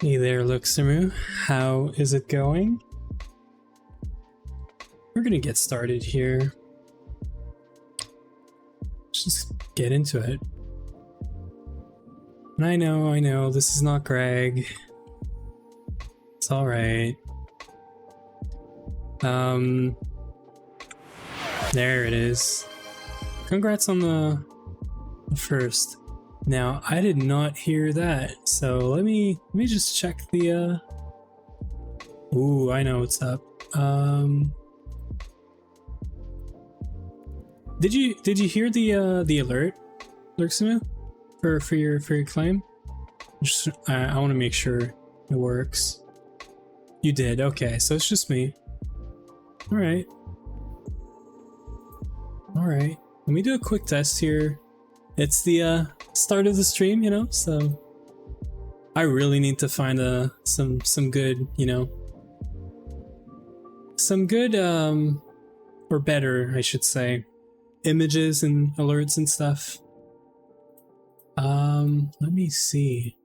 Hey there, Luxamu. How is it going? We're gonna get started here. Just get into it. And I know, this is not Greg. It's alright. There it is. Congrats on the first. Now, I did not hear that, so let me just check the, Ooh, I know what's up. Did you hear the alert, Luxamu, for your claim? Just, I want to make sure it works. You did, okay, so it's just me. Alright. Alright. Let me do a quick test here. It's the start of the stream, you know, so I really need to find some good, you know, some good or better, I should say, images and alerts and stuff. Let me see.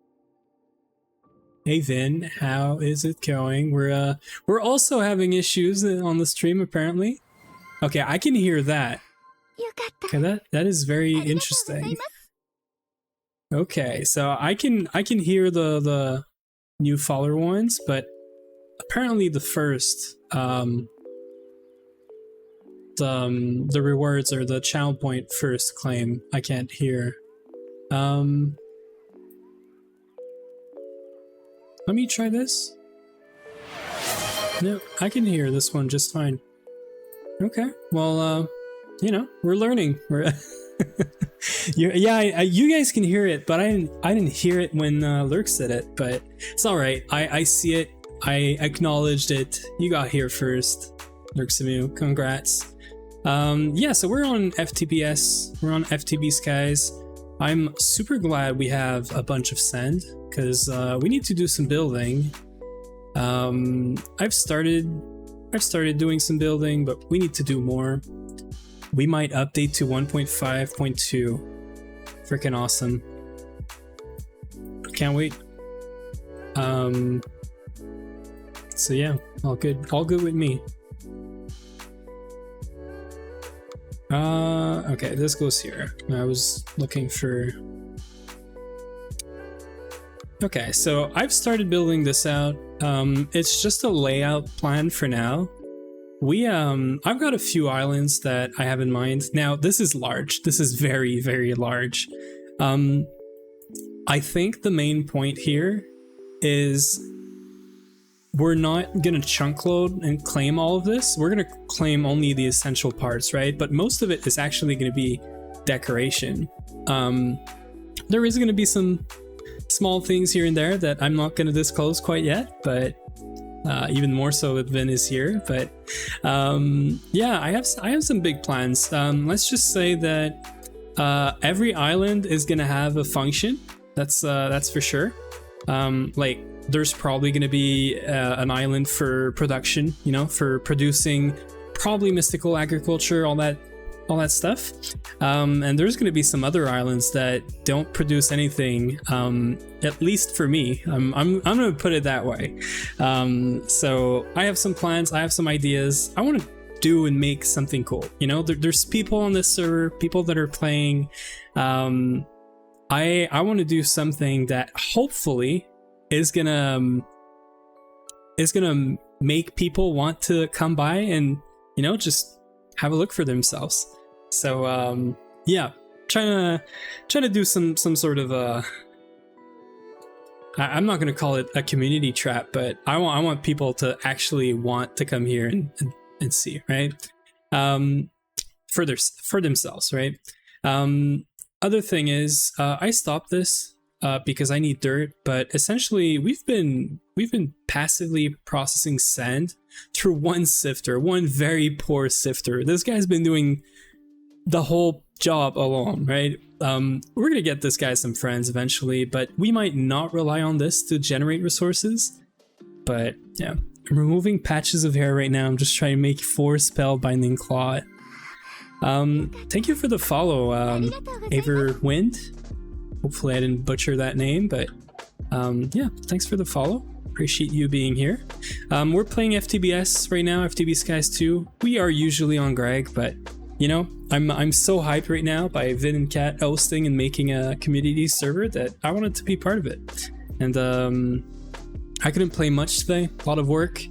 Hey Vin, how is it going? We're also having issues on the stream apparently. Okay, I can hear that. Okay, that is very interesting. Okay, so I can hear the new follower ones, but apparently the first the rewards or the channel point first claim I can't hear. Let me try this. No, I can hear this one just fine. Okay, well you know, we're learning. We're yeah, you guys can hear it, but I didn't hear it when Lurk said it, but it's all right. I see it. I acknowledged it. You got here first, Lurksamu. Congrats. Yeah, so we're on FTBS. We're on FTB skies. I'm super glad we have a bunch of sand because we need to do some building. I've started doing some building, but we need to do more. We might update to 1.5.2. Freaking awesome. Can't wait. So yeah, all good with me. Okay, this goes here. I was looking for... Okay, so I've started building this out. It's just a layout plan for now. I've got a few islands that I have in mind. Now, this is large. This is very, very large. I think the main point here is we're not going to chunk load and claim all of this. We're going to claim only the essential parts, right? But most of it is actually going to be decoration. There is going to be some small things here and there that I'm not going to disclose quite yet, but even more so with Vin is here. But yeah, I have some big plans. Let's just say that every island is gonna have a function. That's for sure. Like there's probably gonna be an island for production, you know, for producing probably mystical agriculture, all that stuff. And there's going to be some other islands that don't produce anything, at least for me. I'm going to put it that way. So I have some plans. I have some ideas. I want to do and make something cool. You know, there's people on this server, people that are playing. I want to do something that hopefully is gonna make people want to come by and, you know, just have a look for themselves. So yeah, trying to do some sort of I'm not gonna call it a community trap, but I want people to actually want to come here and see, right? For themselves, right? Other thing is I stopped this because I need dirt, but essentially we've been passively processing sand through one sifter, one very poor sifter. This guy's been doing the whole job alone, right? We're gonna get this guy some friends eventually, but we might not rely on this to generate resources. But yeah, I'm removing patches of hair right now. I'm just trying to make 4 spellbinding claw. Thank you for the follow, Averwind. Hopefully I didn't butcher that name, but Yeah, thanks for the follow. Appreciate you being here. We're playing FTBS right now, FTB Skies 2. We are usually on Greg, but you know, I'm so hyped right now by Vin and Kat hosting and making a community server that I wanted to be part of it. And I couldn't play much today, a lot of work,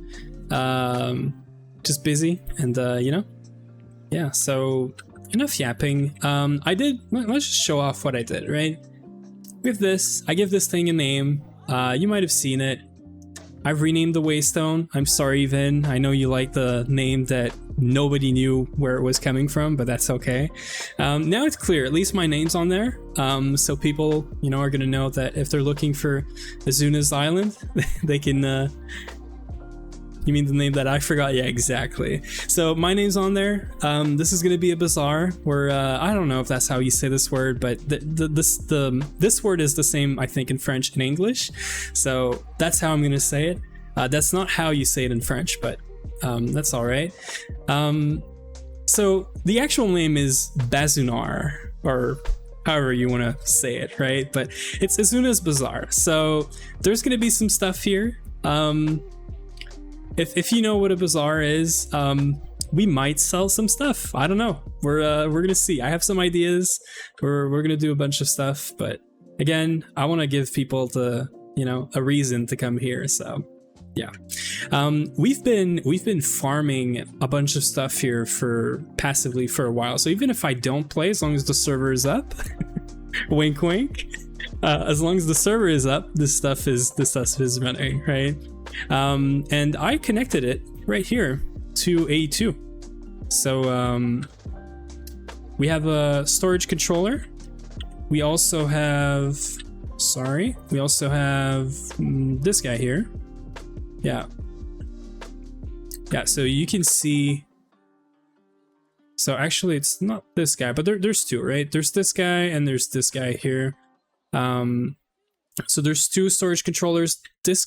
just busy, and you know, yeah, so enough yapping. Let's just show off what I did, right? With this, I give this thing a name. You might have seen it. I've renamed the Waystone. I'm sorry, Vin. I know you like the name that nobody knew where it was coming from, but that's okay. Now it's clear. At least my name's on there. So people, you know, are gonna know that if they're looking for Azuna's Island, they can. You mean the name that I forgot? Yeah, exactly. So my name's on there. This is gonna be a bazaar where I don't know if that's how you say this word, but this word is the same, I think, in French and English. So that's how I'm gonna say it. That's not how you say it in French, but that's all right. So the actual name is Bazunar, or however you want to say it, right? But it's Azuna's Bazaar. So there's gonna be some stuff here. If you know what a bazaar is, we might sell some stuff. I don't know. We're gonna see. I have some ideas. We're gonna do a bunch of stuff, but again, I want to give people a reason to come here. So yeah, we've been farming a bunch of stuff here passively for a while. So even if I don't play, as long as the server is up, wink wink. As long as the server is up, this stuff is running, right? And I connected it right here to A2. So we have a storage controller. We also have this guy here. Yeah, so you can see. So actually it's not this guy, but there's two, right? There's this guy and there's this guy here. So there's two storage controllers. This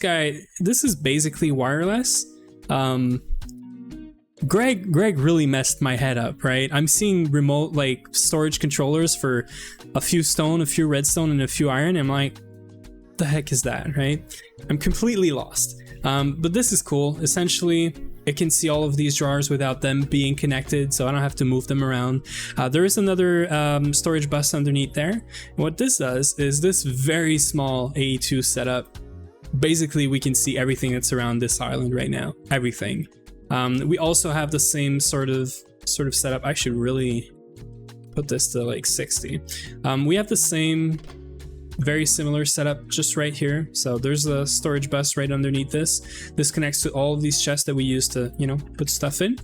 is basically wireless. Greg really messed my head up, right? I'm seeing remote like storage controllers for a few stone, a few redstone, and a few iron. I'm like, the heck is that, right? I'm completely lost. But this is cool. Essentially, it can see all of these drawers without them being connected, so I don't have to move them around. There is another storage bus underneath there. What this does is this very small AE2 setup. Basically, we can see everything that's around this island right now. Everything. We also have the same sort of setup. I should really put this to like 60. We have the same very similar setup just right here. So there's a storage bus right underneath this. This connects to all of these chests that we use to, put stuff in.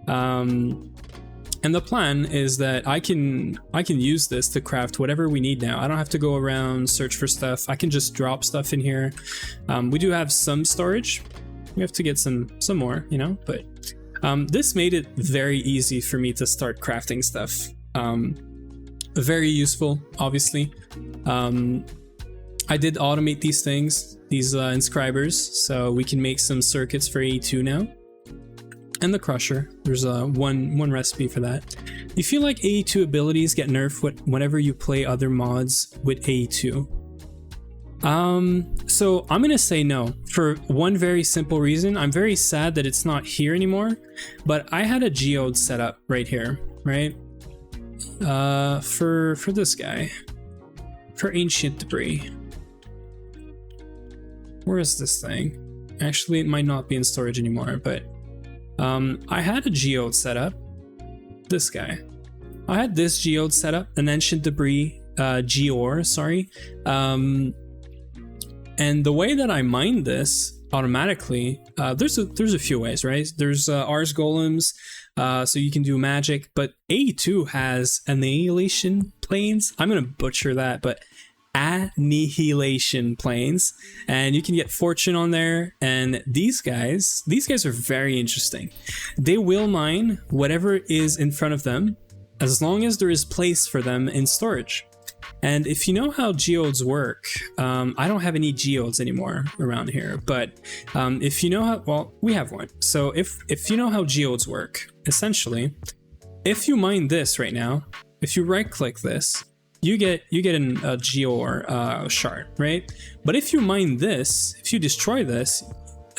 And the plan is that I can use this to craft whatever we need now. I don't have to go around, search for stuff. I can just drop stuff in here. We do have some storage. We have to get some more, but this made it very easy for me to start crafting stuff. Very useful, obviously. I did automate these things, these inscribers, so we can make some circuits for AE2 now. And the crusher, there's one recipe for that. You feel like AE2 abilities get nerfed whenever you play other mods with AE2? So I'm gonna say no, for one very simple reason. I'm very sad that it's not here anymore, but I had a geode set up right here, right? For this guy, for ancient debris. Where is this thing? Actually, it might not be in storage anymore, but I had a geode set up. This guy. I had this geode set up, an ancient debris geore, sorry. And the way that I mined this automatically, there's a few ways, right? There's Ars golems, so you can do magic, but A2 has annihilation planes. I'm gonna butcher that, but annihilation planes, and you can get fortune on there. And these guys are very interesting. They will mine whatever is in front of them, as long as there is place for them in storage. And if you know how geodes work, I don't have any geodes anymore around here, but if you know how, well, we have one. So if you know how geodes work, essentially, if you mine this right now, if you right click this, you get a geor shard, right? But if you mine this, if you destroy this,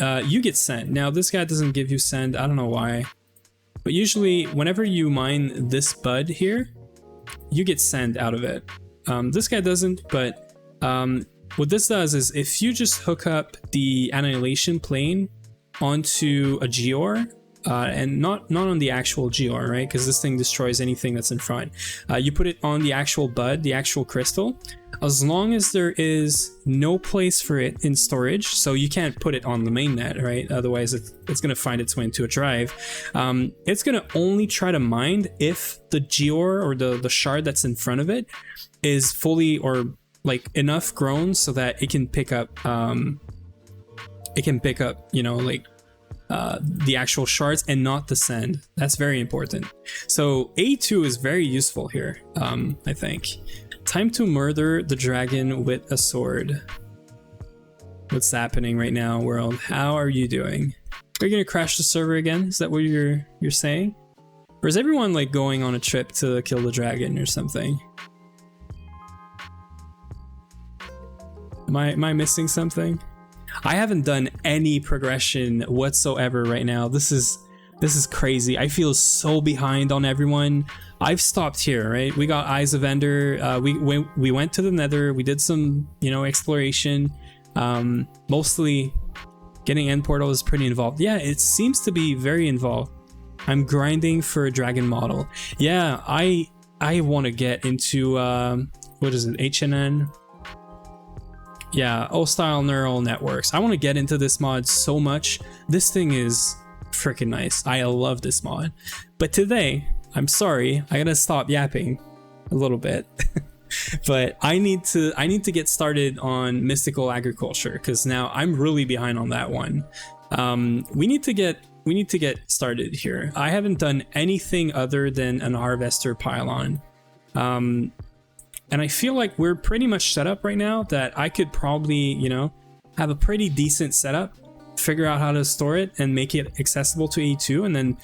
you get sand. Now this guy doesn't give you sand, I don't know why, but usually whenever you mine this bud here, you get sand out of it. This guy doesn't, but what this does is if you just hook up the annihilation plane onto a geor, and not on the actual geor, right? Because this thing destroys anything that's in front. You put it on the actual bud, the actual crystal. As long as there is no place for it in storage, so you can't put it on the mainnet, right? Otherwise, it's going to find its way into a drive. It's going to only try to mine if the geor or the shard that's in front of it is fully or like enough grown so that it can pick up, you know, like the actual shards and not the sand. That's very important. So A2 is very useful here, I think. Time to murder the dragon with a sword. What's happening right now, world? How are you doing? Are you gonna crash the server again? Is that what you're saying? Or is everyone like going on a trip to kill the dragon or something? Am I missing something? I haven't done any progression whatsoever right now. This is crazy. I feel so behind on everyone. I've stopped here, right? We got Eyes of Ender. We went to the Nether. We did some, you know, exploration. Mostly getting end portal is pretty involved. Yeah, it seems to be very involved. I'm grinding for a dragon model. Yeah, I want to get into what is it? HNN. Yeah, hostile neural networks. I want to get into this mod so much. This thing is freaking nice. I love this mod. But today, I'm sorry, I gotta stop yapping a little bit. But I need to get started on mystical agriculture because now I'm really behind on that one. We need to get started here. I haven't done anything other than an harvester pylon. And I feel like we're pretty much set up right now that I could probably, you know, have a pretty decent setup, figure out how to store it and make it accessible to E2 and then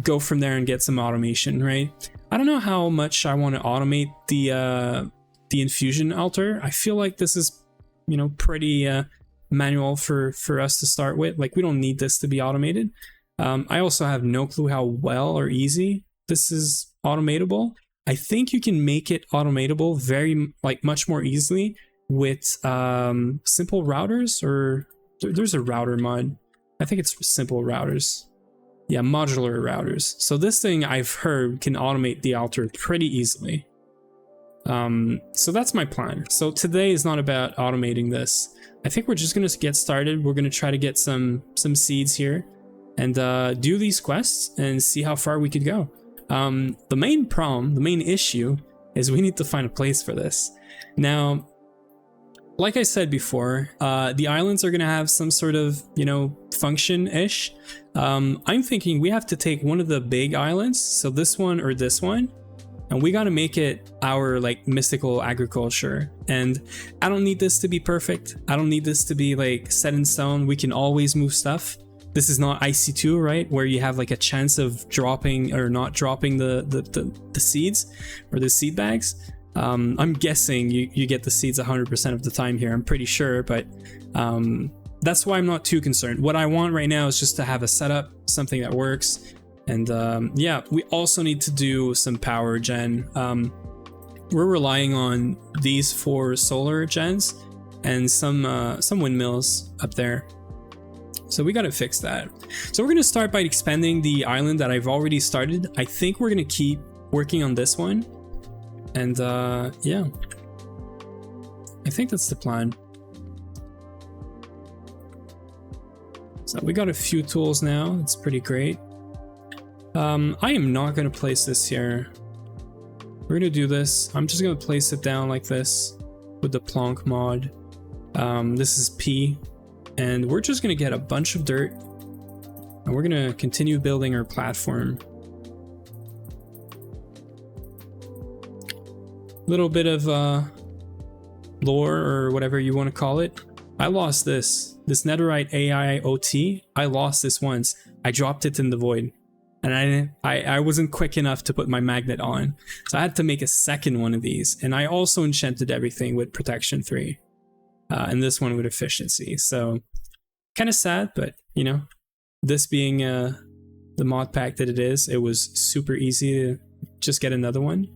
go from there and get some automation, right? I don't know how much I want to automate the infusion altar. I feel like this is, you know, pretty manual for us to start with. Like we don't need this to be automated. I also have no clue how well or easy this is automatable. I think you can make it automatable very, like, much more easily with simple routers, or there's a router mod. I think it's simple routers. Yeah, modular routers. So this thing I've heard can automate the altar pretty easily. So that's my plan. So today is not about automating this. I think we're just gonna get started. We're gonna try to get some seeds here and do these quests and see how far we could go. The main problem, the main issue is we need to find a place for this. Now, like I said before, the islands are going to have some sort of, you know, function-ish. I'm thinking we have to take one of the big islands, so this one or this one, and we got to make it our, like, mystical agriculture. And I don't need this to be perfect. I don't need this to be, like, set in stone. We can always move stuff. This is not IC2, right? Where you have like a chance of dropping or not dropping the seeds or the seed bags. I'm guessing you get the seeds 100% of the time here. I'm pretty sure, but that's why I'm not too concerned. What I want right now is just to have a setup, something that works. And yeah, we also need to do some power gen. We're relying on these 4 solar gens and some windmills up there. So we got to fix that. So we're going to start by expanding the island that I've already started. I think we're going to keep working on this one. And yeah, I think that's the plan. So we got a few tools now. It's pretty great. I am not going to place this here. We're going to do this. I'm just going to place it down like this with the Plonk mod. This is P. And we're just going to get a bunch of dirt and we're going to continue building our platform. Little bit of lore or whatever you want to call it. I lost this netherite AIoT. I lost this once. I dropped it in the void and I wasn't quick enough to put my magnet on, so I had to make a second one of these. And I also enchanted everything with protection 3, and this one with efficiency. So kind of sad, but you know, this being the mod pack that it is, it was super easy to just get another one.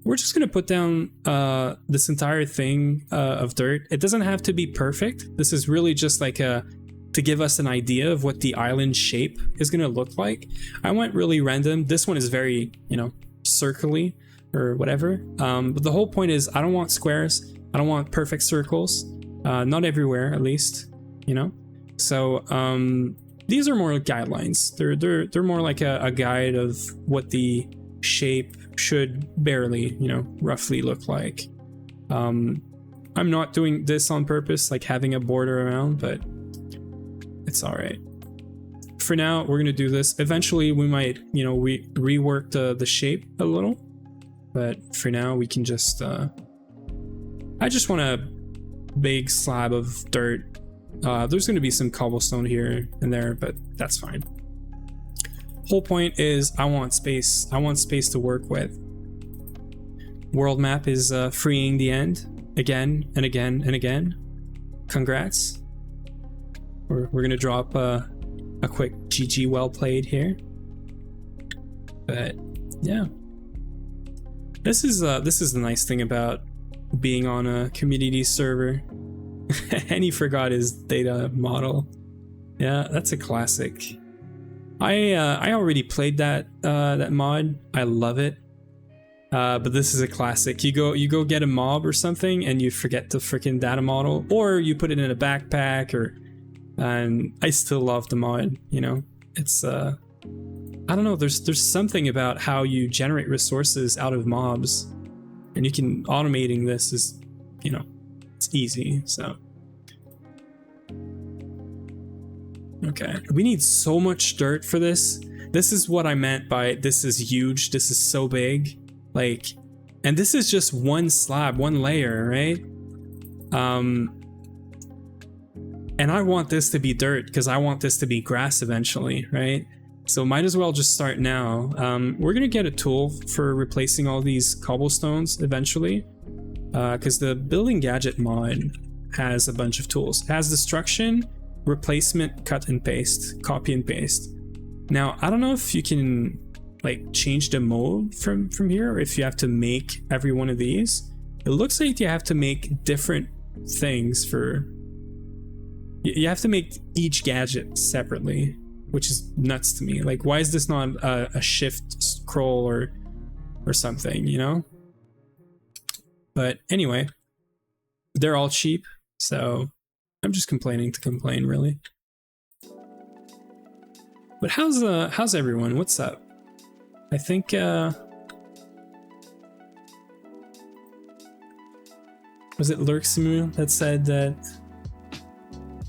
We're just gonna put down this entire thing of dirt. It doesn't have to be perfect. This is really just like to give us an idea of what the island shape is gonna look like. I went really random. This one is very, you know, circly or whatever. But the whole point is I don't want squares. I don't want perfect circles. Not everywhere, at least, you know. So these are more guidelines. They're more like a guide of what the shape should barely, you know, roughly look like. I'm not doing this on purpose, like having a border around, but it's all right. For now, we're gonna do this. Eventually, we might, you know, rework the shape a little, but for now, we can just. I just want a big slab of dirt. There's gonna be some cobblestone here and there, but that's fine. Whole point is I want space. I want space to work with. World map is freeing the end again and again and again. Congrats. We're gonna drop a quick GG well played here. But yeah, this is the nice thing about being on a community server. And he forgot his data model. Yeah, that's a classic. I already played that mod. I love it. But this is a classic. You go get a mob or something and you forget the freaking data model, or you put it in a backpack, or and I still love the mod, you know. It's I don't know, there's something about how you generate resources out of mobs, and you can automating this is, you know, it's easy. So okay, we need so much dirt for this. This is what I meant by this is huge, this is so big, like, and this is just one slab, one layer, right? And I want this to be dirt because I want this to be grass eventually, right? So might as well just start now. We're gonna get a tool for replacing all these cobblestones eventually, because the building gadget mod has a bunch of tools. It has destruction, replacement, cut and paste, copy and paste. Now I don't know if you can like change the mode from here, or if you have to make every one of these. It looks like you have to make different things for. You have to make each gadget separately, which is nuts to me. Like, why is this not a shift scroll or something, you know? But anyway, they're all cheap, so I'm just complaining to complain, really. But how's everyone? What's up? I think was it Lurksimu that said that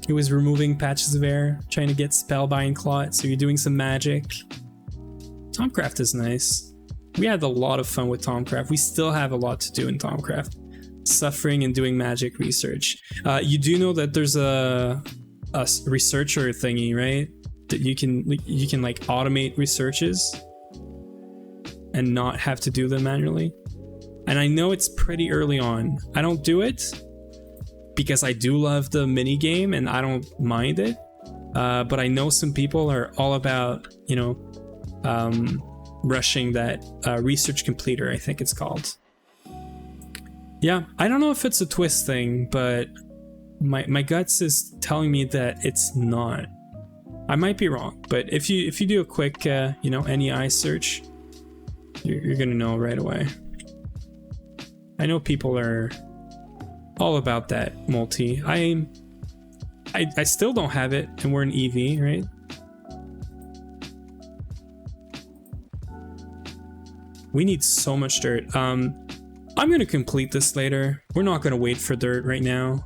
he was removing patches of air, trying to get Spellbind Clot, so you're doing some magic. Tomcraft is nice. We had a lot of fun with Tomcraft. We still have a lot to do in Tomcraft. Suffering and doing magic research. You do know that there's a researcher thingy, right? That you can like automate researches and not have to do them manually. And I know it's pretty early on. I don't do it because I do love the mini game and I don't mind it, but I know some people are all about, you know, rushing that research completer, I think it's called. Yeah, I don't know if it's a twist thing, but my guts is telling me that it's not. I might be wrong, but if you do a quick you know, NEI search, you're gonna know right away. I know people are all about that multi. I still don't have it, and we're an EV, right? We need so much dirt. I'm gonna complete this later. We're not gonna wait for dirt right now.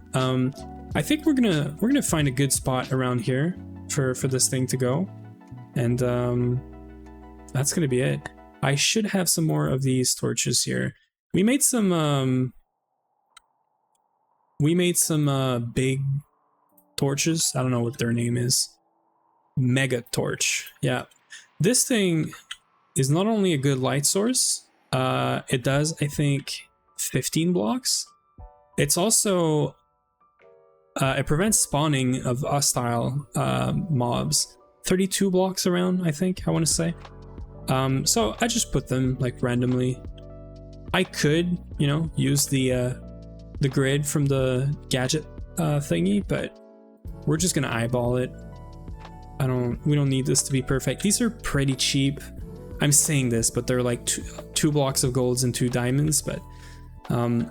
I think we're gonna find a good spot around here for this thing to go, and that's gonna be it. I should have some more of these torches here. We made some big torches. I don't know what their name is, Mega Torch. Yeah, this thing is not only a good light source, it does, I think, 15 blocks. It's also it prevents spawning of hostile mobs. 32 blocks around, I think, I want to say. So I just put them like randomly. I could, you know, use the grid from the gadget thingy, but we're just gonna eyeball it. We don't need this to be perfect. These are pretty cheap. I'm saying this, but they're like two blocks of golds and 2 diamonds, but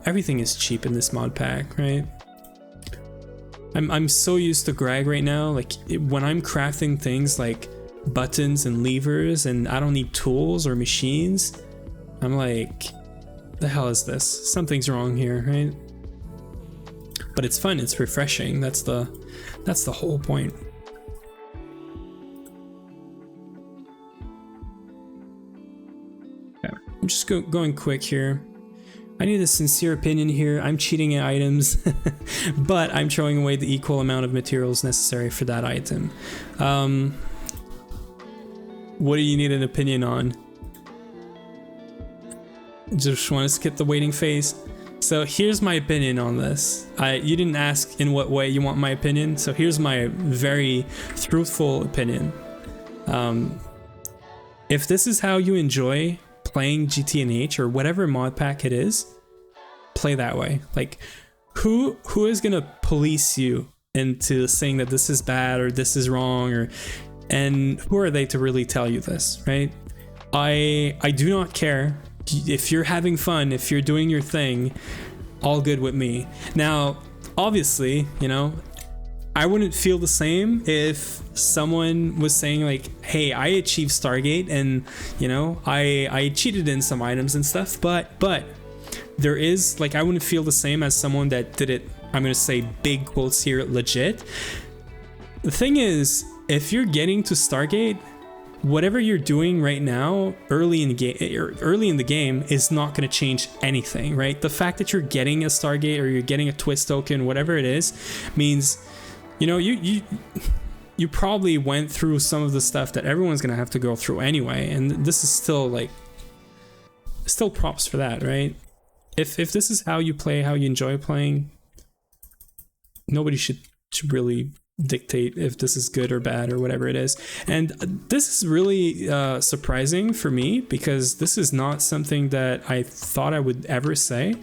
everything is cheap in this mod pack, right? I'm so used to Greg right now. Like when I'm crafting things like buttons and levers and I don't need tools or machines, I'm like, the hell is this? Something's wrong here, right? But it's fun, it's refreshing. That's the whole point. Okay, I'm just going quick here. I need a sincere opinion here. I'm cheating at items, but I'm throwing away the equal amount of materials necessary for that item. What do you need an opinion on? Just want to skip the waiting phase. So here's my opinion on this. You didn't ask in what way you want my opinion, so here's my very truthful opinion. If this is how you enjoy playing GTNH or whatever mod pack it is, play that way. Like, who is gonna police you into saying that this is bad or this is wrong, and who are they to really tell you this, right? I do not care. If you're having fun, if you're doing your thing, all good with me. Now, obviously, you know, I wouldn't feel the same if someone was saying like, hey, I achieved Stargate and, you know, I cheated in some items and stuff, but there is, like, I wouldn't feel the same as someone that did it, I'm gonna say big quotes here, legit. The thing is, if you're getting to Stargate, whatever you're doing right now early in the game is not going to change anything, right? The fact that you're getting a Stargate or you're getting a twist token, whatever it is, means, you know, you probably went through some of the stuff that everyone's going to have to go through anyway, and this is still props for that, right? If this is how you play, how you enjoy playing, nobody should really dictate if this is good or bad or whatever it is. And this is really surprising for me, because this is not something that I thought I would ever say.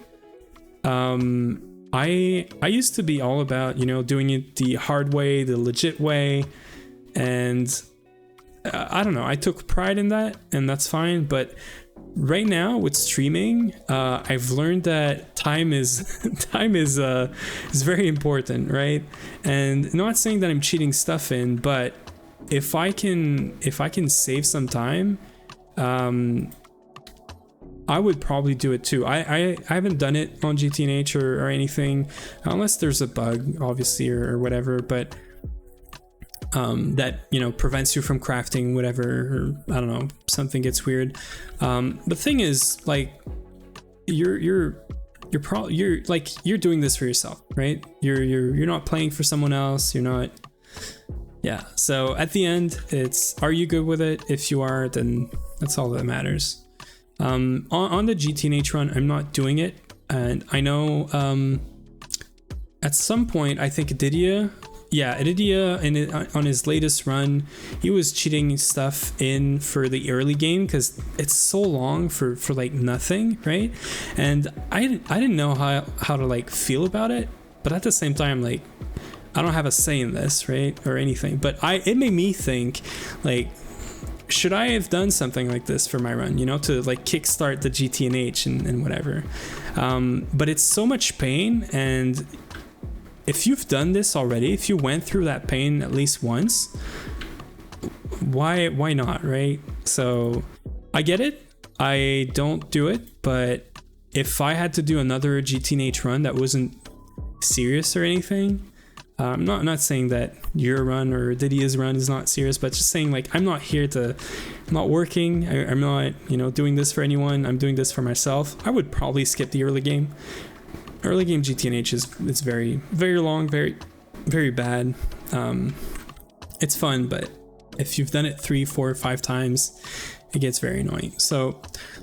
I used to be all about, you know, doing it the hard way, the legit way, and I don't know, I took pride in that, and that's fine. But right now with streaming, I've learned that time is very important, right? And not saying that I'm cheating stuff in, but if I can save some time, I would probably do it too. I haven't done it on GTNH or anything, unless there's a bug, obviously, or whatever, but that, you know, prevents you from crafting whatever, or I don't know, something gets weird. The thing is, like, you're doing this for yourself, right? You're not playing for someone else. You're not. Yeah. So at the end, it's, are you good with it? If you are, then that's all that matters. On the GTNH run, I'm not doing it, and I know at some point, I think Didia on his latest run, he was cheating stuff in for the early game because it's so long for like nothing, right? And I didn't know how to like feel about it, but at the same time, like, I don't have a say in this, right, or anything. But it made me think, like, should I have done something like this for my run, you know, to like kickstart the GTNH and whatever. But it's so much pain, and if you've done this already, if you went through that pain at least once, why not, right? So I get it. I don't do it, but if I had to do another GTNH run that wasn't serious or anything, I'm not saying that your run or Didia's run is not serious, but just saying, like, I'm not working. I'm not, you know, doing this for anyone. I'm doing this for myself. I would probably skip the early game. Early game GTNH it's very, very long, very, very bad. It's fun, but If you've done it 3, 4, 5 times, it gets very annoying. So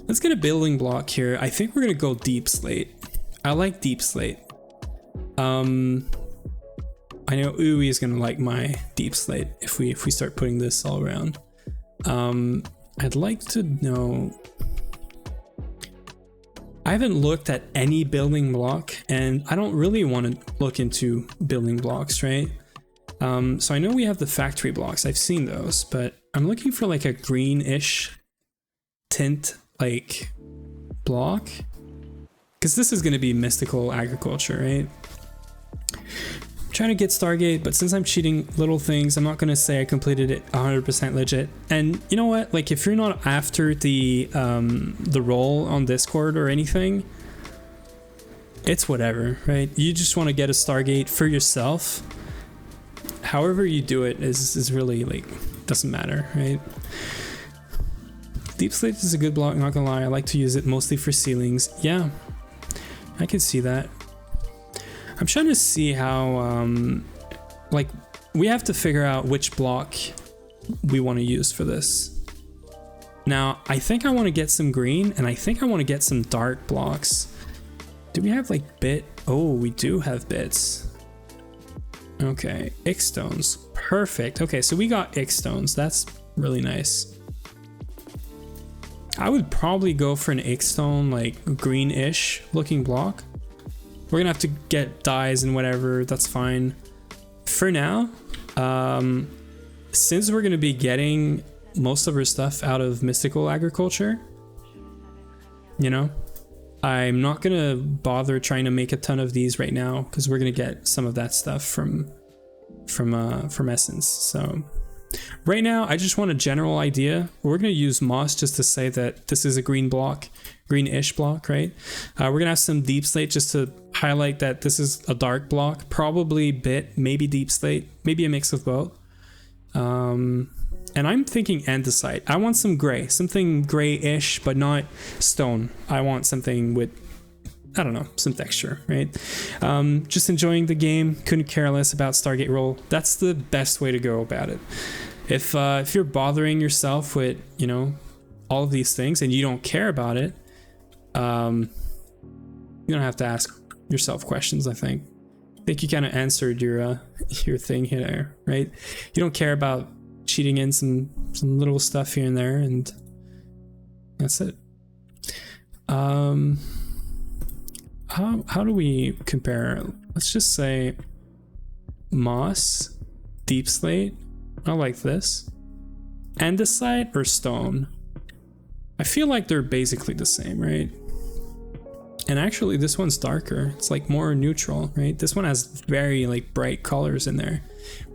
let's get a building block here. I think we're gonna go deep slate. I like deep slate. I know Uwe is gonna like my deep slate if we start putting this all around. I'd like to know. I haven't looked at any building block, and I don't really want to look into building blocks, right? So I know we have the factory blocks. I've seen those, but I'm looking for like a greenish tint like block, because this is going to be mystical agriculture, right? I'm trying to get Stargate, but since I'm cheating little things, I'm not going to say I completed it 100% legit. And you know what? Like, if you're not after the role on Discord or anything, it's whatever, right? You just want to get a Stargate for yourself. However you do it is really, like, doesn't matter, right? Deep slate is a good block, not gonna lie. I like to use it mostly for ceilings. Yeah, I can see that. I'm trying to see how, like, we have to figure out which block we want to use for this. Now, I think I want to get some green, and I think I want to get some dark blocks. Do we have, like, bit? Oh, we do have bits. Okay, X stones. Perfect. Okay, so we got X stones. That's really nice. I would probably go for an X stone, like, greenish looking block. We're gonna have to get dyes and whatever, that's fine. For now, since we're gonna be getting most of our stuff out of mystical agriculture, you know, I'm not gonna bother trying to make a ton of these right now, because we're gonna get some of that stuff from Essence. So right now, I just want a general idea. We're gonna use moss just to say that this is a green block, greenish block, right? We're gonna have some deep slate just to highlight that this is a dark block, probably bit, maybe deep slate, maybe a mix of both. And I'm thinking andesite. I want some gray, something grayish, but not stone. I want something with, I don't know, some texture, right? Just enjoying the game, couldn't care less about Stargate role. That's the best way to go about it. If you're bothering yourself with, you know, all of these things and you don't care about it, you don't have to ask yourself questions. I think you kind of answered your thing here, right? You don't care about cheating in some little stuff here and there, and that's it. How do we compare? Let's just say moss, deep slate. I like this. Andesite or stone. I feel like they're basically the same, right? And actually this one's darker. It's like more neutral, right? This one has very like bright colors in there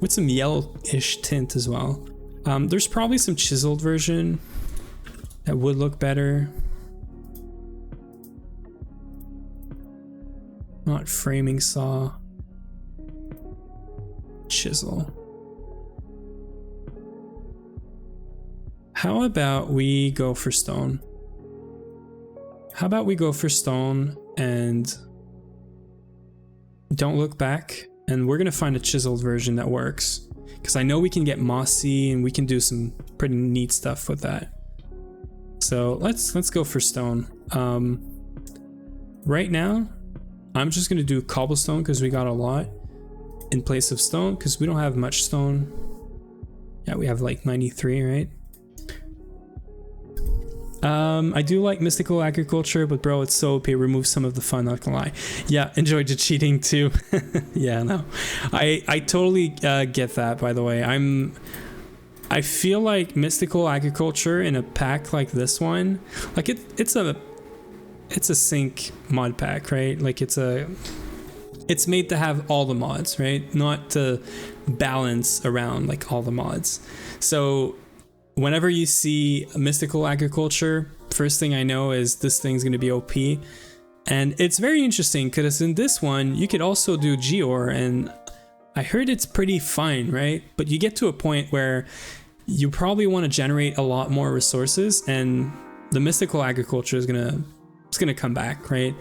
with some yellowish tint as well. There's probably some chiseled version that would look better. Not framing saw. Chisel. How about we go for stone? How about we go for stone and don't look back, and we're gonna find a chiseled version that works, because I know we can get mossy and we can do some pretty neat stuff with that. So let's go for stone. Right now I'm just gonna do cobblestone because we got a lot in place of stone, because we don't have much stone. Yeah, we have like 93, right? I do like mystical agriculture, but bro, it's so OP. It removes some of the fun, not gonna lie. Yeah, enjoyed the cheating too. Yeah, no, I totally get that. By the way, I feel like mystical agriculture in a pack like this one, like it's a sync mod pack, right? Like it's made to have all the mods, right? Not to balance around like all the mods. So whenever you see mystical agriculture, first thing I know is this thing's going to be OP. And it's very interesting because in this one, you could also do Geor, and I heard it's pretty fine, right? But you get to a point where you probably want to generate a lot more resources, and the mystical agriculture is gonna come back, right?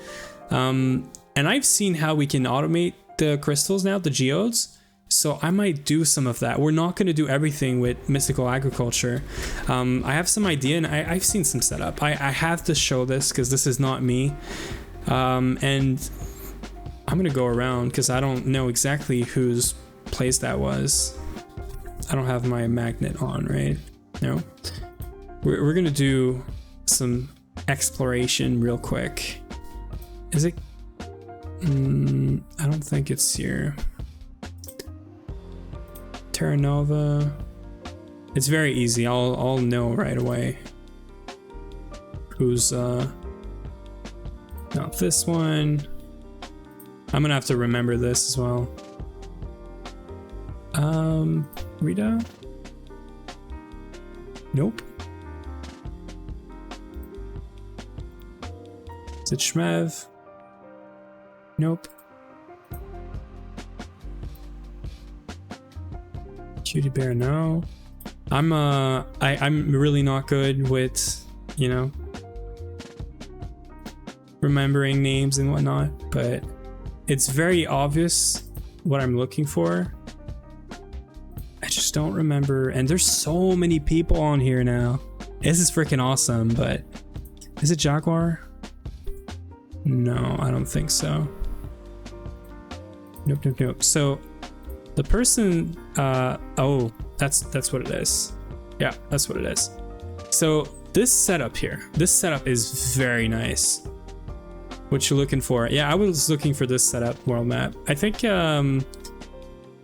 And I've seen how we can automate the crystals now, the geodes. So I might do some of that. We're not going to do everything with mystical agriculture. I have some idea, and I've seen some setup. I have to show this because this is not me. And I'm going to go around because I don't know exactly whose place that was. I don't have my magnet on, right? No. We're going to do some exploration real quick. Is it? I don't think it's here. Terra Nova. It's very easy. I'll know right away who's not this one. I'm gonna have to remember this as well. Rita? Nope. Is it Shmev? Nope. Cutie Bear, no. I'm really not good with, you know, remembering names and whatnot, but it's very obvious what I'm looking for. I just don't remember, and there's so many people on here now. This is freaking awesome, but is it Jaguar? No, I don't think so. Nope, nope, nope. So the person, oh, that's what it is. Yeah, that's what it is. So this setup here, this setup is very nice. What you're looking for? Yeah, I was looking for this setup world map. I think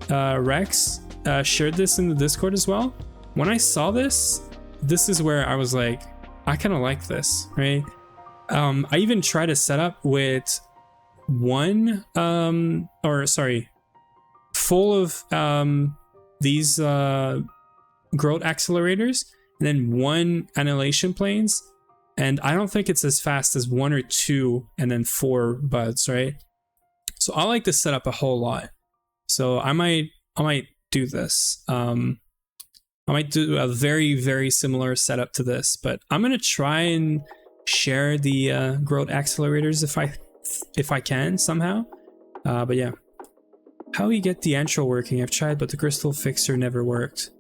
Rex shared this in the Discord as well. When I saw this, this is where I was like, I kind of like this, right? I even tried a setup with one, full of these growth accelerators, and then one annihilation planes. And I don't think it's as fast as 1 or 2 and then 4 buds, right? So I like this setup a whole lot. So I might do this. I might do a very, very similar setup to this, but I'm gonna try and share the growth accelerators if I can somehow. But yeah. How you get the intro working? I've tried, but the crystal fixer never worked.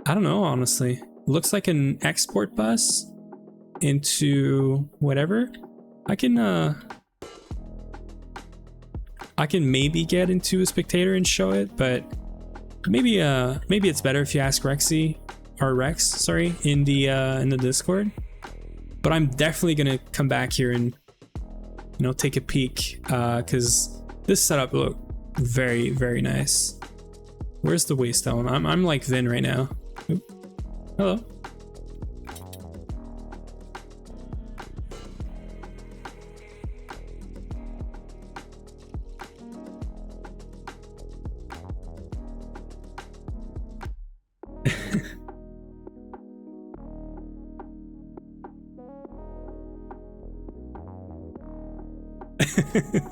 I don't know, honestly. It looks like an export bus into whatever. I can maybe get into a spectator and show it, but maybe it's better if you ask Rex, in the Discord. But I'm definitely gonna come back here and, you know, take a peek, because this setup looked very, very nice. Where's the waystone? I'm like Vin right now. Oop. Hello.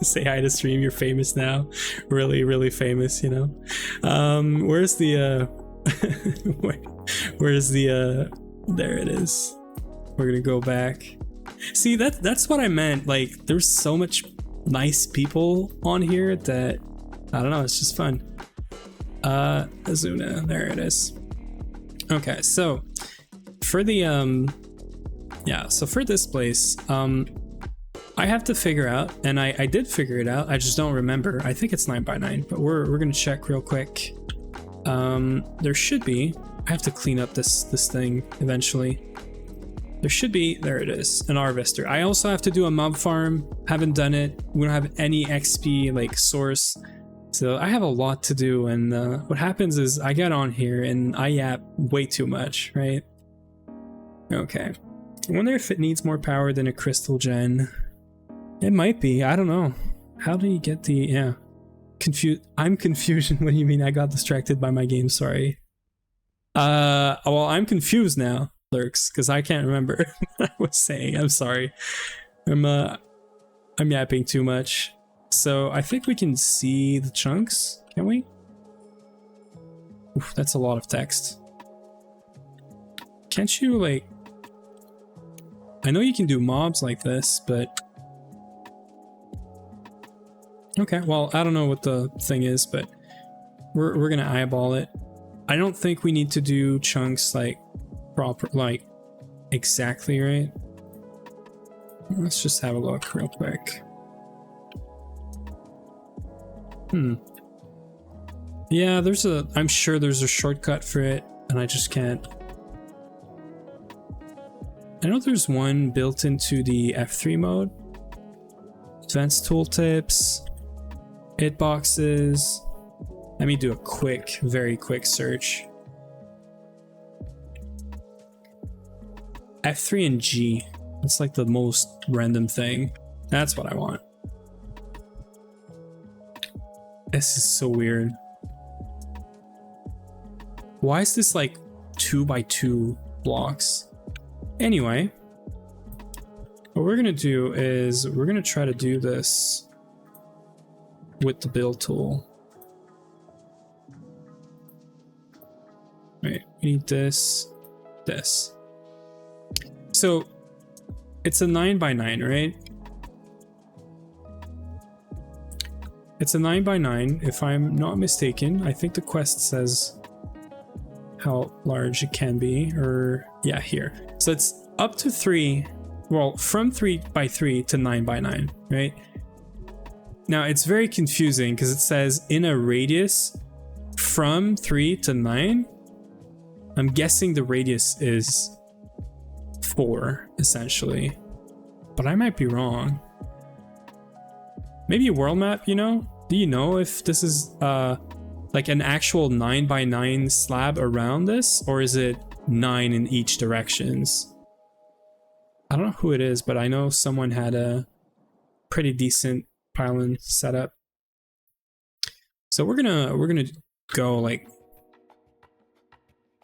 Say hi to stream, you're famous now. Really, really famous, you know. Where's the where's the there it is. We're gonna go back. See, that's what I meant. Like, there's so much nice people on here that I don't know, it's just fun. Azuna, there it is. Okay, so for the yeah, so for this place, I have to figure out, and I did figure it out, I just don't remember. I think it's 9x9, but we're gonna check real quick. There should be, I have to clean up this thing eventually. There should be, there it is, an harvester. I also have to do a mob farm, haven't done it. We don't have any XP like source. So I have a lot to do, and what happens is I get on here and I yap way too much, right? Okay. I wonder if it needs more power than a crystal gen. It might be, I don't know. How do you get the, yeah. I'm confusion. What do you mean? I got distracted by my game, sorry. Well, I'm confused now, Lurks, because I can't remember what I was saying. I'm sorry. I'm yapping too much. So I think we can see the chunks, can we? Oof, that's a lot of text. Can't you, like... I know you can do mobs like this, but... Okay, well, I don't know what the thing is, but we're gonna eyeball it. I don't think we need to do chunks like proper, like exactly right. Let's just have a look real quick. Yeah, I'm sure there's a shortcut for it, and I just can't. I know there's one built into the F3 mode. Advanced tooltips, hitboxes. Let me do a quick, very quick search. F3 and G. It's like the most random thing. That's what I want. This is so weird. Why is this like 2x2 blocks? Anyway, what we're gonna do is we're gonna try to do this with the build tool. Wait, we need this. So it's a 9x9, right? It's a 9x9, if I'm not mistaken. I think the quest says how large it can be, or yeah, here. So it's up to 3, well, from 3x3 to 9x9, right? Now it's very confusing because it says in a radius from 3 to 9. I'm guessing the radius is 4 essentially, but I might be wrong. Maybe a world map, you know? Do you know if this is like an actual 9x9 slab around this, or is it 9 in each directions? I don't know who it is, but I know someone had a pretty decent pylon setup. So we're gonna go like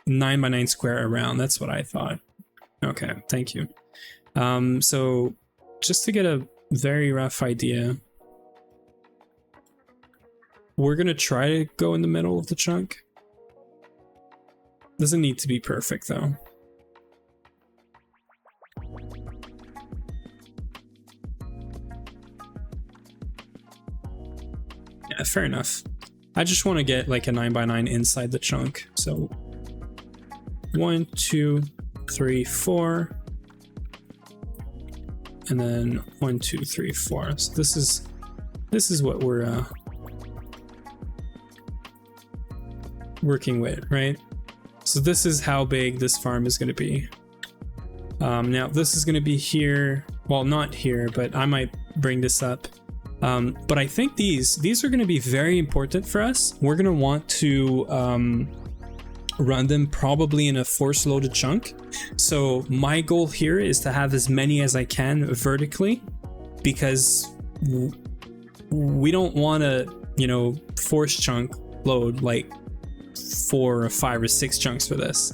9x9 square around. That's what I thought. Okay, thank you. So just to get a very rough idea, we're gonna try to go in the middle of the chunk. Doesn't need to be perfect though. Yeah, fair enough. I just want to get like a 9x9 inside the chunk. So 1, 2, 3, 4, and then 1, 2, 3, 4. So this is what we're working with, right? So this is how big this farm is going to be. Now this is going to be here. Well, not here, but I might bring this up. But I think these are going to be very important for us. We're going to want to run them probably in a force loaded chunk. So my goal here is to have as many as I can vertically, because we don't want to, you know, force chunk load like 4 or 5 or 6 chunks for this.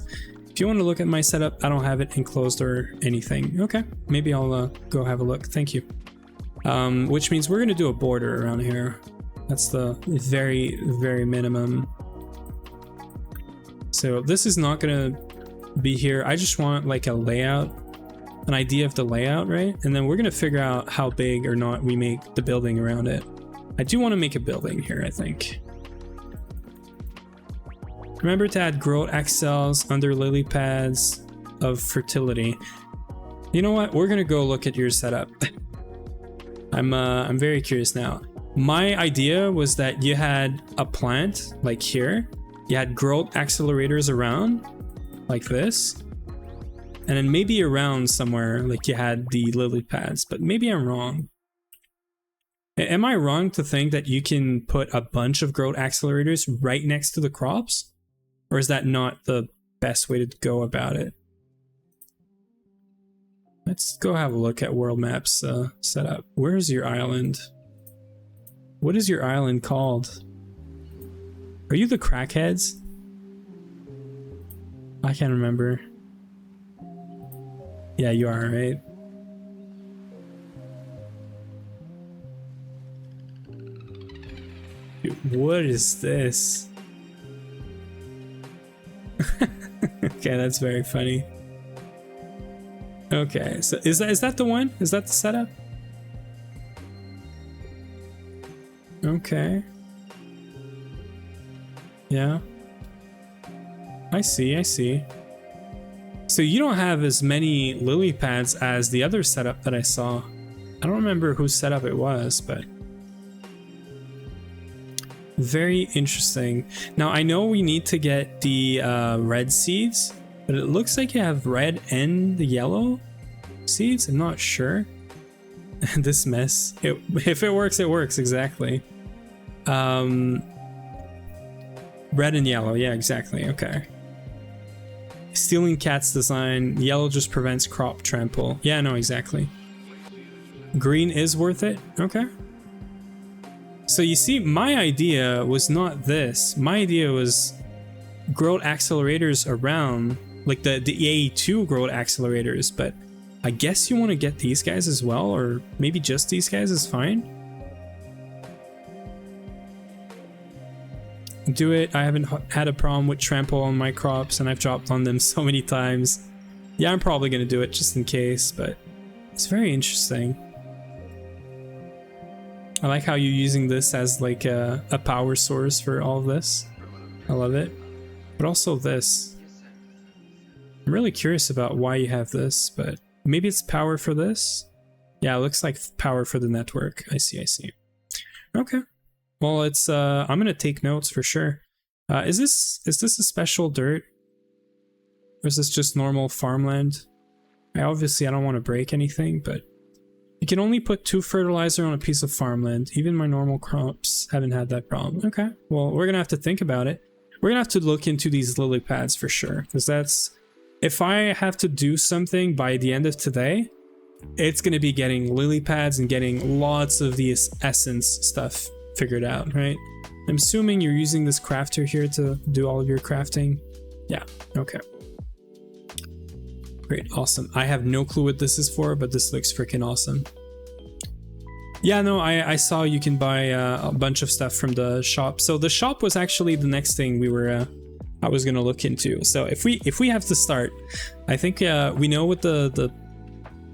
If you want to look at my setup, I don't have it enclosed or anything. Okay, maybe I'll go have a look. Thank you. Which means we're going to do a border around here. That's the very, very minimum. So this is not going to be here. I just want like a layout, an idea of the layout, right? And then we're going to figure out how big or not we make the building around it. I do want to make a building here, I think. Remember to add growth XLs under lily pads of fertility. You know what? We're going to go look at your setup. I'm very curious now. My idea was that you had a plant like here. You had growth accelerators around like this, and then maybe around somewhere like you had the lily pads, but maybe I'm wrong. Am I wrong to think that you can put a bunch of growth accelerators right next to the crops? Or is that not the best way to go about it? Let's go have a look at world maps setup. Where's your island? What is your island called? Are you the crackheads? I can't remember. Yeah, you are, right? Dude, what is this? Okay, that's very funny. Okay, so is that the one? Is that the setup? Okay. Yeah. I see, I see. So you don't have as many lily pads as the other setup that I saw. I don't remember whose setup it was, but very interesting. Now I know we need to get the red seeds, but it looks like you have red and the yellow seeds. I'm not sure. This mess. If it works, it works, exactly. Red and yellow, yeah, exactly. Okay. Stealing cat's design. Yellow just prevents crop trample. Yeah, no, exactly. Green is worth it. Okay. So you see, my idea was not this. My idea was growth accelerators around, like the EA2 growth accelerators, but I guess you want to get these guys as well, or maybe just these guys is fine. Do it. I haven't had a problem with trample on my crops, and I've dropped on them so many times. Yeah, I'm probably going to do it just in case, but it's very interesting. I like how you're using this as like a power source for all of this. I love it. But also this. I'm really curious about why you have this, but maybe it's power for this? Yeah, it looks like power for the network. I see, I see. Okay. Well, it's I'm gonna take notes for sure. Is this a special dirt? Or is this just normal farmland? I don't want to break anything, but you can only put 2 fertilizer on a piece of farmland. Even my normal crops haven't had that problem. Okay, well, we're gonna have to think about it. We're gonna have to look into these lily pads for sure, because that's, if I have to do something by the end of today, it's gonna be getting lily pads and getting lots of these essence stuff figured out, right? I'm assuming you're using this crafter here to do all of your crafting. Yeah, okay. Great, awesome. I have no clue what this is for, but this looks freaking awesome. Yeah, no, I saw you can buy a bunch of stuff from the shop. So the shop was actually the next thing I was gonna look into. So if we have to start, I think we know what the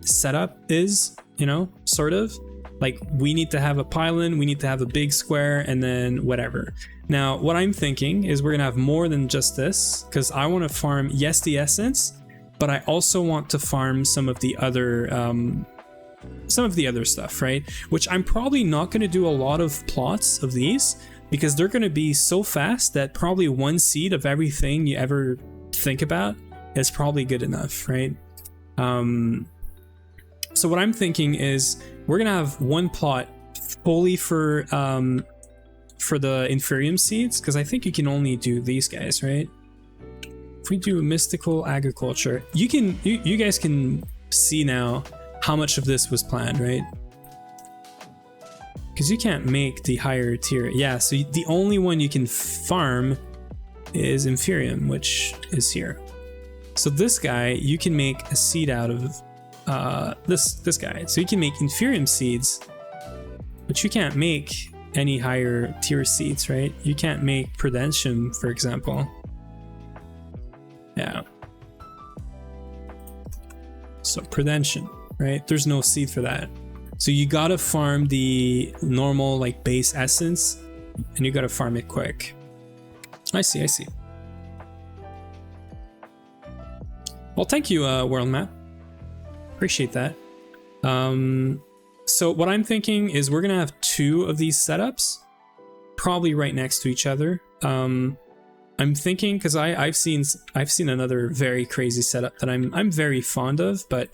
setup is, you know, sort of. Like, we need to have a pylon, we need to have a big square, and then whatever. Now, what I'm thinking is we're gonna have more than just this, because I want to farm, yes, the essence, but I also want to farm some of the other stuff, right? Which I'm probably not going to do a lot of plots of these, because they're going to be so fast that probably 1 seed of everything you ever think about is probably good enough, right? So what I'm thinking is we're gonna have 1 plot fully for the Inferium seeds, because I think you can only do these guys, right? If we do mystical agriculture, you guys can see now how much of this was planned, right? Because you can't make the higher tier. Yeah, so the only one you can farm is Inferium, which is here. So this guy, you can make a seed out of this guy. So you can make Inferium seeds, but you can't make any higher tier seeds, right? You can't make Prudentium, for example. Yeah. So Prudentium, right? There's no seed for that. So you gotta farm the normal, like, base essence, and you gotta farm it quick. I see, I see. Well, thank you, World Map. Appreciate that. So what I'm thinking is we're gonna have 2 of these setups, probably right next to each other. I'm thinking, because I've seen another very crazy setup that I'm very fond of, but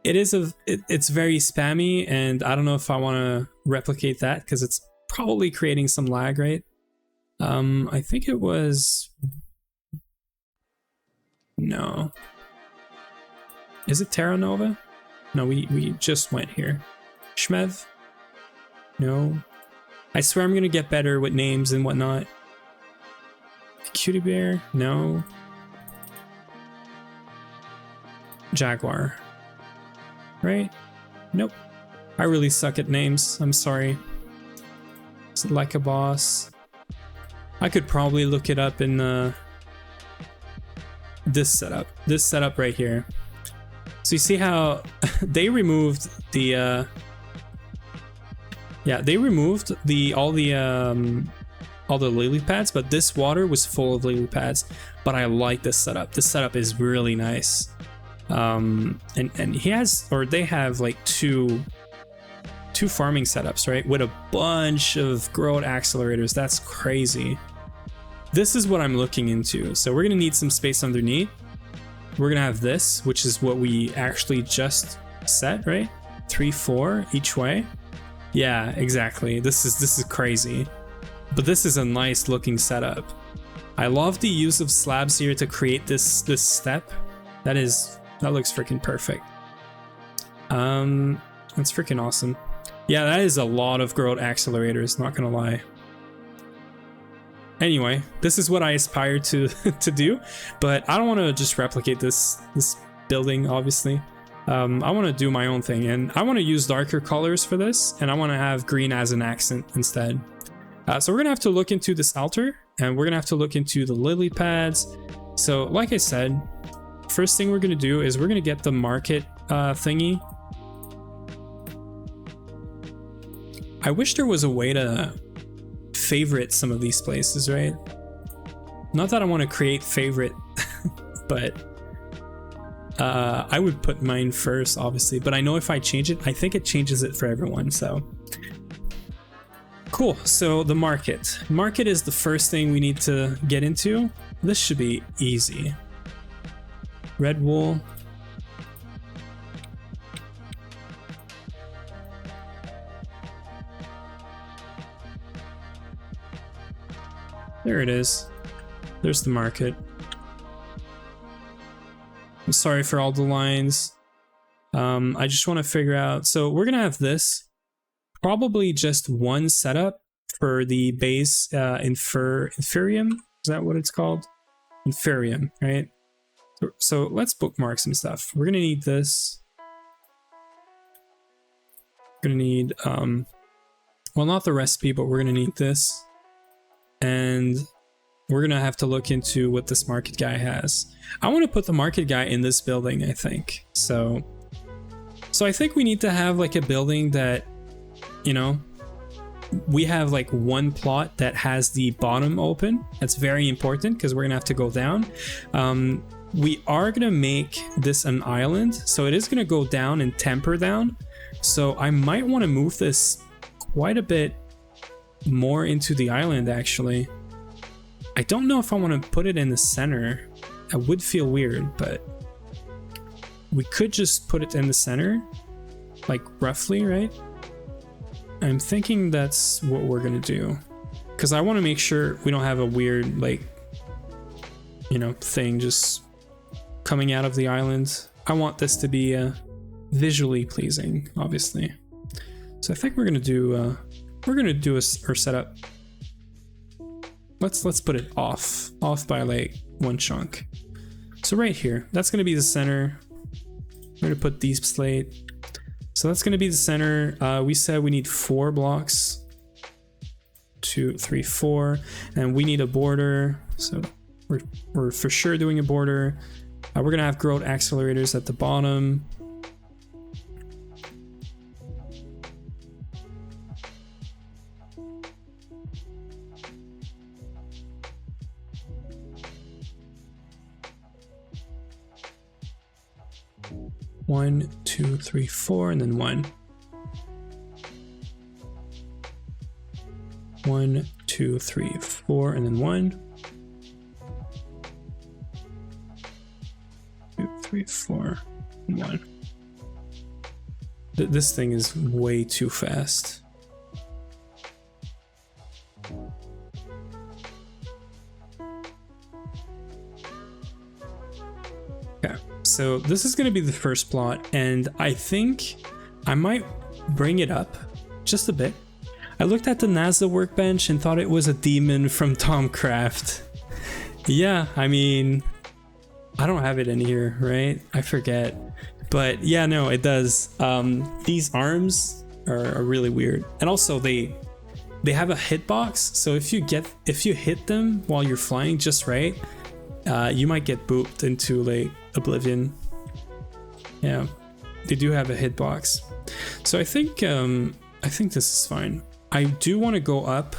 it's very spammy, and I don't know if I want to replicate that, because it's probably creating some lag, right? I think it was, no. Is it Terra Nova? No, we just went here. Shmev? No. I swear I'm gonna get better with names and whatnot. Cutie Bear? No. Jaguar. Right? Nope. I really suck at names. I'm sorry. Is it like a boss? I could probably look it up in this setup. This setup right here. So you see how they removed the yeah, they removed all the all the lily pads, but this water was full of lily pads. But I like this setup. This setup is really nice. And he has, or they have like two farming setups, right? With a bunch of growth accelerators. That's crazy. This is what I'm looking into. So we're gonna need some space underneath. We're gonna have this, which is what we actually just set, right? 3, 4 each way. Yeah, exactly. This is crazy. But this is a nice looking setup. I love the use of slabs here to create this step. That looks freaking perfect. That's freaking awesome. Yeah, that is a lot of growth accelerators, not gonna lie. Anyway, this is what I aspire to to do, but I don't want to just replicate this building, obviously. I want to do my own thing, and I want to use darker colors for this, and I want to have green as an accent instead. So we're gonna have to look into this altar, and we're gonna have to look into the lily pads. So like I said, first thing we're gonna do is we're gonna get the market thingy. I wish there was a way to favorite some of these places, right? Not that I want to create favorite, but I would put mine first, obviously. But I know if I change it, I think it changes it for everyone. So cool. So the market is the first thing we need to get into. This should be easy. Red wool. There it is. There's the market. I'm sorry for all the lines. I just want to figure out. So we're gonna have this, probably just one setup for the base inferium. Is that what it's called? Inferium, right? So let's bookmark some stuff. We're gonna need this. We're gonna need well, not the recipe, but we're gonna need this. And we're gonna have to look into what this market guy has. I want to put the market guy in this building, I think. So I think we need to have like a building that, you know, we have like one plot that has the bottom open. That's very important because we're gonna have to go down. We are gonna make this an island, so it is gonna go down and temper down. So I might want to move this quite a bit more into the island, actually. I don't know if I want to put it in the center. That would feel weird, but we could just put it in the center, like roughly, right? I'm thinking that's what we're gonna do, because I want to make sure we don't have a weird, like, you know, thing just coming out of the island. I want this to be visually pleasing, obviously. So I think we're gonna do our setup. Let's put it off by like one chunk. So right here, that's gonna be the center. We're gonna put these slate. So that's gonna be the center. We said we need 4 blocks. 2, 3, 4, and we need a border. So we're for sure doing a border. We're gonna have growth accelerators at the bottom. One, 2, 3, 4, and then 1. 1, 2, 3, 4, and then 1. 2, 3, 4, and 1. This thing is way too fast. Okay, so this is going to be the first plot, and I think I might bring it up just a bit. I looked at the NASA workbench and thought it was a demon from Tom Craft. Yeah, I mean, I don't have it in here, right? I forget. But yeah, no, it does. These arms are really weird. And also they have a hitbox, so if you hit them while you're flying just right, you might get booped into like oblivion. Yeah, they do have a hitbox. So I think this is fine. I do want to go up.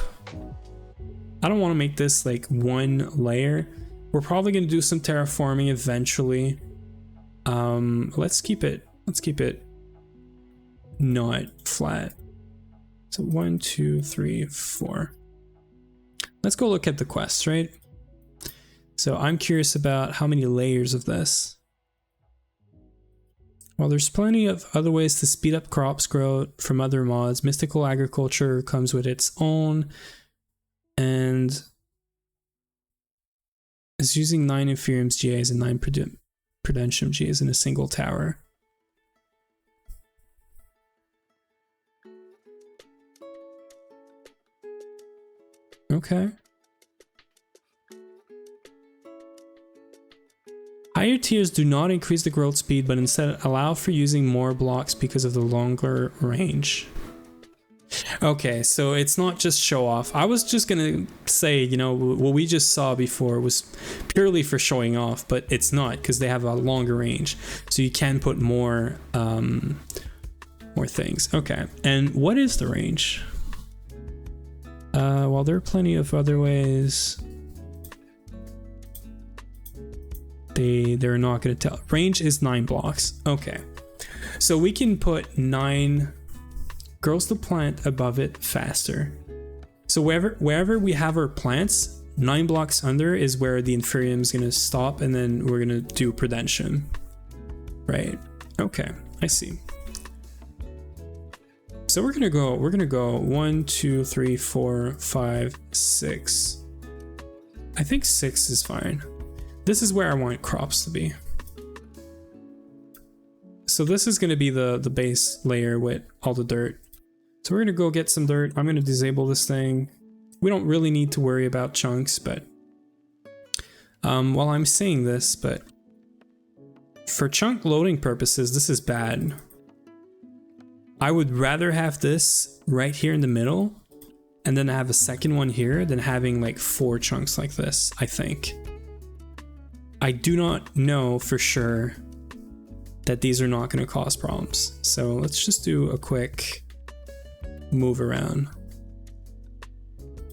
I don't want to make this like one layer. We're probably going to do some terraforming eventually. Let's keep it not flat. So 1, 2, 3, 4. Let's go look at the quests, right? So I'm curious about how many layers of this. Well, there's plenty of other ways to speed up crops growth from other mods. Mystical agriculture comes with its own, and is using 9 Inferium's GAs and 9 Prudentium GAs in a single tower. Okay. Higher tiers do not increase the growth speed, but instead allow for using more blocks because of the longer range. Okay, so it's not just show off. I was just gonna say, you know, what we just saw before was purely for showing off, but it's not, because they have a longer range. So you can put more things. Okay, and what is the range? Well, there are plenty of other ways. They're not going to tell. Range is 9 blocks. Okay, so we can put 9 grows the plant above it faster. So wherever we have our plants, 9 blocks under is where the Inferium is going to stop, and then we're going to do Prudentium. Right. Okay, I see. So we're gonna go 1, 2, 3, 4, 5, 6. I think 6 is fine. This is where I want crops to be. So this is gonna be the base layer with all the dirt. So we're gonna go get some dirt. I'm gonna disable this thing. We don't really need to worry about chunks, but while I'm saying this, but for chunk loading purposes, this is bad. I would rather have this right here in the middle and then have a second one here than having like 4 chunks like this, I think. I do not know for sure that these are not going to cause problems. So let's just do a quick move around.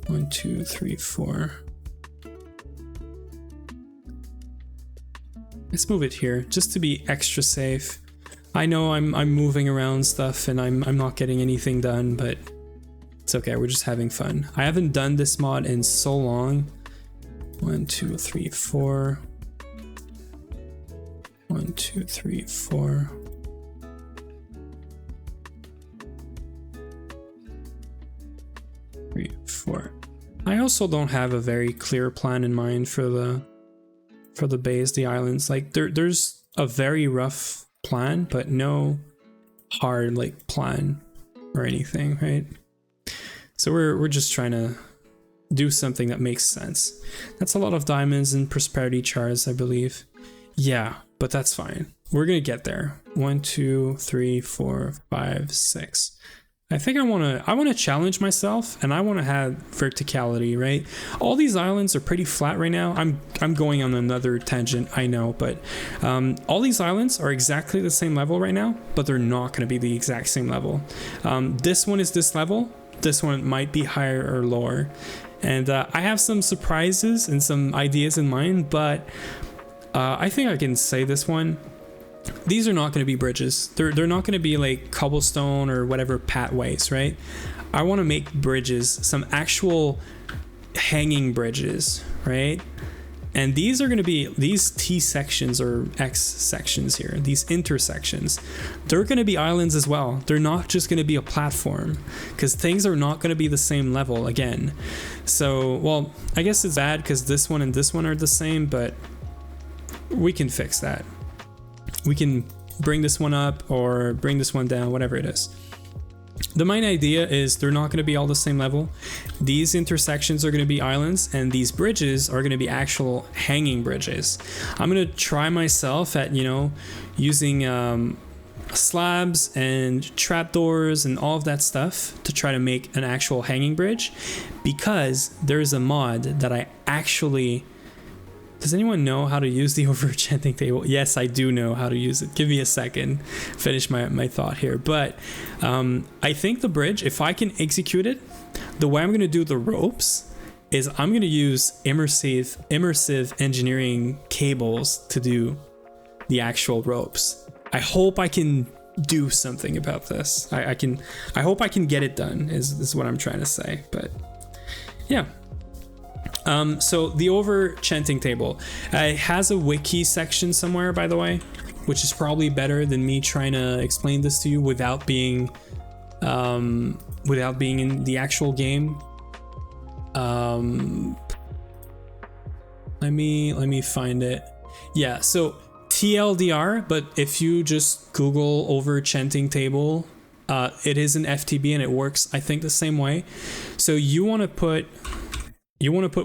1, 2, 3, 4. Let's move it here just to be extra safe. I know I'm moving around stuff and I'm not getting anything done, but it's okay. We're just having fun. I haven't done this mod in so long. 1, 2, 3, 4. 1, 2, 3, 4. 3, 4. I also don't have a very clear plan in mind for the bays, the islands. Like there's a very rough plan, but no hard like plan or anything, right? So we're just trying to do something that makes sense. That's a lot of diamonds and prosperity chars, I believe. Yeah, but that's fine. We're gonna get there. 1, 2, 3, 4, 5, 6. I think I want to challenge myself, and I want to have verticality, right? All these islands are pretty flat right now. I'm going on another tangent, I know, but all these islands are exactly the same level right now, but they're not going to be the exact same level. This one is this level. This one might be higher or lower, and I have some surprises and some ideas in mind, but I think I can say this one. These are not going to be bridges. They're not going to be like cobblestone or whatever pathways, right? I want to make bridges, some actual hanging bridges, right? And these are going to be these T sections or X sections here, these intersections. They're going to be islands as well. They're not just going to be a platform, because things are not going to be the same level again. So, well, I guess it's bad because this one and this one are the same, but we can fix that. We can bring this one up or bring this one down, whatever it is. The main idea is they're not going to be all the same level. These intersections are going to be islands, and these bridges are going to be actual hanging bridges. I'm going to try myself at, using slabs and trapdoors and all of that stuff to try to make an actual hanging bridge, because there's a mod that I actually... Does anyone know how to use the over-enchanting table? Yes, I do know how to use it. Give me a second. Finish my thought here. But I think the bridge, if I can execute it, the way I'm going to do the ropes is I'm going to use immersive engineering cables to do the actual ropes. I hope I can do something about this. I hope I can get it done is what I'm trying to say. But yeah. So the over-chanting table, it has a wiki section somewhere, by the way, which is probably better than me trying to explain this to you without being in the actual game. Let me find it. Yeah, so TLDR, but if you just Google over-chanting table, it is an FTB and it works, I think, the same way. So you want to put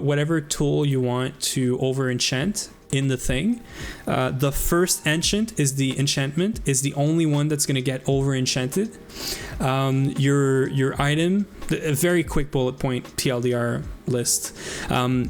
whatever tool you want to over enchant in the thing. The first enchantment is the only one that's going to get over enchanted. Your item, a very quick bullet point TLDR list.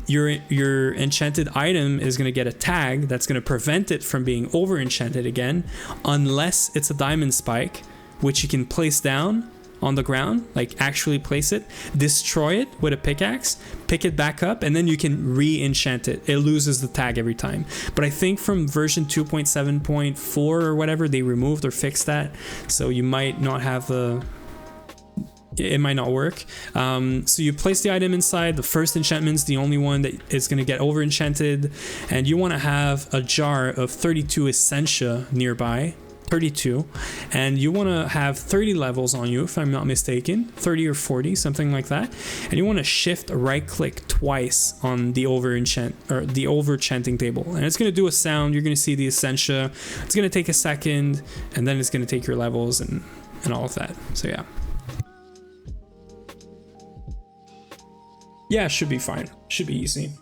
Your enchanted item is going to get a tag that's going to prevent it from being over enchanted again, unless it's a diamond spike, which you can place down on the ground, like actually place it, destroy it with a pickaxe, pick it back up, and then you can re-enchant it. It loses the tag every time. But I think from version 2.7.4 or whatever, they removed or fixed that, so you might not have it might not work. So you place the item inside. The first enchantment's the only one that is going to get over enchanted, and you want to have a jar of 32 essentia nearby. 32, and you want to have 30 levels on you, if I'm not mistaken, 30 or 40, something like that. And you want to shift right click twice on the over chanting table, and it's going to do a sound. You're going to see the essentia. It's going to take a second, and then it's going to take your levels and all of that. So yeah, it should be fine. Should be easy.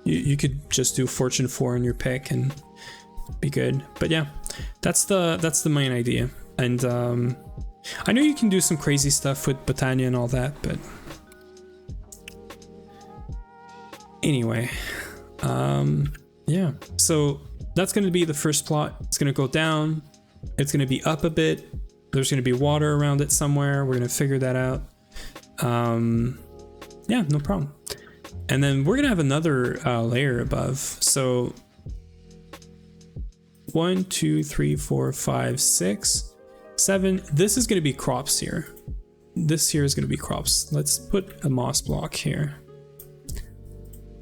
You could just do Fortune 4 on your pick and be good. But yeah, that's the main idea. And I know you can do some crazy stuff with Botania and all that, but anyway, yeah, so that's going to be the first plot. It's going to go down, it's going to be up a bit, there's going to be water around it somewhere. We're going to figure that out. Yeah, no problem. And then we're going to have another layer above. So 1, 2, 3, 4, 5, 6, 7. This is going to be crops here. This here is going to be crops. Let's put a moss block here.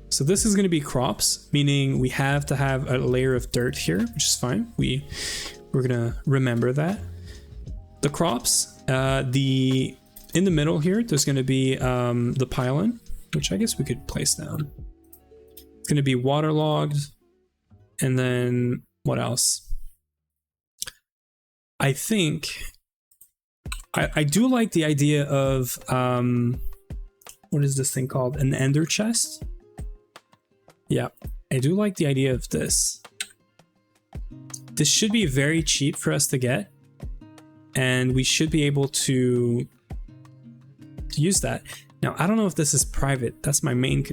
So this is going to be crops, meaning we have to have a layer of dirt here, which is fine. We're going to remember that. The crops, in the middle here, there's going to be the pylon, which I guess we could place down. It's going to be waterlogged, and then what else? I think I do like the idea of what is this thing called? An ender chest? Yeah, I do like the idea of this. This should be very cheap for us to get, and we should be able to use that. Now, I don't know if this is private. That's my main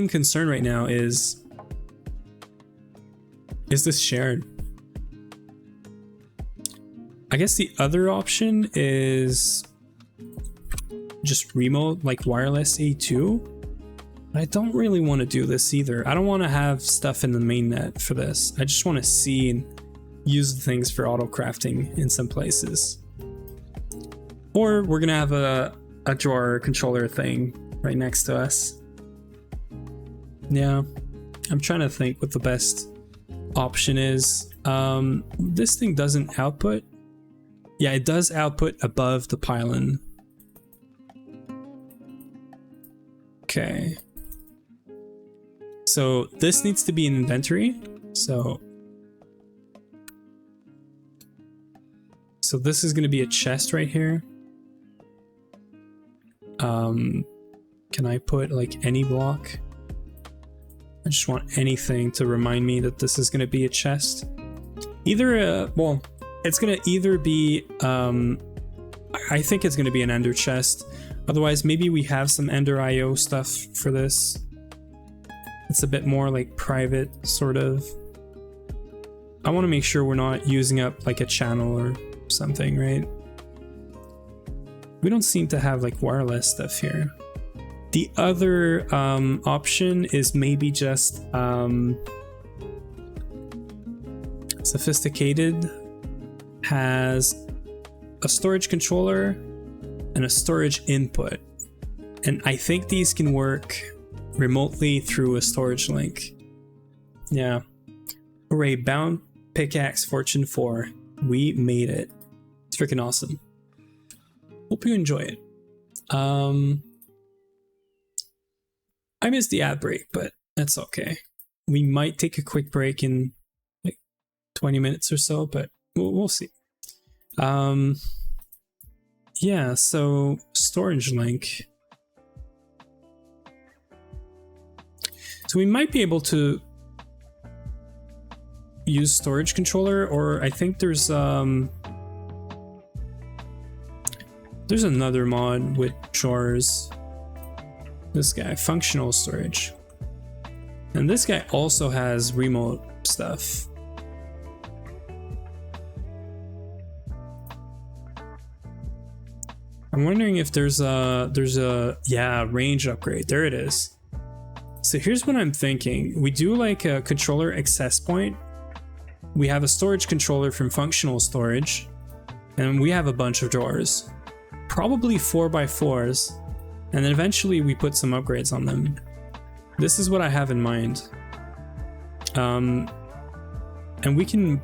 concern right now is this shared? I guess the other option is just remote, like wireless A2. But I don't really want to do this either. I don't want to have stuff in the mainnet for this. I just want to see and use the things for auto crafting in some places. Or we're going to have a drawer controller thing right next to us. Yeah, I'm trying to think what the best option is. This thing doesn't output. Yeah, it does output above the pylon. Okay. So this needs to be in inventory. So this is going to be a chest right here. Can I put like any block? I just want anything to remind me that this is going to be a chest. Well, it's going to either be, I think it's going to be an ender chest. Otherwise, maybe we have some ender IO stuff for this. It's a bit more like private, sort of. I want to make sure we're not using up like a channel or something, right? We don't seem to have like wireless stuff here. The other option is maybe just Sophisticated has a storage controller and a storage input. And I think these can work remotely through a storage link. Yeah. Hooray, bound pickaxe fortune 4. We made it. It's freaking awesome. Hope you enjoy it. I missed the ad break, but that's okay. We might take a quick break in like 20 minutes or so, but we'll see. Yeah, so storage link. So we might be able to use storage controller, or I think there's another mod with drawers. This guy, functional storage. And this guy also has remote stuff. I'm wondering if there's a range upgrade. There it is. So here's what I'm thinking. We do like a controller access point. We have a storage controller from functional storage, and we have a bunch of drawers, probably 4x4s, and then eventually we put some upgrades on them. This is what I have in mind. And we can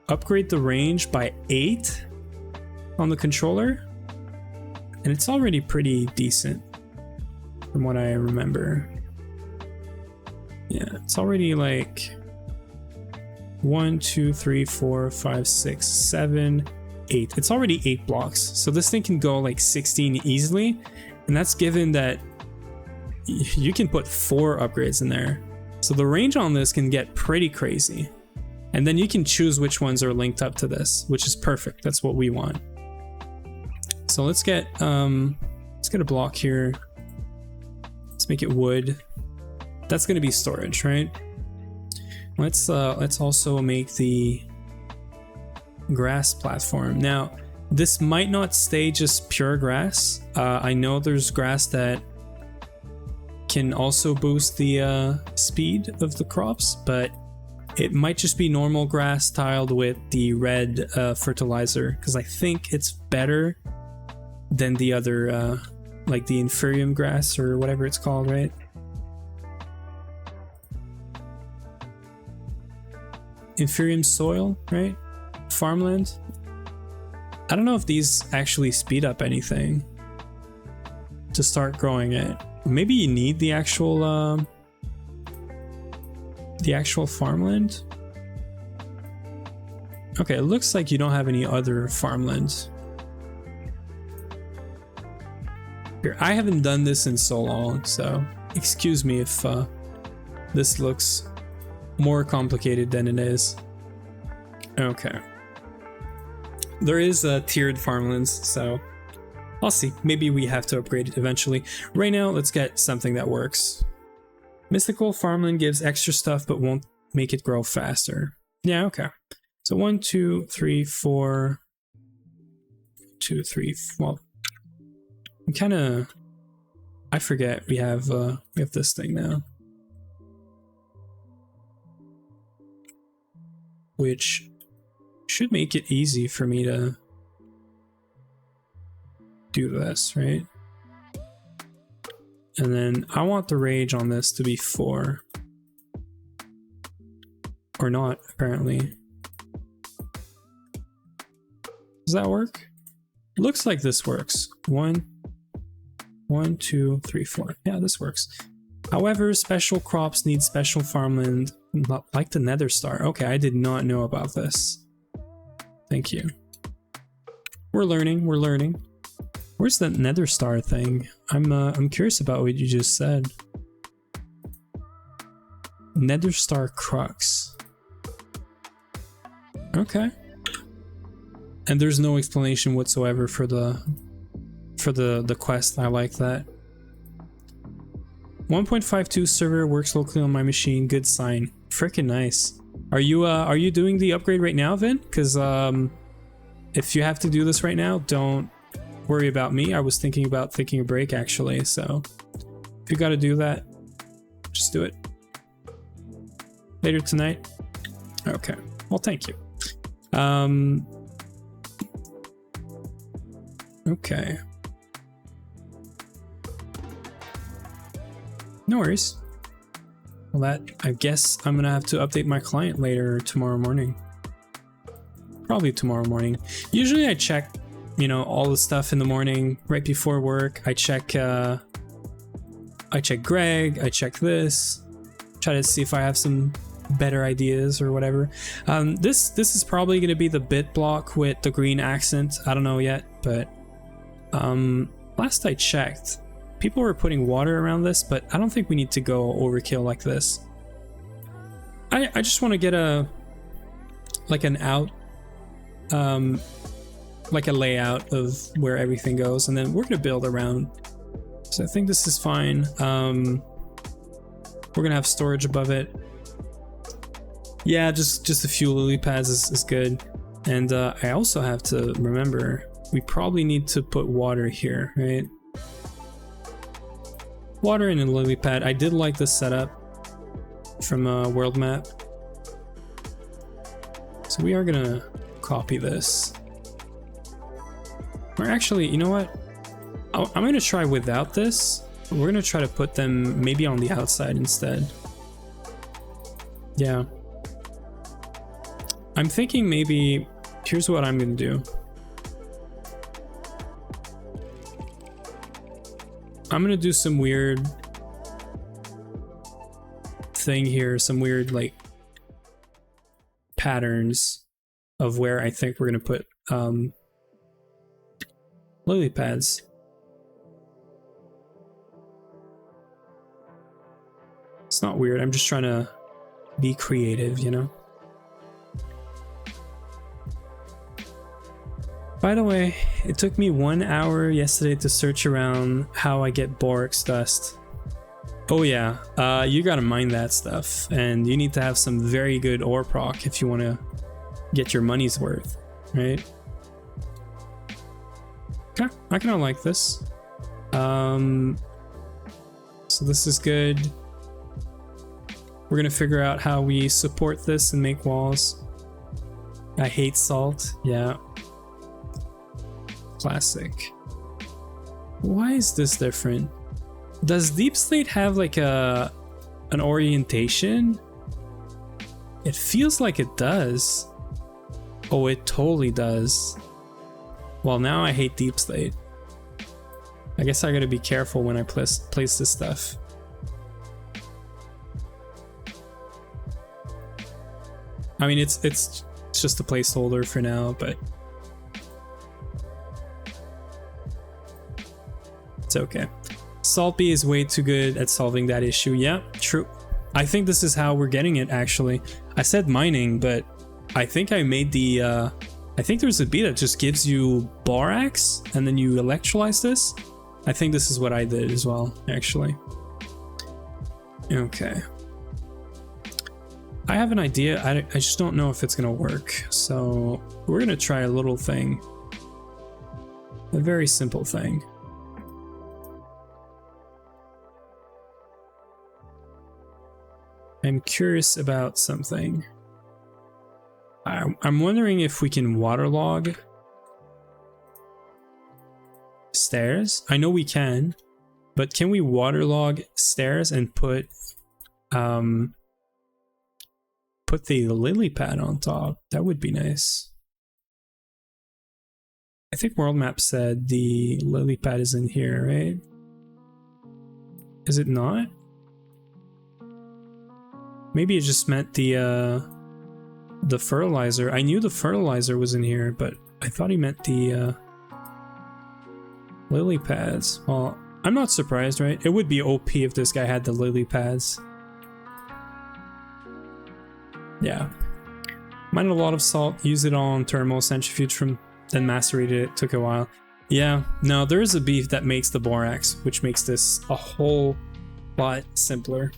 upgrade the range by 8 on the controller, and it's already pretty decent from what I remember. Yeah, it's already like 1, 2, 3, 4, 5, 6, 7, 8. It's already 8 blocks. So this thing can go like 16 easily. And that's given that you can put 4 upgrades in there. So the range on this can get pretty crazy. And then you can choose which ones are linked up to this, which is perfect. That's what we want. So let's get a block here. Let's make it wood. That's going to be storage, right? Let's also make the grass platform. Now, this might not stay just pure grass. I know there's grass that can also boost the speed of the crops, but it might just be normal grass tiled with the red fertilizer, because I think it's better than the other, like the inferium grass or whatever it's called, right? Inferium soil, right? Farmland. I don't know if these actually speed up anything to start growing it. Maybe you need the actual farmland. Okay, it looks like you don't have any other farmland. Here, I haven't done this in so long, so excuse me if this looks more complicated than it is. Okay. There is tiered farmlands, so I'll see. Maybe we have to upgrade it eventually. Right now, let's get something that works. Mystical farmland gives extra stuff but won't make it grow faster. Yeah, okay. So 1, 2, 3, 4. 2, 3. Well, I forget we have this thing now, which should make it easy for me to do this, right? And then I want the range on this to be 4. Or not, apparently. Does that work? Looks like this works. 1, 2, 3, 4. Yeah, this works. However, special crops need special farmland, like the Nether Star. Okay, I did not know about this. Thank you. We're learning. We're learning. Where's that Nether Star thing? I'm curious about what you just said. Nether Star Crux. Okay. And there's no explanation whatsoever for the quest. I like that. 1.52 server works locally on my machine. Good sign. Freaking nice. Are you doing the upgrade right now, Vin? Because if you have to do this right now, don't worry about me. I was thinking about taking a break actually, so If you got to do that, just do it. Later tonight? Okay. Well, thank you. Okay. No worries. Well, that, I guess I'm gonna have to update my client later tomorrow morning. Probably tomorrow morning. Usually I check, you know, all the stuff in the morning right before work. I check Greg, I check this, try to see if I have some better ideas or whatever. This is probably going to be the bit block with the green accent. I don't know yet, but last I checked, people were putting water around this, but I don't think we need to go overkill like this. I just want to get like a layout of where everything goes, and then we're going to build around. So I think this is fine. We're going to have storage above it. Yeah, just a few lily pads is good. And I also have to remember, we probably need to put water here, right? Water in a lily pad. I did like this setup from a world map. So we are gonna copy this. Or actually, you know what? I'm gonna try without this. We're gonna try to put them maybe on the outside instead. Yeah. I'm thinking maybe, here's what I'm gonna do. I'm gonna do some weird thing here, some weird like patterns of where I think we're gonna put lily pads. It's not weird, I'm just trying to be creative, you know? By the way, it took me 1 hour yesterday to search around how I get borax dust. Oh yeah, you gotta mine that stuff, and you need to have some very good ore proc if you want to get your money's worth, right? Okay, I kind of like this. So this is good. We're gonna figure out how we support this and make walls. I hate salt, yeah. Classic. Why is this different? Does Deep Slate have like an orientation? It feels like it does. Oh, it totally does. Well, now I hate Deep Slate. I guess I gotta be careful when I place this stuff. I mean, it's just a placeholder for now, but it's okay. Saltby is way too good at solving that issue. Yeah, true. I think this is how we're getting it, actually. I said mining, but I think I made the... I think there's a bee that just gives you borax, and then you electrolyze this. I think this is what I did as well, actually. Okay. I have an idea. I just don't know if it's going to work. So we're going to try a little thing. A very simple thing. I'm curious about something. I'm wondering if we can waterlog stairs. I know we can, but can we waterlog stairs and put the lily pad on top? That would be nice. I think world map said the lily pad is in here, right? Is it not? Maybe it just meant the fertilizer. I knew the fertilizer was in here, but I thought he meant the lily pads. Well, I'm not surprised, right? It would be OP if this guy had the lily pads. Yeah. Mined a lot of salt, used it on thermal, centrifuge from, then macerated it, took a while. Yeah, no, there is a beef that makes the borax, which makes this a whole lot simpler.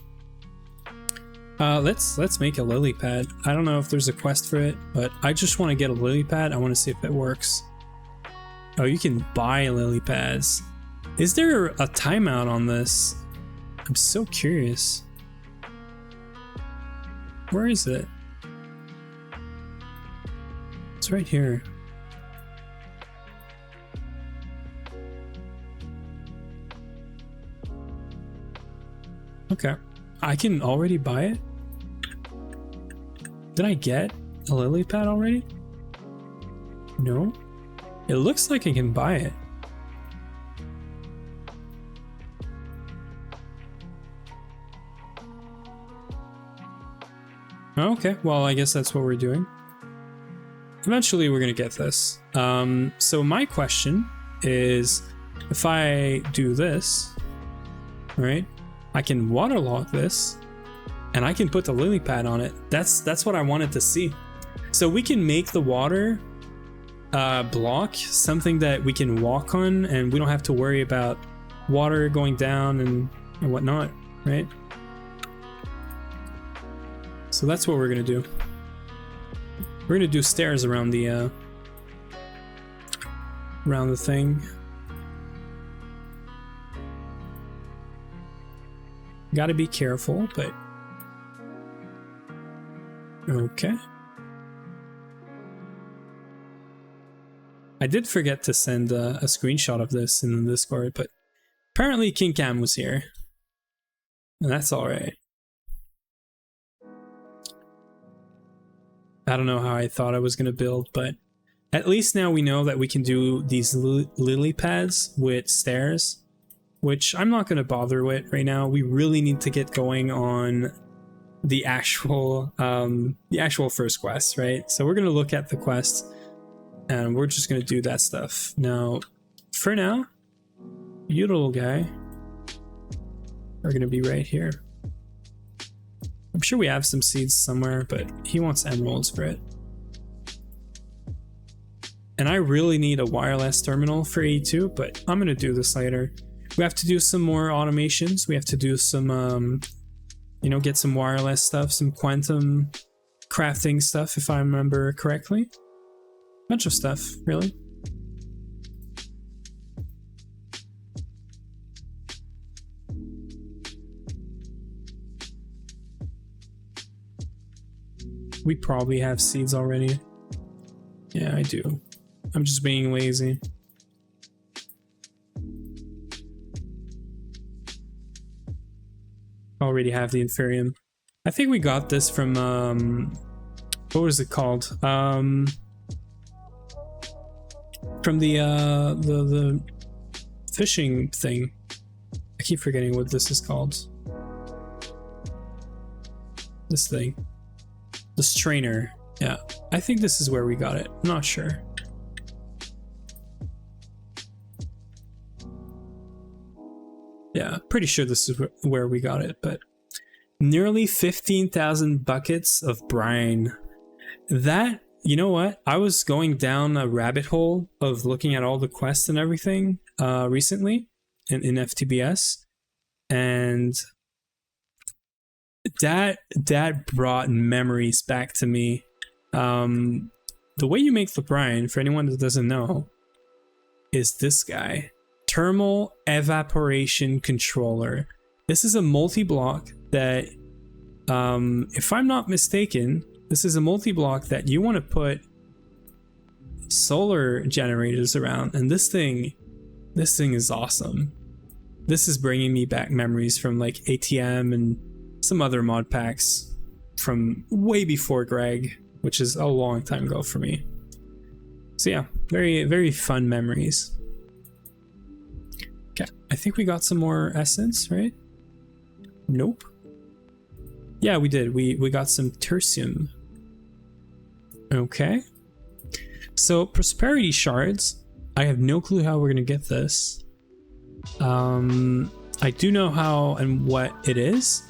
Let's make a lily pad. I don't know if there's a quest for it, but I just want to get a lily pad. I want to see if it works. Oh, you can buy lily pads. Is there a timeout on this? I'm so curious. Where is it? It's right here. Okay. I can already buy it? Did I get a lily pad already? No? It looks like I can buy it. Okay, well, I guess that's what we're doing. Eventually, we're gonna get this. So my question is, if I do this, right, I can waterlog this, and I can put the lily pad on it. That's what I wanted to see. So we can make the water block something that we can walk on, and we don't have to worry about water going down and whatnot, right? So that's what we're gonna do. We're gonna do stairs around the thing. Gotta be careful, but okay. I did forget to send a screenshot of this in the Discord, but apparently King Cam was here, and that's all right. I don't know how I thought I was gonna build, but at least now we know that we can do these lily pads with stairs, which I'm not gonna bother with right now. We really need to get going on the actual first quest, right? So we're gonna look at the quest, and we're just gonna do that stuff. Now, for now, you little guy are gonna be right here. I'm sure we have some seeds somewhere, but he wants emeralds for it. And I really need a wireless terminal for E2, but I'm gonna do this later. We have to do some more automations. We have to do some, you know, get some wireless stuff, some quantum crafting stuff, if I remember correctly. Bunch of stuff, really. We probably have seeds already. Yeah, I do. I'm just being lazy. Already have the Inferium. I think we got this from, what was it called? From the fishing thing. I keep forgetting what this is called. This thing. The strainer. Yeah, I think this is where we got it. I'm not sure. Yeah, pretty sure this is where we got it, but nearly 15,000 buckets of brine. That, you know what? I was going down a rabbit hole of looking at all the quests and everything recently in FTBS, and that brought memories back to me. The way you make the brine, for anyone that doesn't know, is this guy. Thermal evaporation controller. This is a multi-block that, if I'm not mistaken, this is a multi-block that you want to put solar generators around, and this thing is awesome. This is bringing me back memories from like ATM and some other mod packs from way before Greg, which is a long time ago for me. So yeah, very, very fun memories. Okay, I think we got some more essence, right? Nope. Yeah, we did. We got some tertium. Okay. So prosperity shards. I have no clue how we're gonna get this. I do know how and what it is.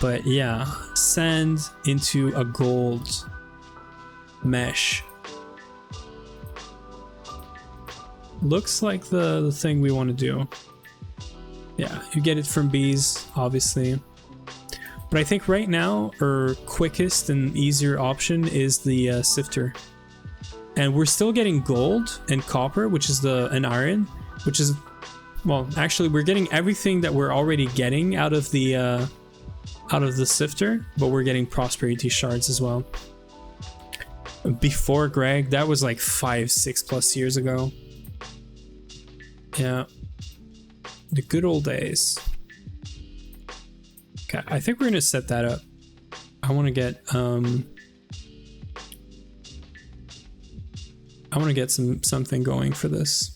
But yeah, send into a gold mesh. Looks like the thing we want to do. Yeah, you get it from bees, obviously. But I think right now, our quickest and easier option is the sifter. And we're still getting gold and copper, which is an iron, which is Well, actually, we're getting everything that we're already getting out of the sifter, but we're getting prosperity shards as well. Before Greg, that was like 5-6+ years ago. Yeah, the good old days. Okay, I think we're gonna set that up. I want to get something going for this.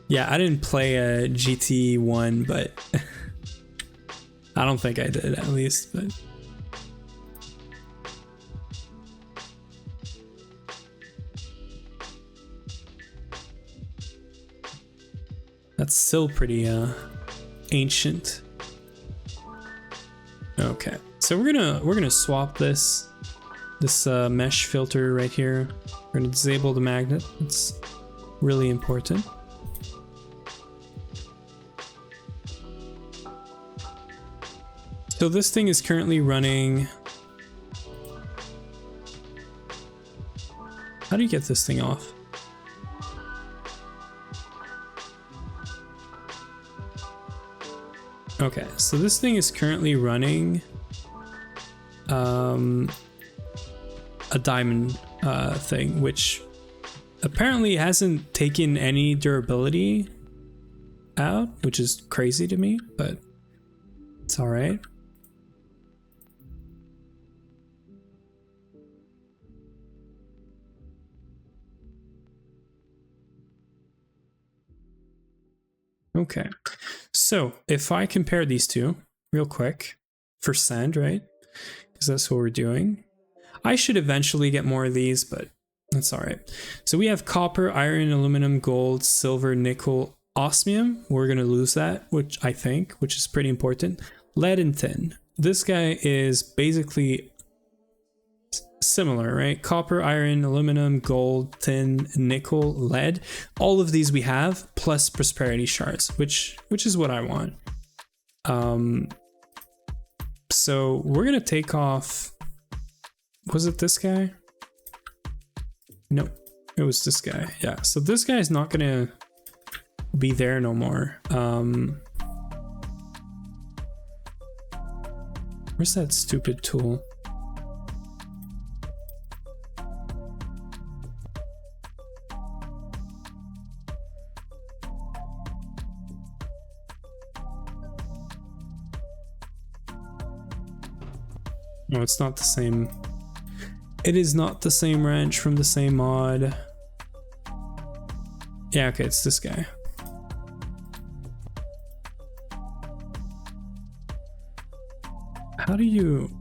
Yeah, I didn't play a GT1, but I don't think I did, at least, but that's still pretty ancient. Okay, so we're gonna swap this mesh filter right here. We're gonna disable the magnet. It's really important. So this thing is currently running. How do you get this thing off? Okay, so this thing is currently running a diamond thing, which apparently hasn't taken any durability out, which is crazy to me, but it's all right. Okay, so if I compare these two real quick for sand, right? Because that's what we're doing. I should eventually get more of these, but that's all right. So we have copper, iron, aluminum, gold, silver, nickel, osmium. We're gonna lose that, which is pretty important. Lead and tin. This guy is basically similar, right? Copper, iron, aluminum, gold, tin, nickel, lead. All of these we have, plus prosperity shards, which is what I want. So we're gonna take off. Was it this guy? No, it was this guy. Yeah, so this guy is not gonna be there no more. Where's that stupid tool? No, it's not the same. It is not the same wrench from the same mod. Yeah, okay, it's this guy. How do you...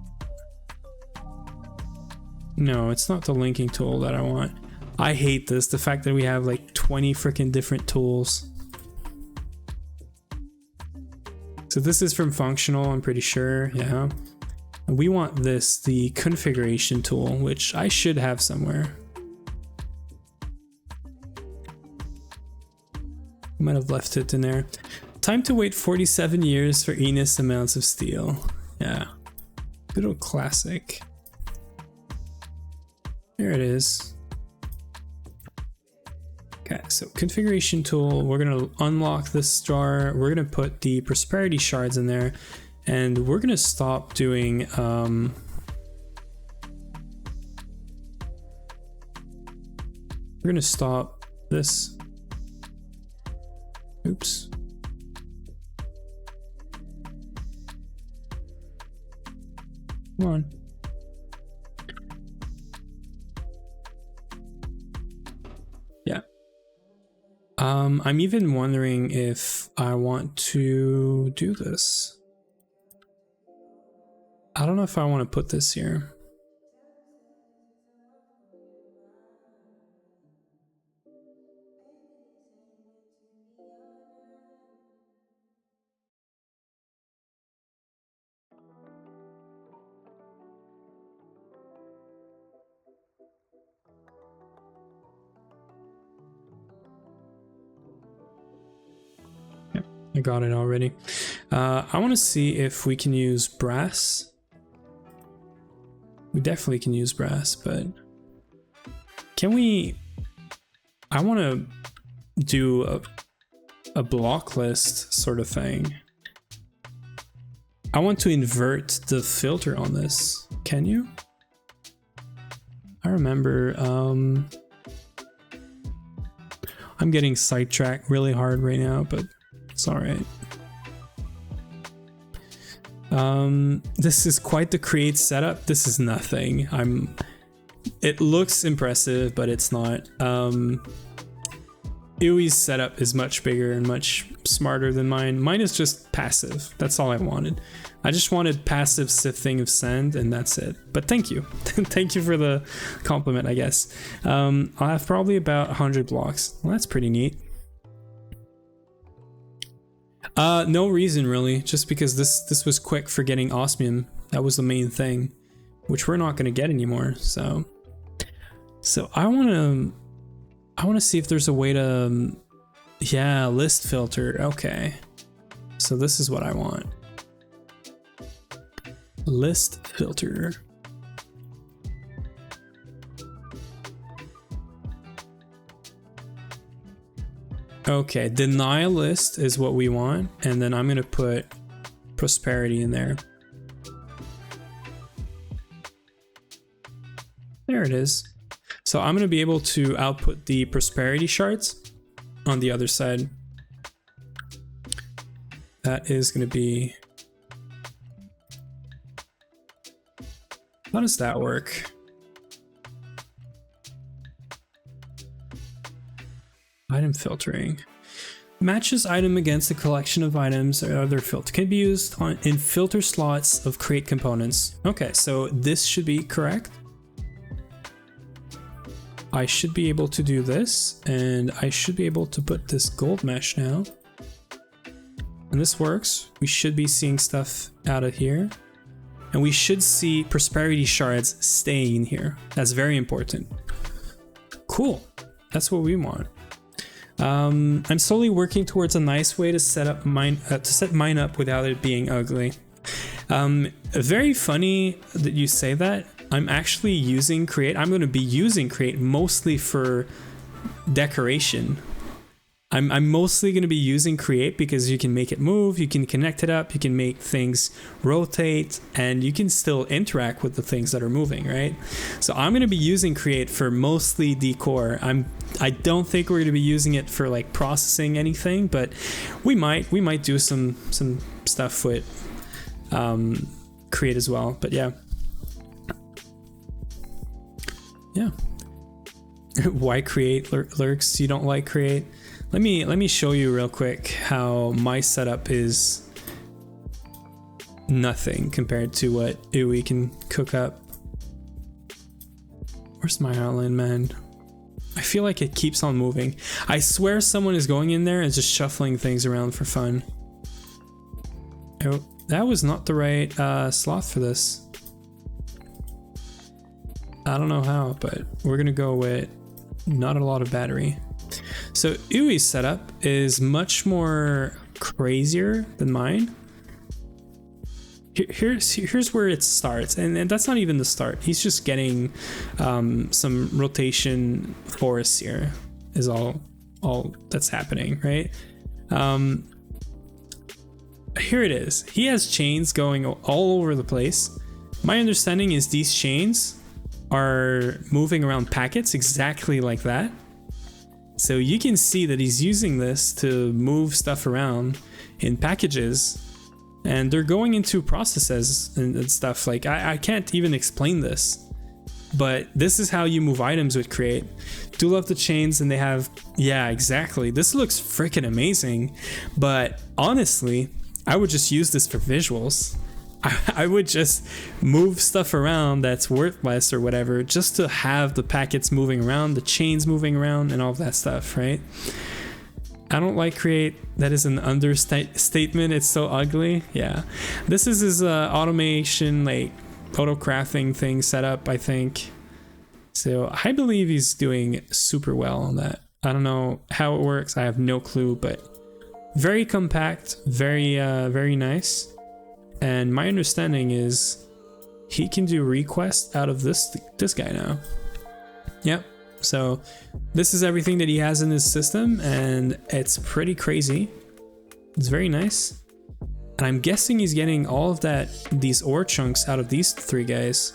No, it's not the linking tool that I want. I hate this, the fact that we have like 20 freaking different tools. So this is from functional, I'm pretty sure, yeah. We want this, the configuration tool, which I should have somewhere. Might have left it in there. Time to wait 47 years for Enos amounts of steel. Yeah, good old classic. There it is. Okay, so configuration tool, we're gonna unlock this star. We're gonna put the prosperity shards in there. And we're gonna stop doing we're gonna stop this. Oops. Come on. Yeah. I'm even wondering if I want to do this. I don't know if I want to put this here. Yep, I got it already. I want to see if we can use brass. We definitely can use brass, but can we... I want to do a block list sort of thing. I want to invert the filter on this. Can you? I remember, I'm getting sidetracked really hard right now, but it's all right. This is quite the create setup. This is nothing. It looks impressive, but it's not. Iwi's setup is much bigger and much smarter than mine. Mine is just passive. That's all I wanted. I just wanted passive sifting of sand, and that's it. But thank you. Thank you for the compliment, I guess. I'll have probably about 100 blocks. Well, that's pretty neat. No reason really, just because this was quick for getting osmium. That was the main thing, which we're not going to get anymore. So I want to see if there's a way to, yeah, list filter. Okay, so this is what I want. List filter. Okay, deny list is what we want, and then I'm gonna put prosperity in there. There it is. So I'm gonna be able to output the prosperity shards on the other side. That is gonna be... How does that work? Item filtering. Matches item against a collection of items or other filter. Can be used in filter slots of create components. Okay, so this should be correct. I should be able to do this, and I should be able to put this gold mesh now. And this works. We should be seeing stuff out of here. And we should see prosperity shards staying here. That's very important. Cool. That's what we want. I'm slowly working towards a nice way to set mine up without it being ugly. Very funny that you say that. I'm actually using Create. I'm going to be using Create mostly for decoration. I'm mostly going to be using Create because you can make it move, you can connect it up, you can make things rotate, and you can still interact with the things that are moving, right? So I'm going to be using Create for mostly decor. I don't think we're going to be using it for like processing anything, but we might do some stuff with Create as well. But yeah. Why Create lurks? You don't like Create? Let me show you real quick how my setup is nothing compared to what Iwi can cook up. Where's my island, man? I feel like it keeps on moving. I swear someone is going in there and just shuffling things around for fun. Oh, that was not the right slot for this. I don't know how, but we're gonna go with not a lot of battery. So Iwi's setup is much more crazier than mine. Here's where it starts, and that's not even the start. He's just getting some rotation forests here is all that's happening, right? Here it is. He has chains going all over the place. My understanding is these chains are moving around packets exactly like that. So you can see that he's using this to move stuff around in packages, and they're going into processes and stuff. Like I can't even explain this, but this is how you move items with Create. Do love the chains, and they have, yeah, exactly. This looks freaking amazing, but honestly, I would just use this for visuals. I would just move stuff around that's worthless or whatever, just to have the packets moving around, the chains moving around, and all of that stuff, right? I don't like Create. That is an understatement. It's so ugly. Yeah. This is his automation, like auto crafting thing set up, I think. So I believe he's doing super well on that. I don't know how it works. I have no clue, but very compact, very nice. And my understanding is he can do request out of this guy now. Yep. So this is everything that he has in his system, and it's pretty crazy. It's very nice. And I'm guessing he's getting all of these ore chunks out of these 3 guys.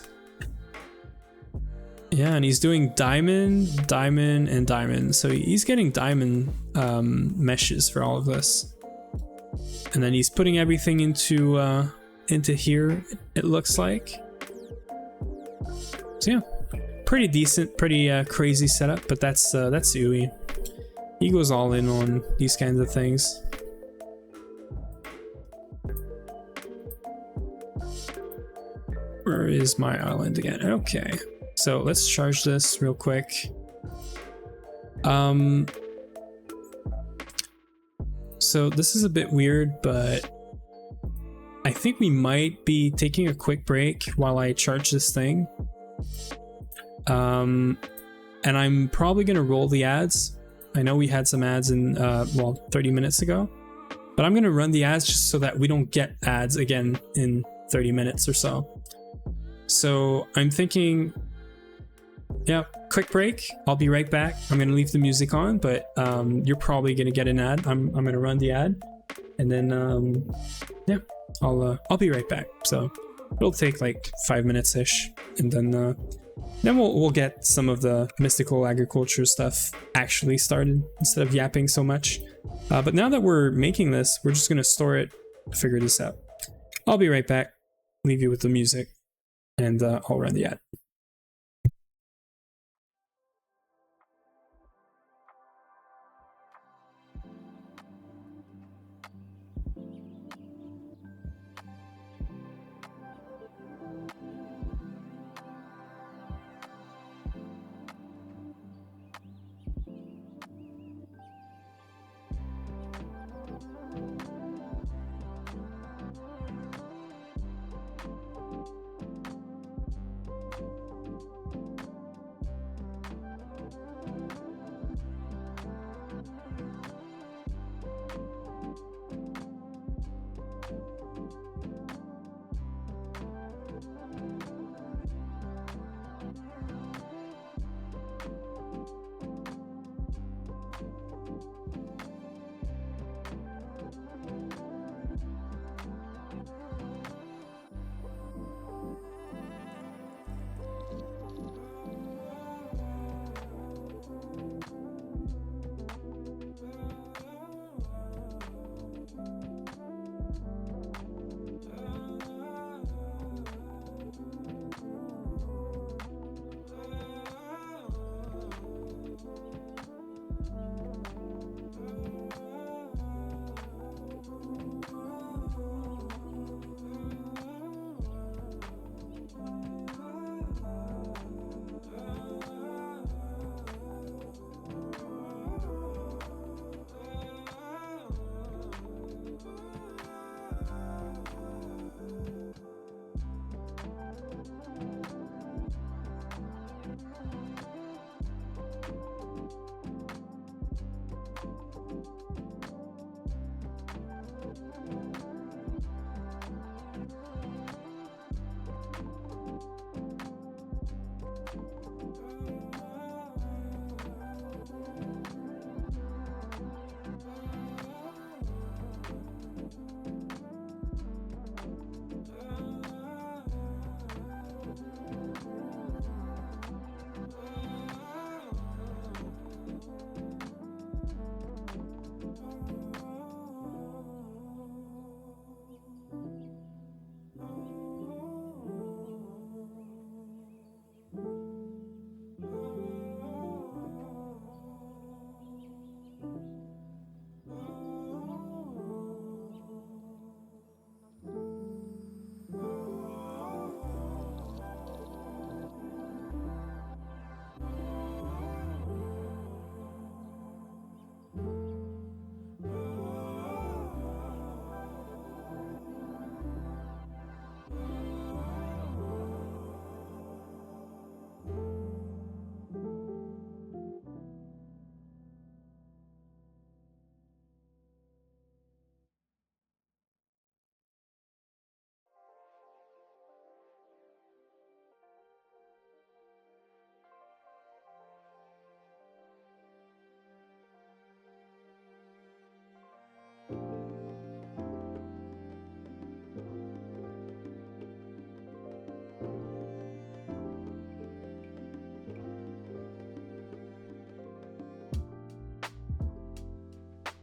Yeah, and he's doing diamond, diamond, and diamond. So he's getting diamond meshes for all of this. And then he's putting everything into here, it looks like. So yeah, pretty decent, pretty crazy setup, but that's Uwe. He goes all in on these kinds of things. Where is my island again? Okay, so let's charge this real quick. So this is a bit weird, but I think we might be taking a quick break while I charge this thing. And I'm probably gonna roll the ads. I know we had some ads in, well, 30 minutes ago, but I'm gonna run the ads just so that we don't get ads again in 30 minutes or so. So I'm thinking, yeah, quick break. I'll be right back. I'm gonna leave the music on, but you're probably gonna get an ad. I'm gonna run the ad, and then yeah, I'll be right back. So it'll take like 5 minutes ish, and then we'll get some of the mystical agriculture stuff actually started instead of yapping so much. But now that we're making this, we're just gonna store it, figure this out. I'll be right back. Leave you with the music, and I'll run the ad.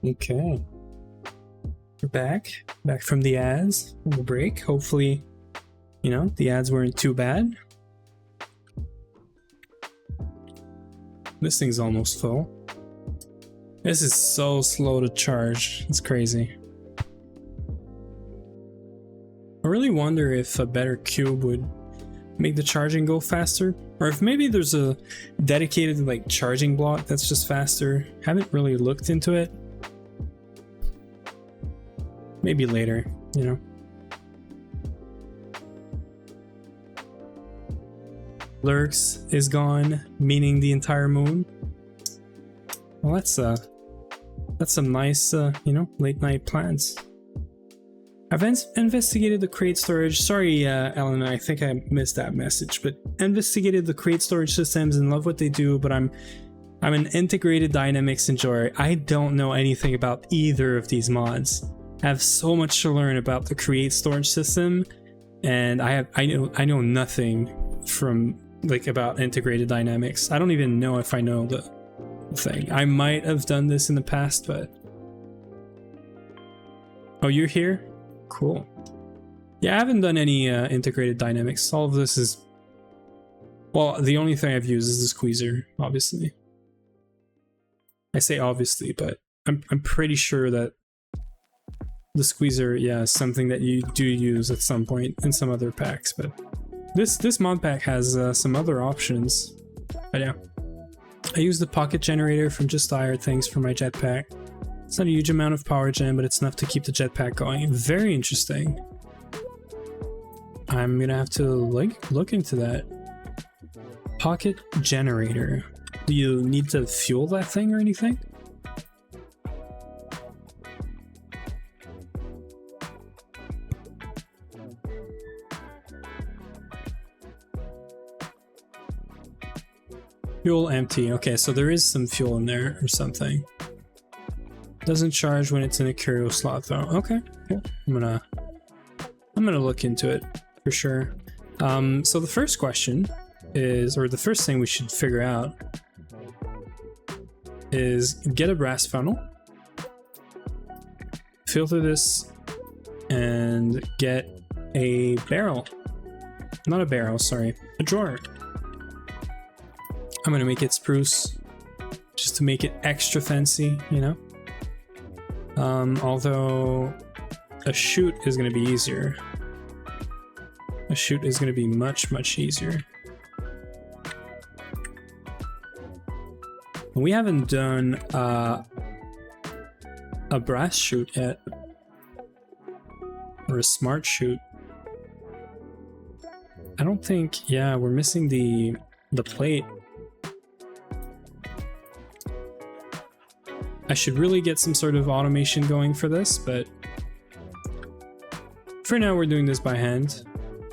Okay. We're back from the ads, from the break. Hopefully, you know, the ads weren't too bad. This thing's almost full. This is so slow to charge. It's crazy. I really wonder if a better cube would make the charging go faster, or if maybe there's a dedicated like charging block that's just faster. Haven't really looked into it. Maybe later, you know. Lurks is gone, meaning the entire moon. Well, that's some nice, you know, late night plans. I've investigated the crate storage. Sorry, Ellen, I think I missed that message, but investigated the crate storage systems and love what they do, but I'm an integrated dynamics enjoyer. I don't know anything about either of these mods. I have so much to learn about the create storage system, and I know nothing from like about integrated dynamics. I don't even know if I know the thing. I might have done this in the past, but oh, you're here? Cool. Yeah, I haven't done any integrated dynamics. All of this is, well, the only thing I've used is the squeezer, obviously. I say obviously, but I'm pretty sure that the squeezer, yeah, is something that you do use at some point in some other packs, but this mod pack has some other options. But yeah, I use the pocket generator from Just Tired Things for my jetpack. It's not a huge amount of power gen, but it's enough to keep the jetpack going. Very interesting. I'm gonna have to like look into that. Pocket generator. Do you need to fuel that thing or anything? Fuel empty. Okay, so there is some fuel in there or something. Doesn't charge when it's in a curio slot though. Okay, cool. I'm gonna look into it for sure. So the first question is, or the first thing we should figure out is get a brass funnel, filter this, and get a barrel. Not a barrel, sorry, a drawer. I'm gonna make it spruce, just to make it extra fancy, you know? Although a chute is gonna be easier. A chute is gonna be much easier. We haven't done a brass chute yet, or a smart chute. I don't think, yeah, we're missing the plate. I should really get some sort of automation going for this, but for now we're doing this by hand.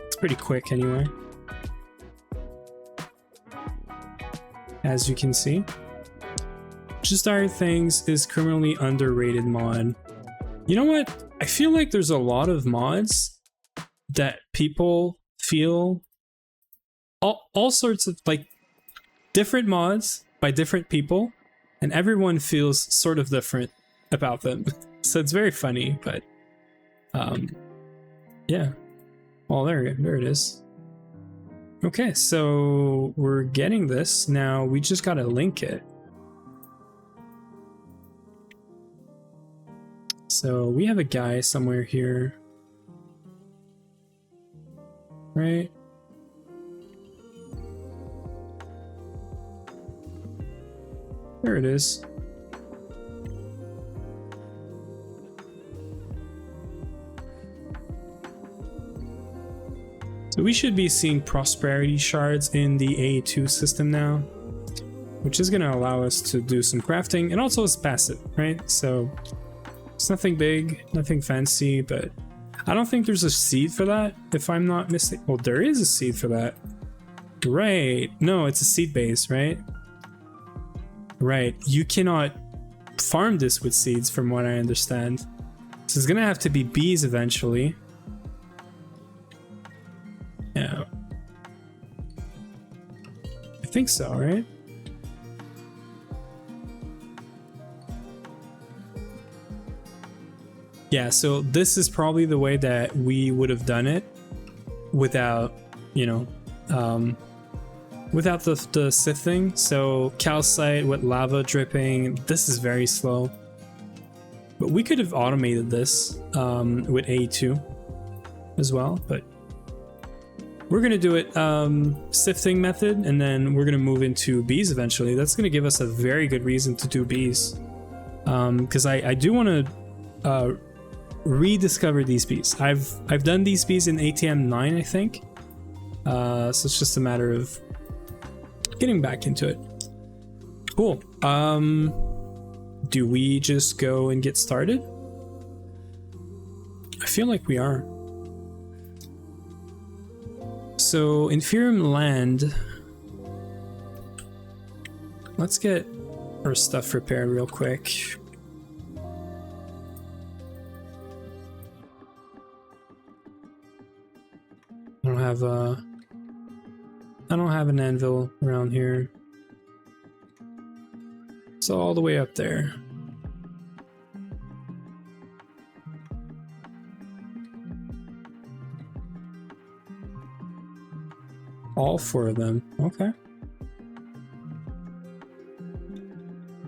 It's pretty quick anyway. As you can see. Just Tired Things is criminally underrated mod. You know what? I feel like there's a lot of mods that people feel all sorts of like different mods by different people, and everyone feels sort of different about them. So it's very funny, but yeah. Well, there it is. Okay, so we're getting this. Now we just gotta link it. So we have a guy somewhere here. Right? There it is. So we should be seeing prosperity shards in the A2 system now, which is going to allow us to do some crafting, and also it's passive, right? So it's nothing big, nothing fancy, but I don't think there's a seed for that, if I'm not mistaken. Well, there is a seed for that. Right. No, it's a seed base, right? Right. You cannot farm this with seeds, from what I understand. So it's gonna have to be bees eventually. Yeah. I think so, right? Yeah, so this is probably the way that we would have done it without, you know, without the sifting. So calcite with lava dripping, this is very slow. But we could have automated this with A2 as well, but we're gonna do it sifting method, and then we're gonna move into bees eventually. That's gonna give us a very good reason to do bees, because I do want to rediscover these bees. I've done these bees in ATM 9, I think. So it's just a matter of getting back into it. Cool. Do we just go and get started? I feel like we are. So Inferium land. Let's get our stuff repaired real quick. I don't have an anvil around here. It's all the way up there. All 4 of them. Okay.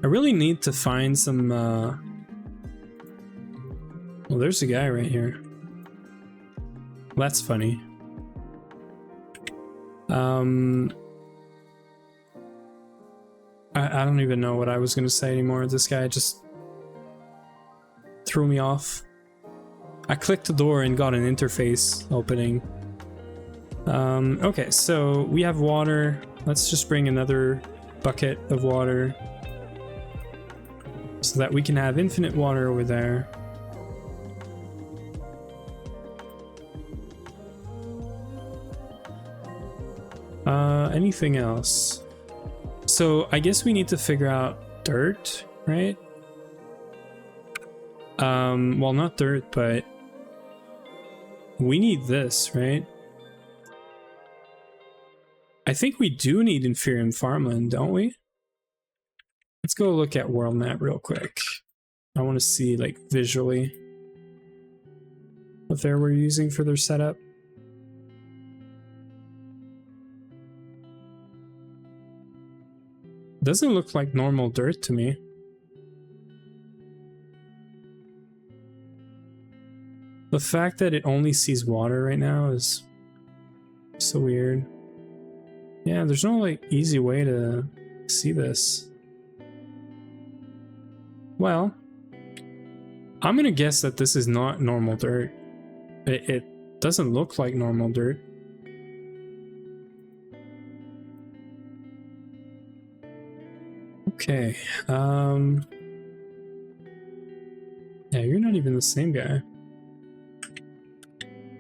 I really need to find some well, there's a guy right here. That's funny. I don't even know what I was gonna say anymore. This guy just threw me off. I clicked the door and got an interface opening. Okay, so we have water. Let's just bring another bucket of water so that we can have infinite water over there. Anything else? So I guess we need to figure out dirt, right? Well, not dirt, but we need this, right? I think we do need Inferium farmland, don't we? Let's go look at world map real quick. I want to see, like, visually what they were using for their setup. Doesn't look like normal dirt to me. The fact that it only sees water right now is so weird. Yeah, there's no like easy way to see this. Well, I'm gonna guess that this is not normal dirt. It doesn't look like normal dirt. Okay, yeah, you're not even the same guy.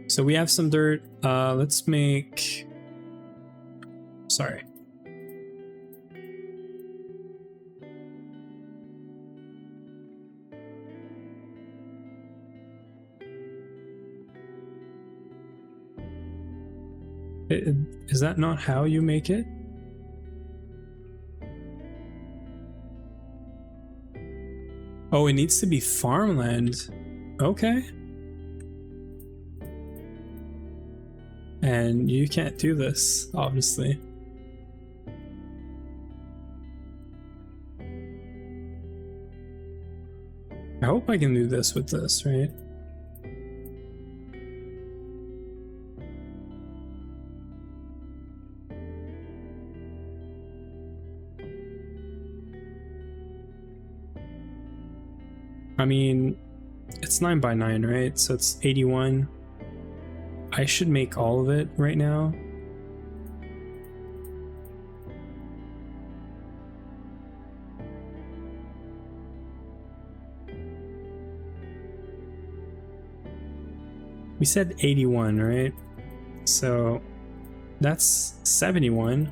So we have some dirt. Let's make... Sorry. Is that not how you make it? Oh, it needs to be farmland. Okay. And you can't do this, obviously. I hope I can do this with this, right? I mean, it's 9 by 9, right? So it's 81. I should make all of it right now. We said 81, right? So that's 71.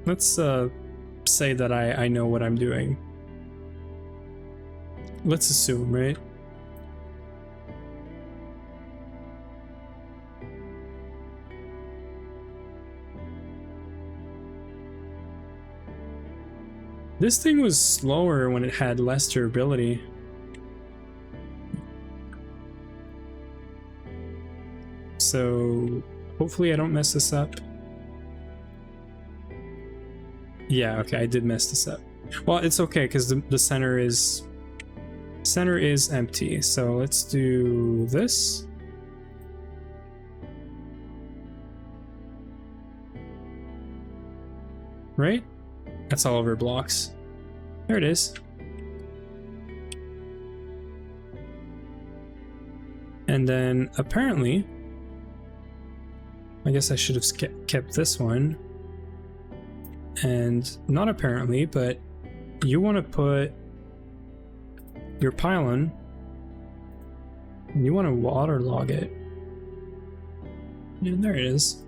Let's say that I know what I'm doing. Let's assume, right? This thing was slower when it had less durability. So hopefully I don't mess this up. Yeah, okay, I did mess this up. Well, it's okay because the center is empty. So let's do this. Right? That's all of our blocks. There it is. And then apparently, I guess I should have kept this one. And not apparently, but you want to put your pylon, and you want to waterlog it. And there it is.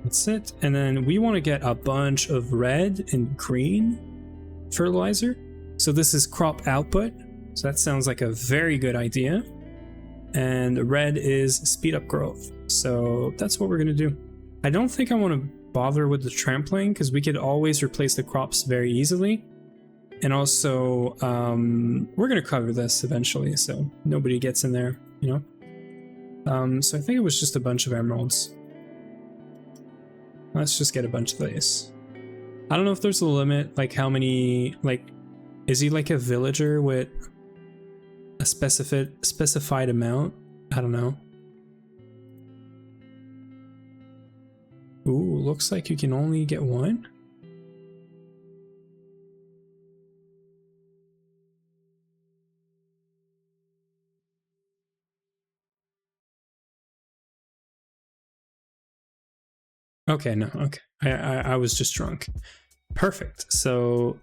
That's it. And then we want to get a bunch of red and green fertilizer. So this is crop output. So that sounds like a very good idea. And red is speed up growth. So that's what we're going to do. I don't think I want to bother with the trampling because we could always replace the crops very easily. And also, we're going to cover this eventually, so nobody gets in there, you know? So I think it was just a bunch of emeralds. Let's just get a bunch of these. I don't know if there's a limit, like how many, like, is he like a villager with a specified amount? I don't know. Ooh, looks like you can only get one. Okay, no, okay. I was just drunk. Perfect. So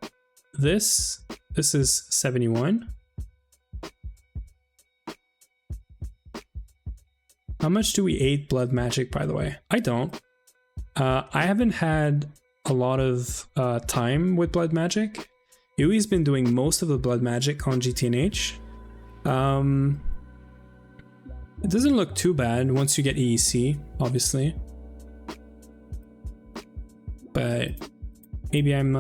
this is 71. How much do we aid blood magic, by the way? I don't. I haven't had a lot of time with blood magic. Yui's been doing most of the blood magic on GTNH. It doesn't look too bad once you get EEC, obviously. But maybe I'm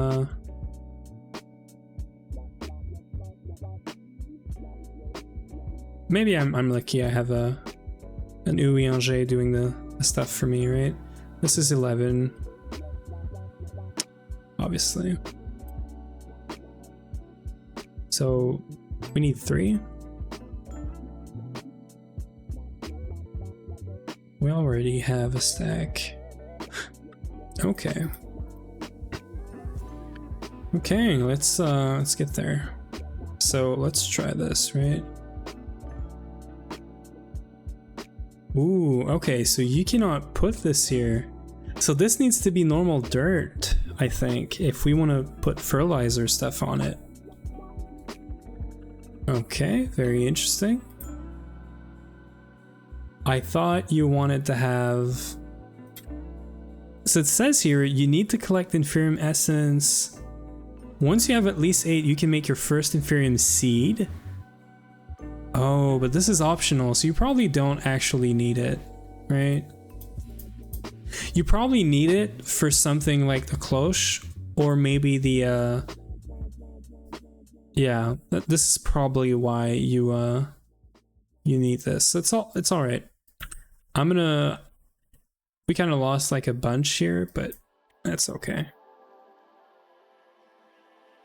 lucky. I have an Uwe Angers doing the stuff for me, right? This is 11, obviously. So we need 3. We already have a stack. Okay. Okay, let's get there. So let's try this, right? Ooh, okay, so you cannot put this here. So this needs to be normal dirt, I think, if we want to put fertilizer stuff on it. Okay, very interesting. I thought you wanted to have... So it says here, you need to collect Inferium Essence. Once you have at least 8, you can make your first Inferium Seed. Oh, but this is optional, so you probably don't actually need it, right? You probably need it for something like the cloche, or maybe the, yeah, this is probably why you need this. It's all right. We kind of lost like a bunch here, but that's okay.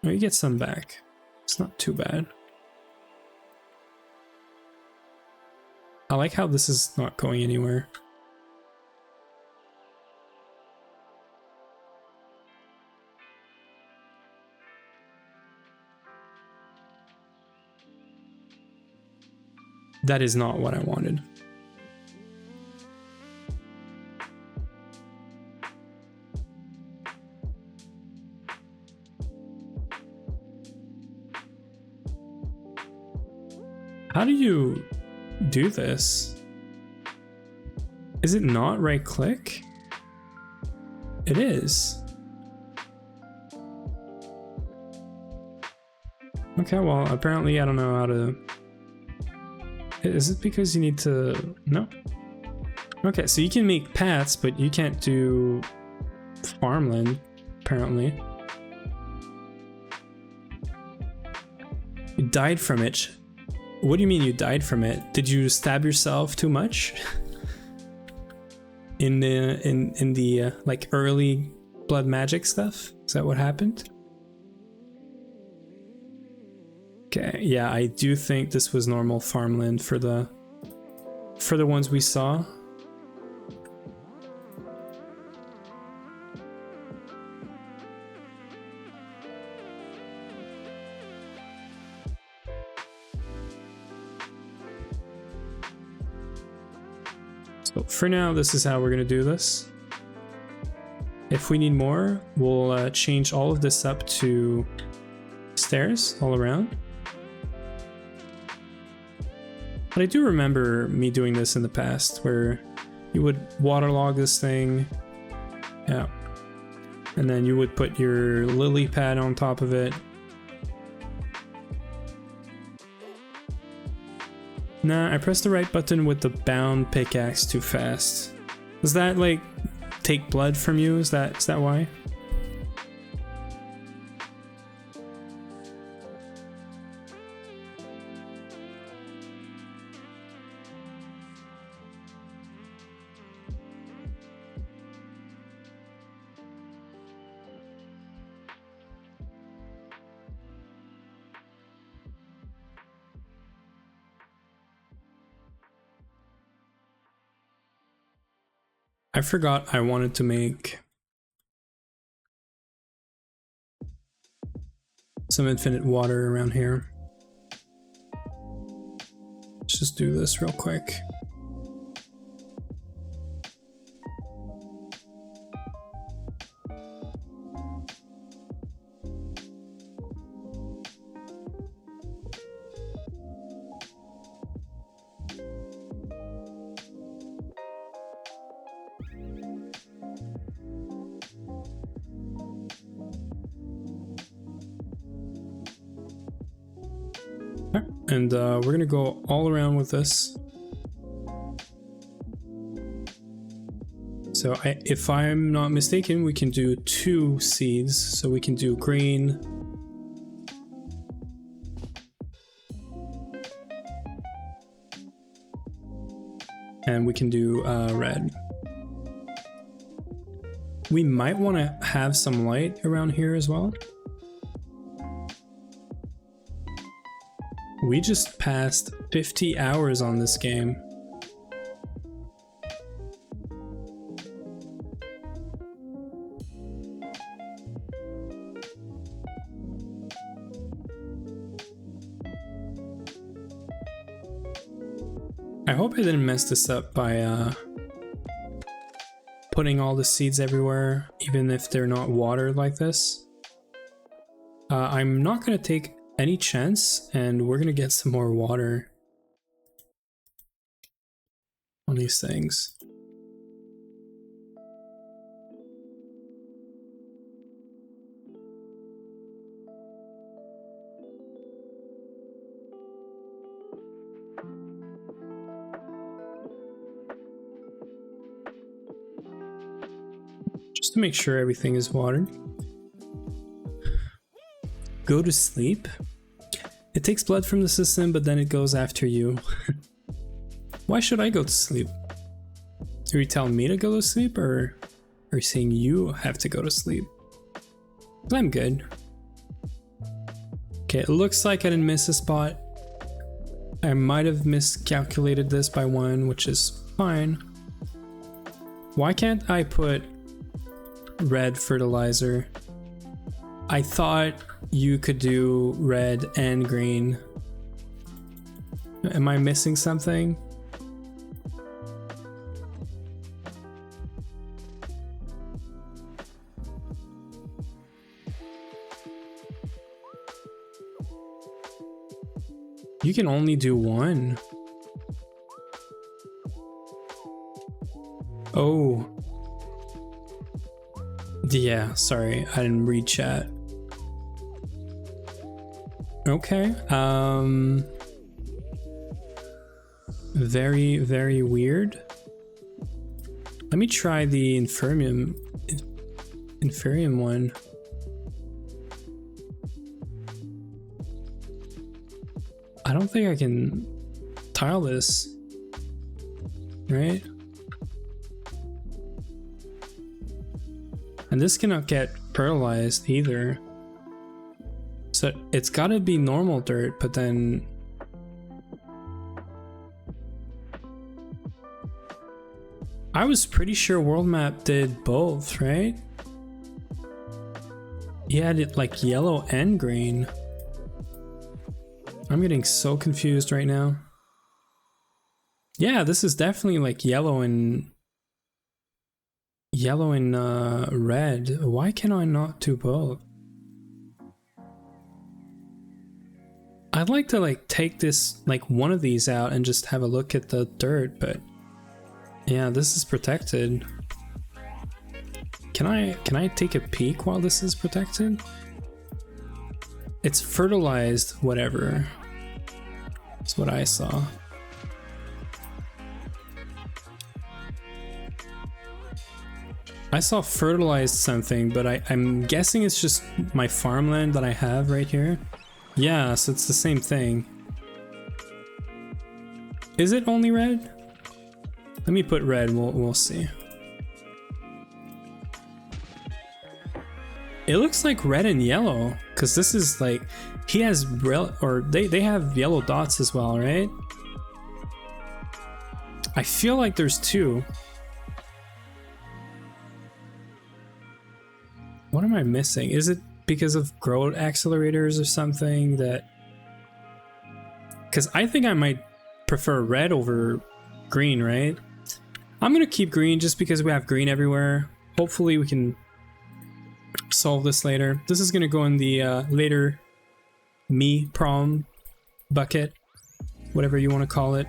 We get some back. It's not too bad. I like how this is not going anywhere. That is not what I wanted. How do you do this? Is it not right click? It is. Okay, well, apparently I don't know how to... Is it because you need to... No? Okay, so you can make paths, but you can't do farmland. apparently. You died from it. What do you mean you died from it? Did you stab yourself too much? in the like early blood magic stuff? Is that what happened? Okay, yeah, I do think this was normal farmland for the ones we saw. So for now, this is how we're gonna do this. If we need more, we'll change all of this up to stairs all around. But I do remember me doing this in the past, where you would waterlog this thing, yeah, and then you would put your lily pad on top of it. Nah, I pressed the right button with the bound pickaxe too fast. Does that like take blood from you? Is that why? I forgot I wanted to make some infinite water around here. Let's just do this real quick. And we're gonna go all around with this. So if I'm not mistaken, we can do 2 seeds. So we can do green. And we can do red. We might want to have some light around here as well. We just passed 50 hours on this game. I hope I didn't mess this up by putting all the seeds everywhere, even if they're not watered like this. I'm not gonna take any chance, and we're gonna get some more water on these things. Just to make sure everything is watered. Go to sleep. It takes blood from the system, but then it goes after you. Why should I go to sleep? Are you telling me to go to sleep, or are you saying you have to go to sleep? I'm good. Okay, it looks like I didn't miss a spot. I might have miscalculated this by 1, which is fine. Why can't I put red fertilizer? I thought you could do red and green. Am I missing something? You can only do 1. Oh. Yeah, sorry, I didn't read chat. Okay, very, very weird. Let me try the Infirmium. inferium one. I don't think I can tile this, right? And this cannot get fertilized either. So it's gotta be normal dirt, but then I was pretty sure world map did both, right? He had it like yellow and green. I'm getting so confused right now. Yeah, this is definitely like yellow and red. Why can I not do both? I'd like to like take this, like one of these out and just have a look at the dirt, but yeah, this is protected. Can I take a peek while this is protected? It's fertilized, whatever. That's what I saw. I saw fertilized something, but I'm guessing it's just my farmland that I have right here. Yeah, so it's the same thing. Is it only red? Let me put red, we'll see. It looks like red and yellow, because this is like, he has, they have yellow dots as well, right? I feel like there's two. What am I missing? Is it because of growth accelerators or something that... Because I think I might prefer red over green, right? I'm gonna keep green just because we have green everywhere. Hopefully we can solve this later. This is gonna go in the later me problem bucket, whatever you want to call it.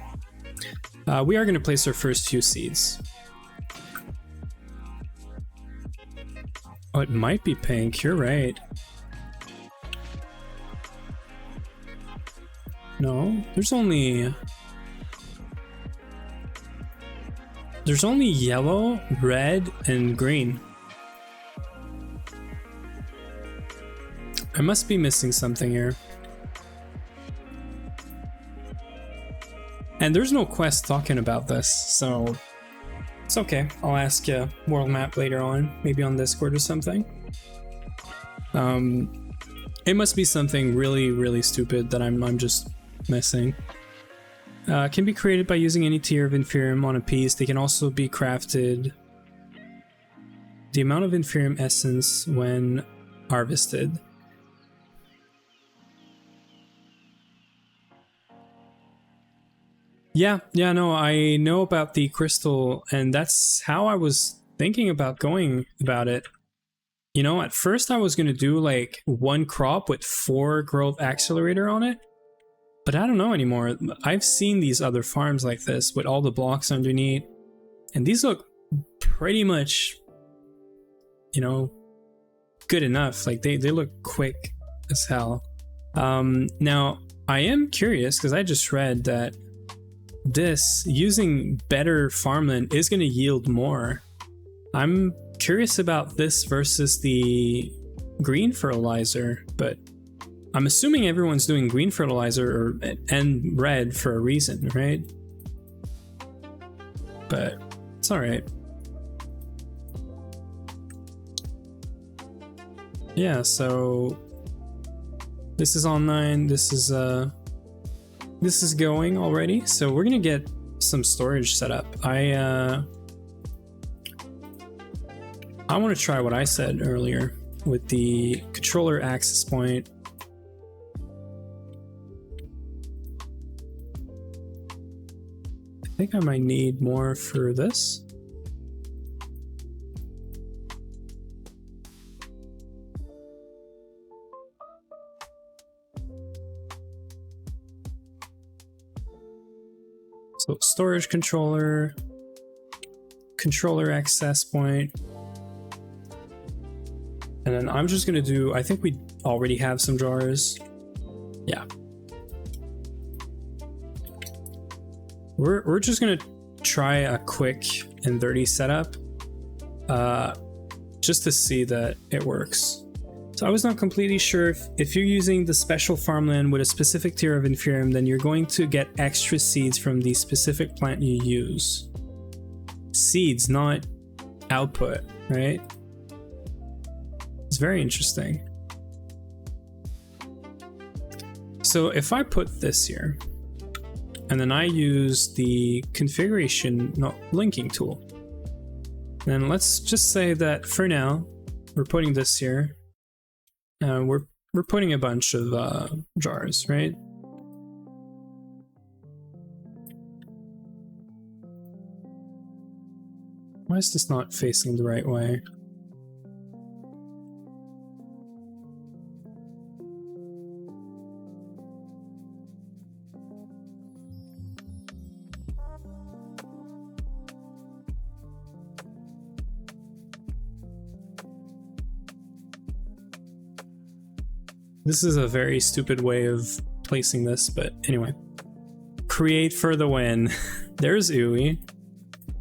We are gonna place our first few seeds. Oh, it might be pink, you're right. No, there's only yellow, red, and green. I must be missing something here. And there's no quest talking about this, so it's okay. I'll ask you world map later on, maybe on Discord or something. It must be something really, really stupid that I'm just missing. Can be created by using any tier of inferium on a piece. They can also be crafted. The amount of inferium essence when harvested. Yeah, no, I know about the crystal, and that's how I was thinking about going about it. You know, at first I was gonna do like one crop with 4 growth accelerator on it, but I don't know anymore. I've seen these other farms like this with all the blocks underneath, and these look pretty much, you know, good enough. Like they look quick as hell. Now I am curious because I just read that this using better farmland is going to yield more. I'm curious about this versus the green fertilizer, but I'm assuming everyone's doing green fertilizer and red for a reason, right? But it's all right. Yeah, so this is on 9. This is going already, so we're gonna get some storage set up. I want to try what I said earlier with the controller access point. I think I might need more for this. So storage controller, controller access point, and then I'm just gonna do, I think we already have some drawers. Yeah. We're just gonna try a quick and dirty setup. just to see that it works. So I was not completely sure if you're using the special farmland with a specific tier of Inferium, then you're going to get extra seeds from the specific plant you use. Seeds, not output, right? It's very interesting. So if I put this here, and then I use the configuration linking tool, then let's just say that for now, we're putting this here. We're putting a bunch of jars, right? Why is this not facing the right way? This is a very stupid way of placing this, but anyway. Create for the win. There's Uwe.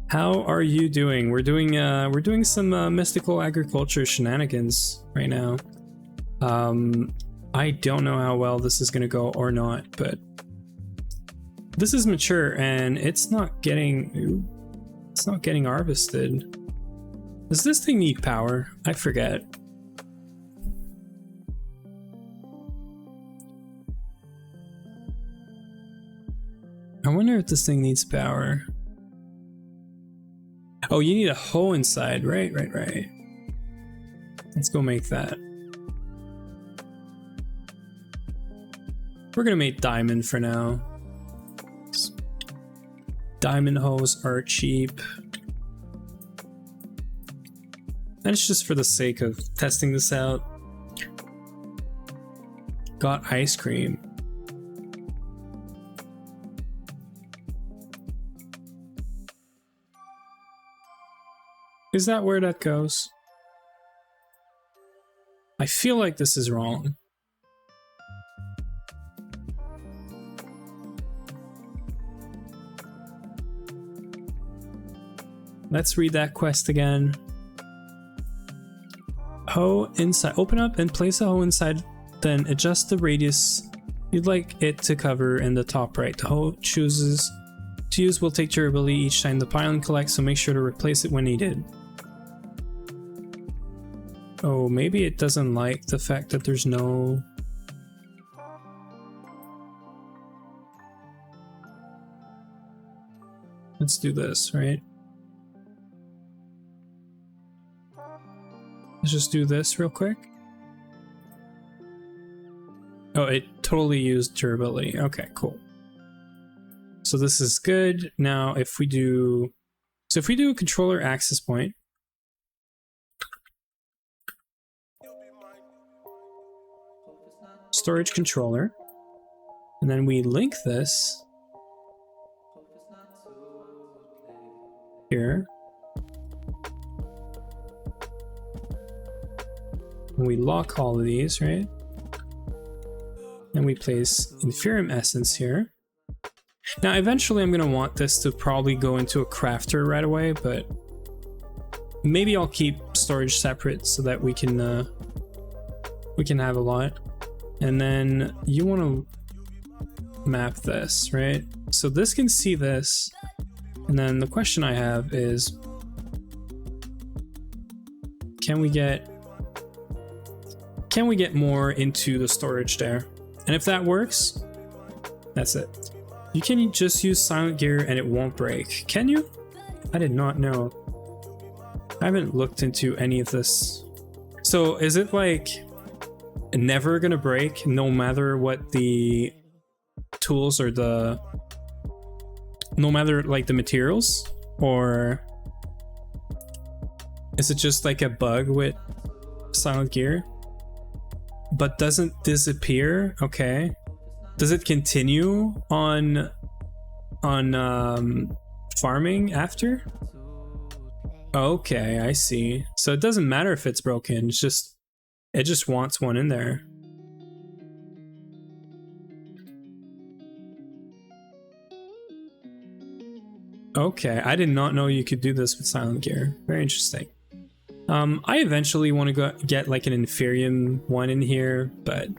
How are you doing? We're doing some mystical agriculture shenanigans right now. I don't know how well this is gonna go or not, but this is mature and it's not getting harvested. Does this thing need power? I forget. I wonder if this thing needs power. Oh, you need a hoe inside. Right. Let's go make that. We're gonna make diamond for now. Diamond hoes are cheap. And it's just for the sake of testing this out. Got ice cream. Is that where that goes? I feel like this is wrong. Let's read that quest again. Hoe inside. Open up and place a hoe inside, then adjust the radius you'd like it to cover in the top right. The hoe chooses to use will take durability each time the pylon collects, so make sure to replace it when needed. Oh, maybe it doesn't like the fact that there's no... Let's do this, right? Let's just do this real quick. Oh, it totally used durability. Okay, cool. So this is good. Now if we do... So if we do a controller access point, storage controller, and then we link this here, and we lock all of these, right? And we place Inferium Essence here. Now eventually I'm going to want this to probably go into a crafter right away, but maybe I'll keep storage separate so that we can have a lot. And then you want to map this, right? So this can see this. And then the question I have is, can we get more into the storage there? And if that works, that's it. You can just use silent gear and it won't break. Can you? I did not know. I haven't looked into any of this. So is it like never gonna break no matter what the tools or no matter like the materials? Or is it just like a bug with silent gear but doesn't disappear? Okay. Does it continue on farming after? Okay, I see. So it doesn't matter if it's broken, it just wants one in there. Okay, I did not know you could do this with silent gear. Very interesting. I eventually want to go get like an Inferium one in here, but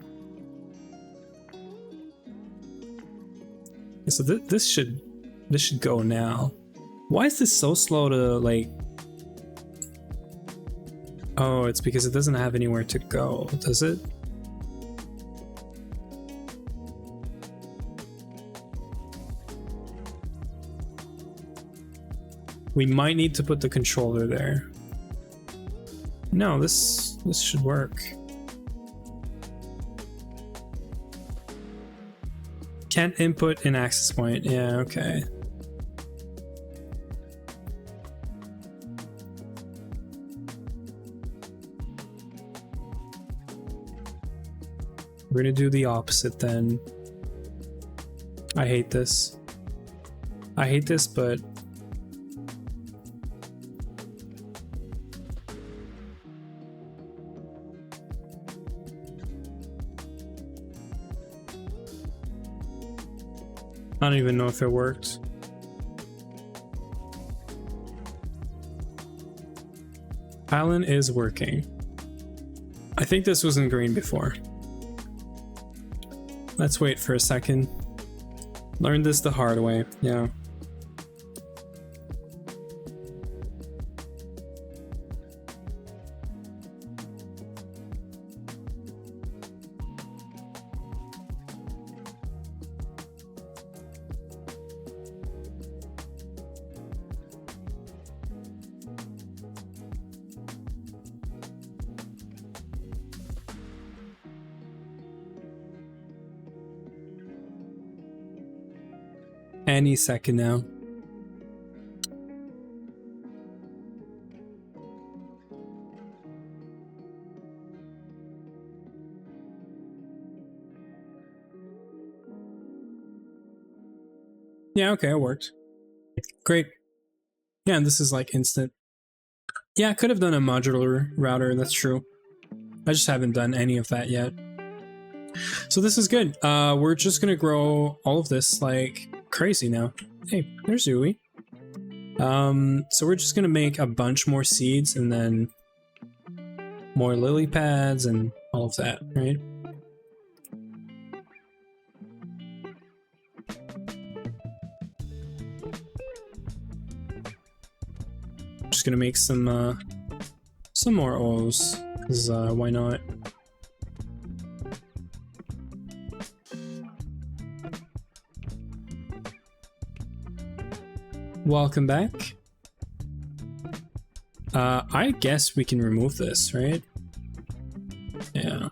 so this should go now. Why is this so slow to like? Oh, it's because it doesn't have anywhere to go, does it? We might need to put the controller there. No, this should work. Can't input an access point. Yeah, okay. We're gonna do the opposite then. I hate this. I hate this, but I don't even know if it worked. Alan is working. I think this was in green before. Let's wait for a second. Learned this the hard way, yeah. Any second now. Yeah, okay, it worked. Great. Yeah, and this is like instant. Yeah, I could have done a modular router, that's true. I just haven't done any of that yet. So this is good. We're just gonna grow all of this like crazy now. Hey, there's Zooey. So we're just gonna make a bunch more seeds and then more lily pads and all of that, right? Just gonna make some more O's, because why not? Welcome back. I guess we can remove this, right? Yeah.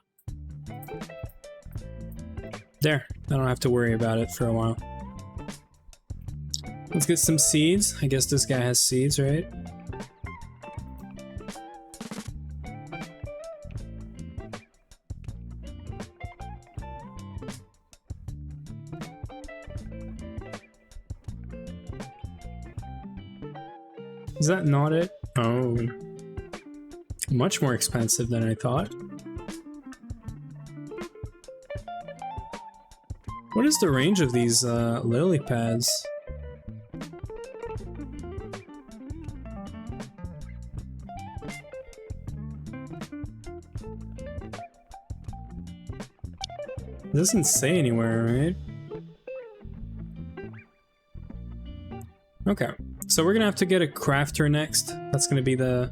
There, I don't have to worry about it for a while. Let's get some seeds. I guess this guy has seeds, right? Is that not it? Oh. Much more expensive than I thought. What is the range of these lily pads? It doesn't say anywhere, right? Okay. So we're gonna have to get a crafter next. That's gonna be the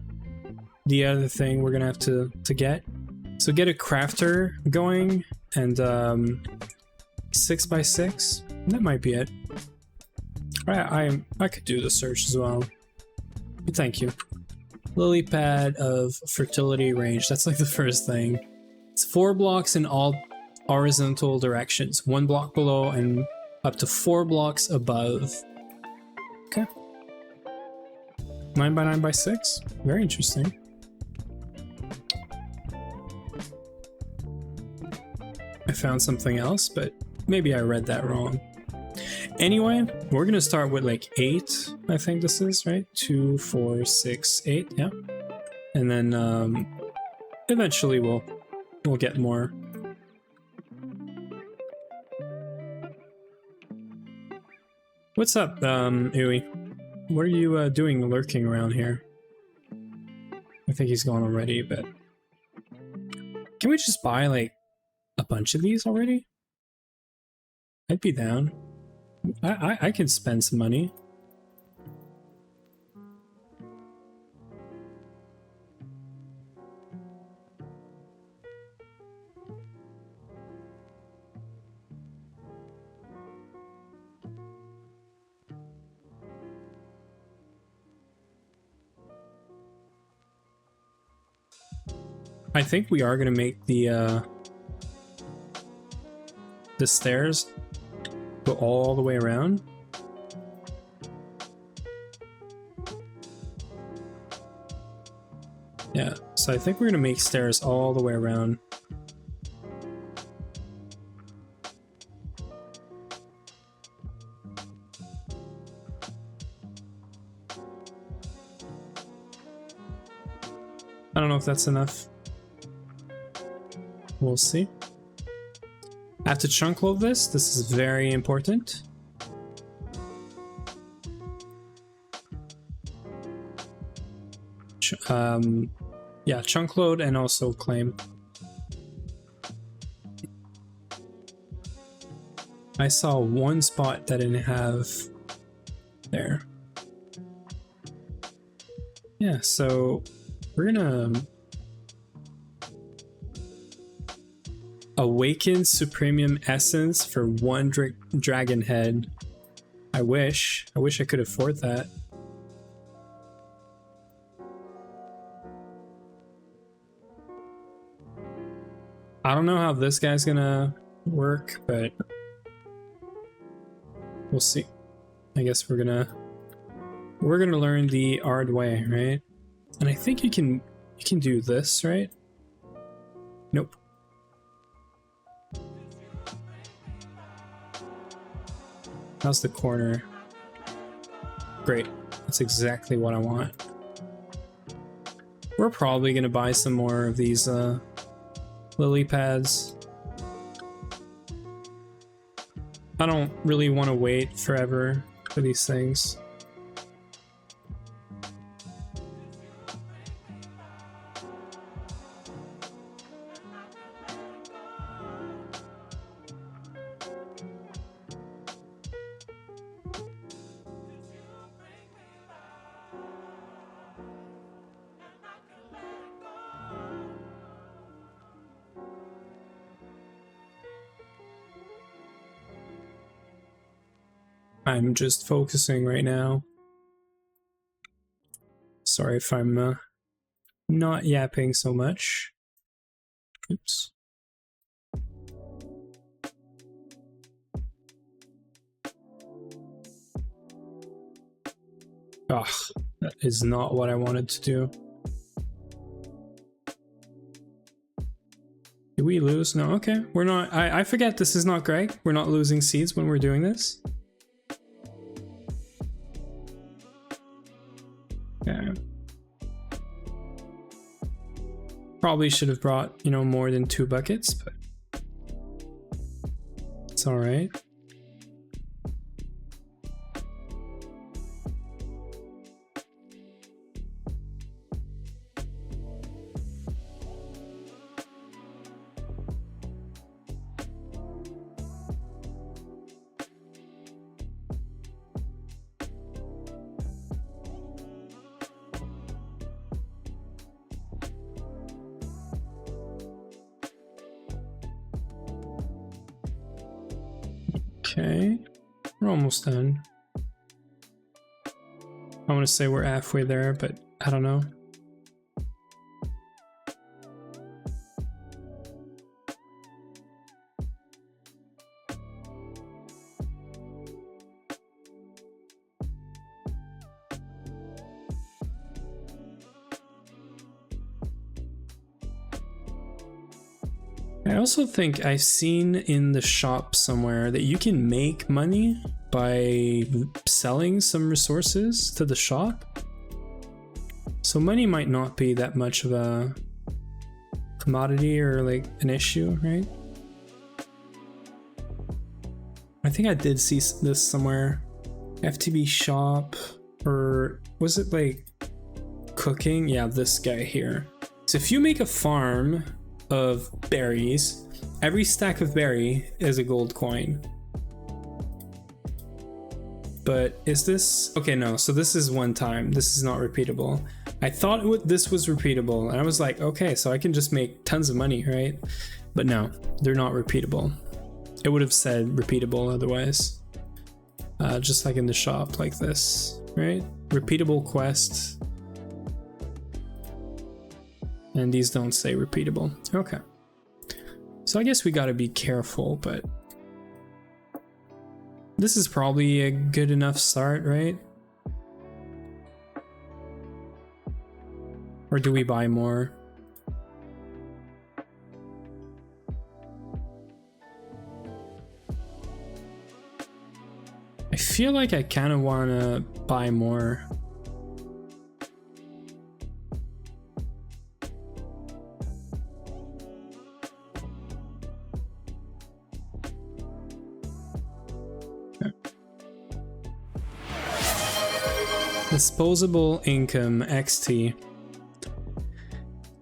other thing we're gonna have to get. So get a crafter going and 6x6. That might be it. I could do the search as well. But thank you. Lily pad of fertility range. That's like the first thing. It's 4 blocks in all horizontal directions. 1 block below and up to 4 blocks above. Okay. 9x9x6? Very interesting. I found something else, but maybe I read that wrong. Anyway, we're gonna start with like 8, I think this is, right? 2, 4, 6, 8, yeah. And then eventually we'll get more. What's up, Uwe? What are you doing lurking around here? I think he's gone already, but can we just buy like a bunch of these already? I'd be down. I can spend some money. I think we are gonna make the stairs go all the way around. Yeah, so I think we're gonna make stairs all the way around. I don't know if that's enough. We'll see. I have to chunk load this. This is very important. Yeah, chunk load and also claim. I saw one spot that didn't have there. Yeah, so we're gonna awaken Supremium Essence for one dragon head. I wish I could afford that. I don't know how this guy's gonna work, but we'll see. I guess we're gonna learn the hard way, right? And I think you can do this, right? Nope. How's the corner? Great. That's exactly what I want. We're probably gonna buy some more of these lily pads. I don't really want to wait forever for these things. I'm just focusing right now. Sorry if I'm not yapping so much. Oops. Ugh, that is not what I wanted to do. Did we lose? No, okay. We're not. I forget this is not Greg. We're not losing seeds when we're doing this. Yeah. Probably should have brought, you know, more than 2 buckets, but it's all right. Okay, we're almost done. I want to say we're halfway there, but I don't know. I also think I've seen in the shop somewhere that you can make money by selling some resources to the shop. So money might not be that much of a commodity or like an issue, right? I think I did see this somewhere. FTB shop, or was it like cooking, yeah, this guy here. So if you make a farm of berries, every stack of berry is a gold coin. But is this okay? No, so this is one time. This is not repeatable. I thought this was repeatable, and I was like, okay, so I can just make tons of money, right? But no, they're not repeatable. It would have said repeatable otherwise. Just like in the shop, like this, right? Repeatable quest. And these don't say repeatable. Okay. So I guess we gotta be careful, but this is probably a good enough start, right? Or do we buy more? I feel like I kind of want to buy more. Okay. Disposable income XT.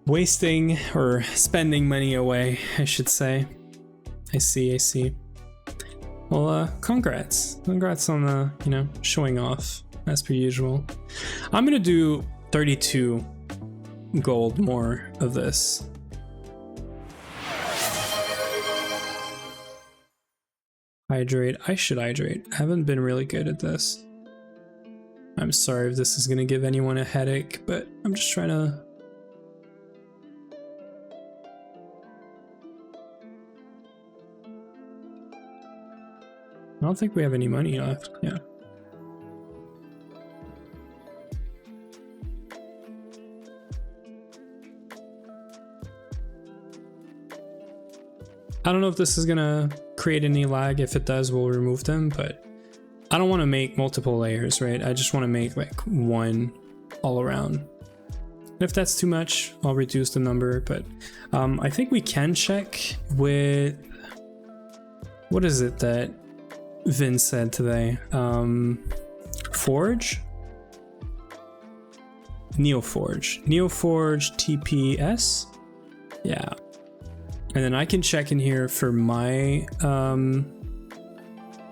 Wasting or spending money away, I should say. I see. Well, congrats on the, you know, showing off as per usual. I'm gonna do 32 gold more of this. Hydrate. I should hydrate. I haven't been really good at this. I'm sorry if this is gonna give anyone a headache, but I'm just trying to. I don't think we have any money left. Yeah. I don't know if this is gonna create any lag. If it does, we'll remove them, but I don't want to make multiple layers, right? I just want to make like one all around. If that's too much, I'll reduce the number, but I think we can check with, what is it that Vin said today? Forge? Neoforge TPS? Yeah. And then I can check in here for my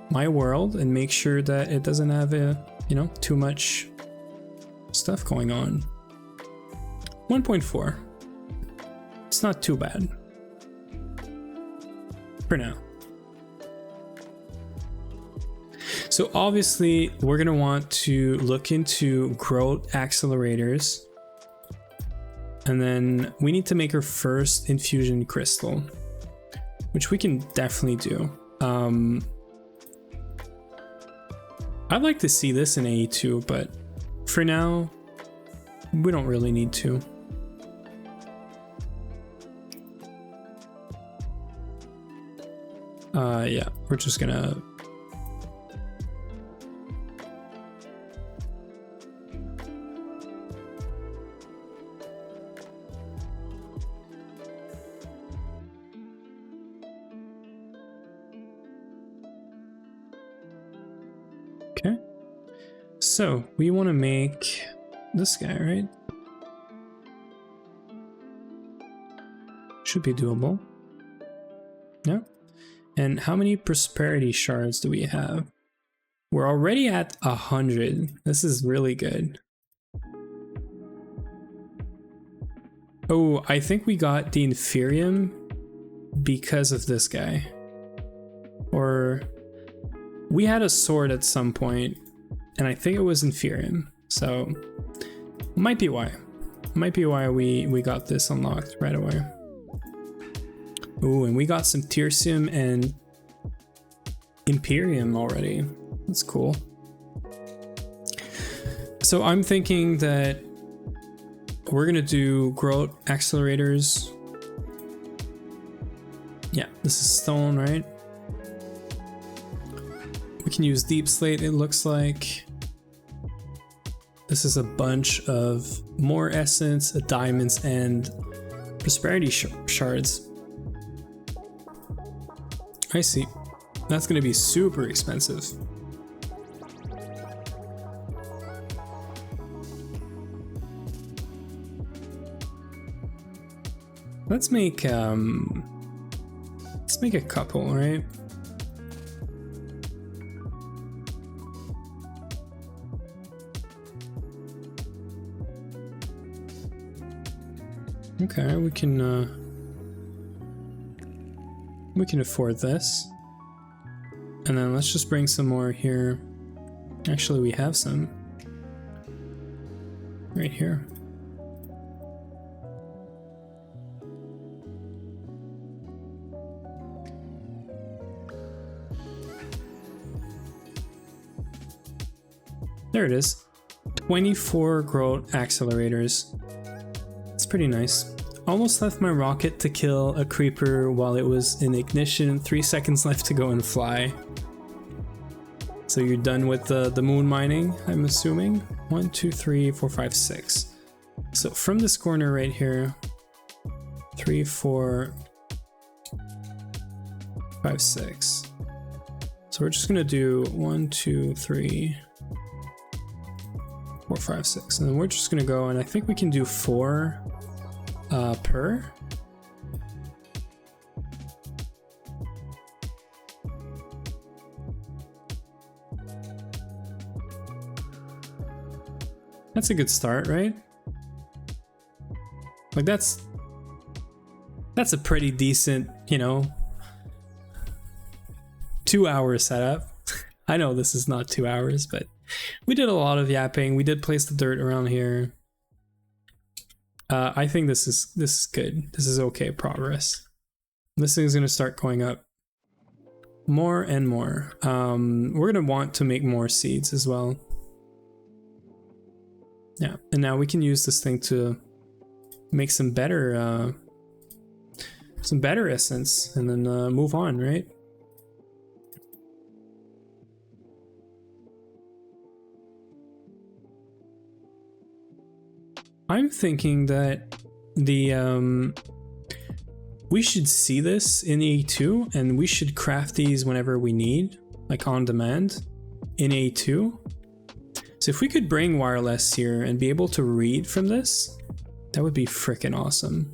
my world and make sure that it doesn't have too much stuff going on. 1.4. It's not too bad for now. So obviously we're gonna want to look into growth accelerators, and then we need to make our first infusion crystal, which we can definitely do. I'd like to see this in AE2, but for now we don't really need to. Yeah, we're just gonna okay. So we want to make this guy, right? Should be doable. No? And how many prosperity shards do we have? We're already at 100. This is really good. Oh, I think we got the Inferium because of this guy. Or we had a sword at some point, and I think it was Inferium. So might be why. Might be why we got this unlocked right away. Ooh, and we got some Tiercium and Imperium already. That's cool. So I'm thinking that we're gonna do growth accelerators. Yeah, this is stone, right? We can use deep slate, it looks like. This is a bunch of more essence, diamonds, and prosperity shards. I see. That's gonna be super expensive. Let's make a couple, right? Okay, we can afford this. And then let's just bring some more here. Actually, we have some right here. There it is. 24 growth accelerators. It's pretty nice. Almost left my rocket to kill a creeper while it was in ignition. 3 seconds left to go and fly. So you're done with the moon mining, I'm assuming. 1, 2, 3, 4, 5, 6. So from this corner right here, 3, 4, 5, 6. So we're just gonna do 1, 2, 3, 4, 5, 6, and then we're just gonna go, and I think we can do 4 per. That's a good start, right? Like that's a pretty decent, you know, 2-hour setup. I know this is not 2 hours, but we did a lot of yapping. We did place the dirt around here. I think this is good. This is okay progress. This thing's gonna start going up more and more. We're gonna want to make more seeds as well. Yeah, and now we can use this thing to make some better essence, and then move on, right? I'm thinking that we should see this in A2, and we should craft these whenever we need, like on demand in A2. So if we could bring wireless here and be able to read from this, that would be freaking awesome.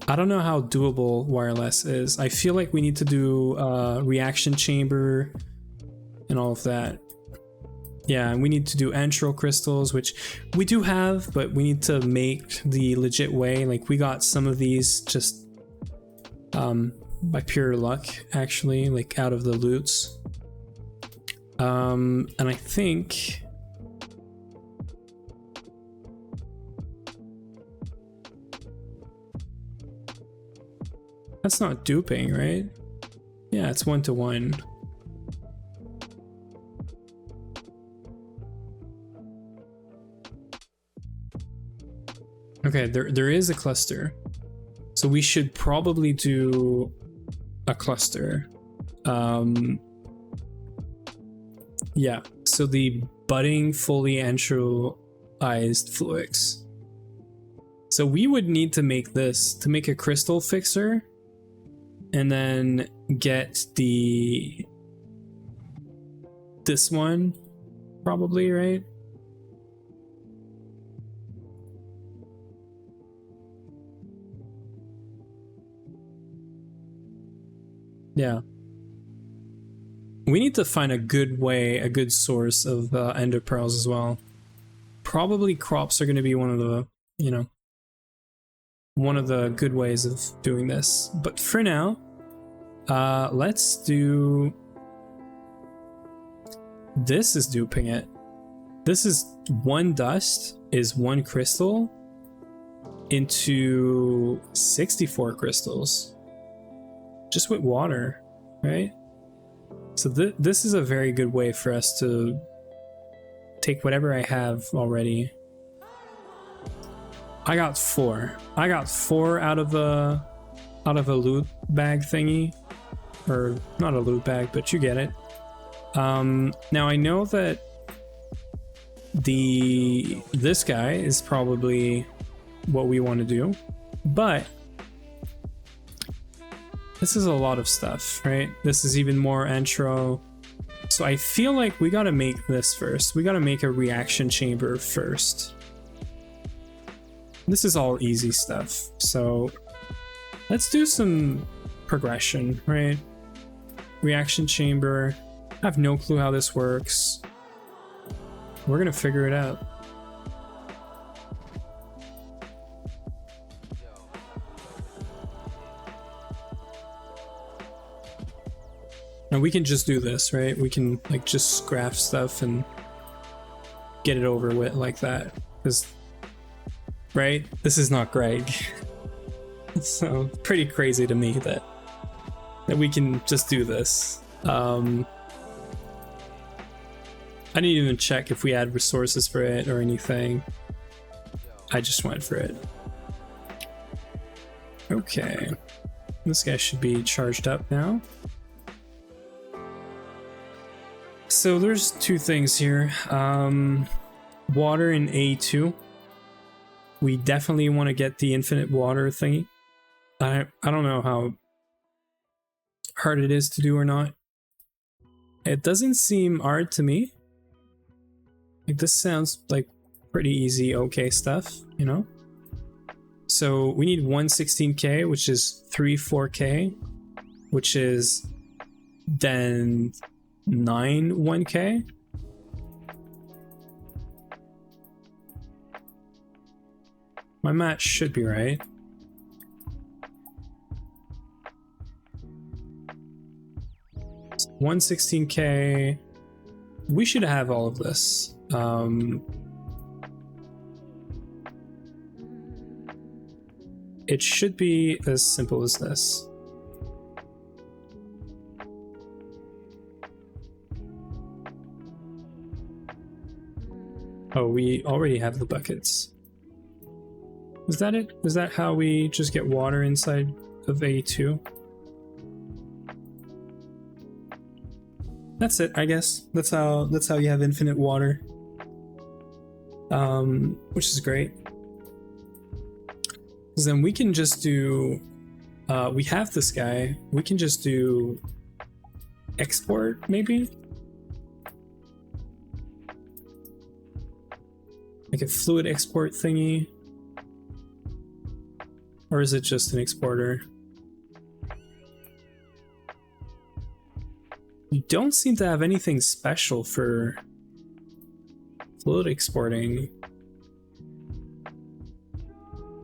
I don't know how doable wireless is. I feel like we need to do reaction chamber and all of that. Yeah, and we need to do antral crystals, which we do have, but we need to make the legit way. Like we got some of these just by pure luck, actually, like out of the loots. And I think that's not duping, right? Yeah, it's 1-to-1. Okay, there is a cluster. So we should probably do a cluster. Yeah, so the budding fully antralized fluix. So we would need to make this to make a crystal fixer, and then get this one probably, right? Yeah. We need to find a good way, a good source of ender pearls as well. Probably crops are going to be one of the, you know, one of the good ways of doing this. But for now, let's do... This is duping it. This is 1 dust is 1 crystal into 64 crystals. Just with water, right? So this is a very good way for us to take whatever I have already. I got 4. I got 4 out of a loot bag thingy, or not a loot bag, but you get it. Now I know that this guy is probably what we want to do, but this is a lot of stuff, right? This is even more intro. So I feel like we gotta make this first. We gotta make a reaction chamber first. This is all easy stuff. So let's do some progression, right? Reaction chamber. I have no clue how this works. We're gonna figure it out. And we can just do this, right? We can like just craft stuff and get it over with like that. Because, right? This is not Greg. So pretty crazy to me that we can just do this. I didn't even check if we had resources for it or anything. I just went for it. Okay. This guy should be charged up now. So there's two things here. Water in A2. We definitely want to get the infinite water thingy. I don't know how hard it is to do or not. It doesn't seem hard to me. Like, this sounds like pretty easy, okay stuff, you know? So we need 116k, which is 4k, which is then 1k. My math should be right. It's 116k. We should have all of this. It should be as simple as this. Oh, we already have the buckets. Is that it? Is that how we just get water inside of A2? That's it, I guess. That's how you have infinite water. Which is great. Because then we can just do, we have this guy. We can just do export, maybe? Like a fluid export thingy. Or is it just an exporter? You don't seem to have anything special for fluid exporting.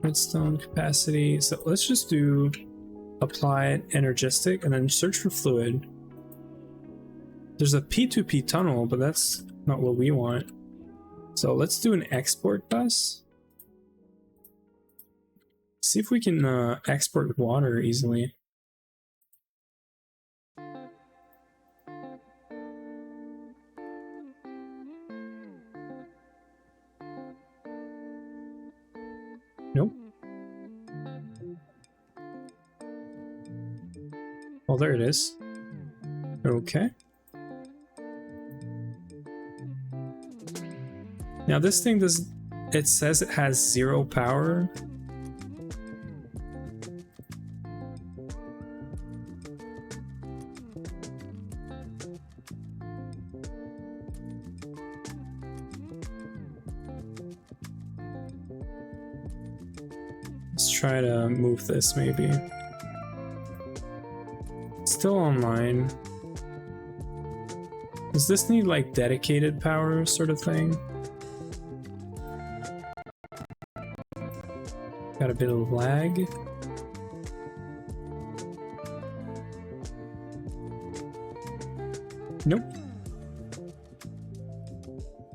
Redstone capacity. So let's just do apply energistic and then search for fluid. There's a P2P tunnel, but that's not what we want. So let's do an export bus. See if we can export water easily. Nope. Well, there it is. Okay. Now this thing does, it says it has 0 power. Let's try to move this maybe. It's still online. Does this need like dedicated power sort of thing? Got a bit of lag. Nope.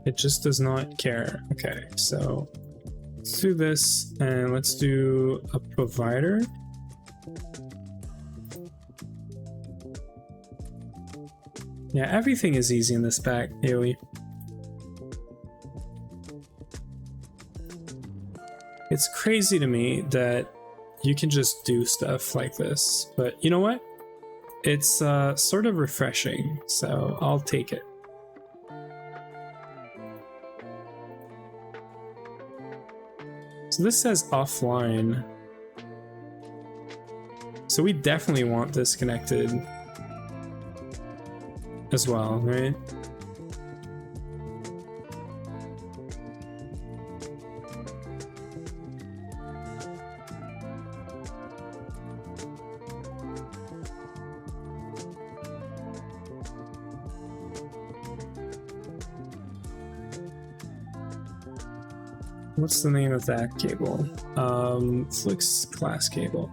It just does not care. Okay, so let's do this and let's do a provider. Yeah, everything is easy in this pack, AoE. It's crazy to me that you can just do stuff like this, but you know what? It's sort of refreshing, so I'll take it. So this says offline. So we definitely want this connected as well, right? What's the name of that cable? Flix class cable.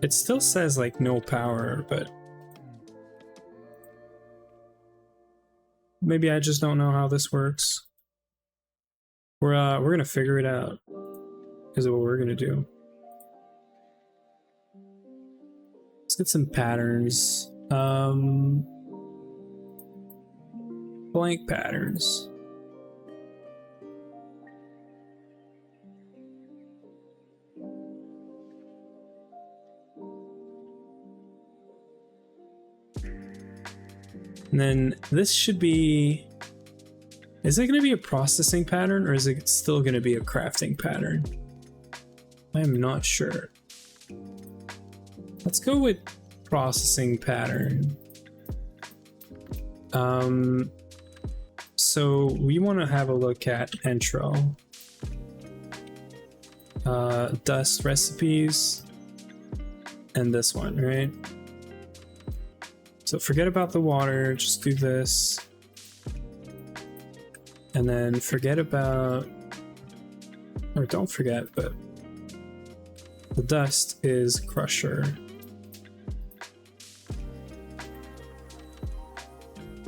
It still says like no power, but maybe I just don't know how this works. We're gonna figure it out, is what we're gonna do. Let's get some patterns. Blank patterns. And then this should be, is it going to be a processing pattern or is it still going to be a crafting pattern? I am not sure. Let's go with processing pattern. So we want to have a look at intro. Dust recipes and this one, right? So forget about the water, just do this. And then forget about, or don't forget, but the dust is crusher.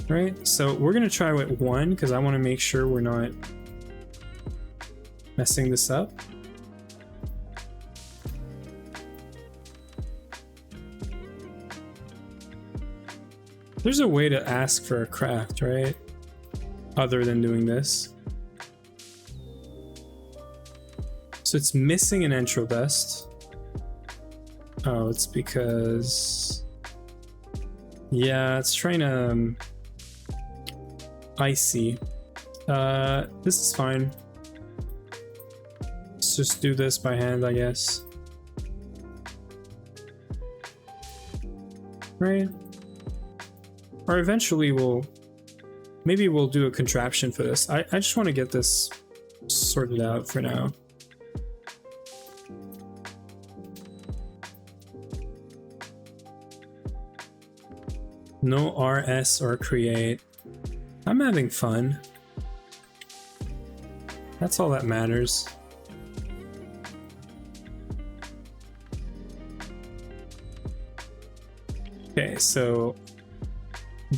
Right, so we're gonna try with one because I want to make sure we're not messing this up. There's a way to ask for a craft, right? Other than doing this. So it's missing an intro dust. Oh, it's because... yeah, it's trying to... I see. This is fine. Let's just do this by hand, I guess. Right? Or eventually maybe we'll do a contraption for this. I just want to get this sorted out for now. No RS or create. I'm having fun. That's all that matters. Okay, so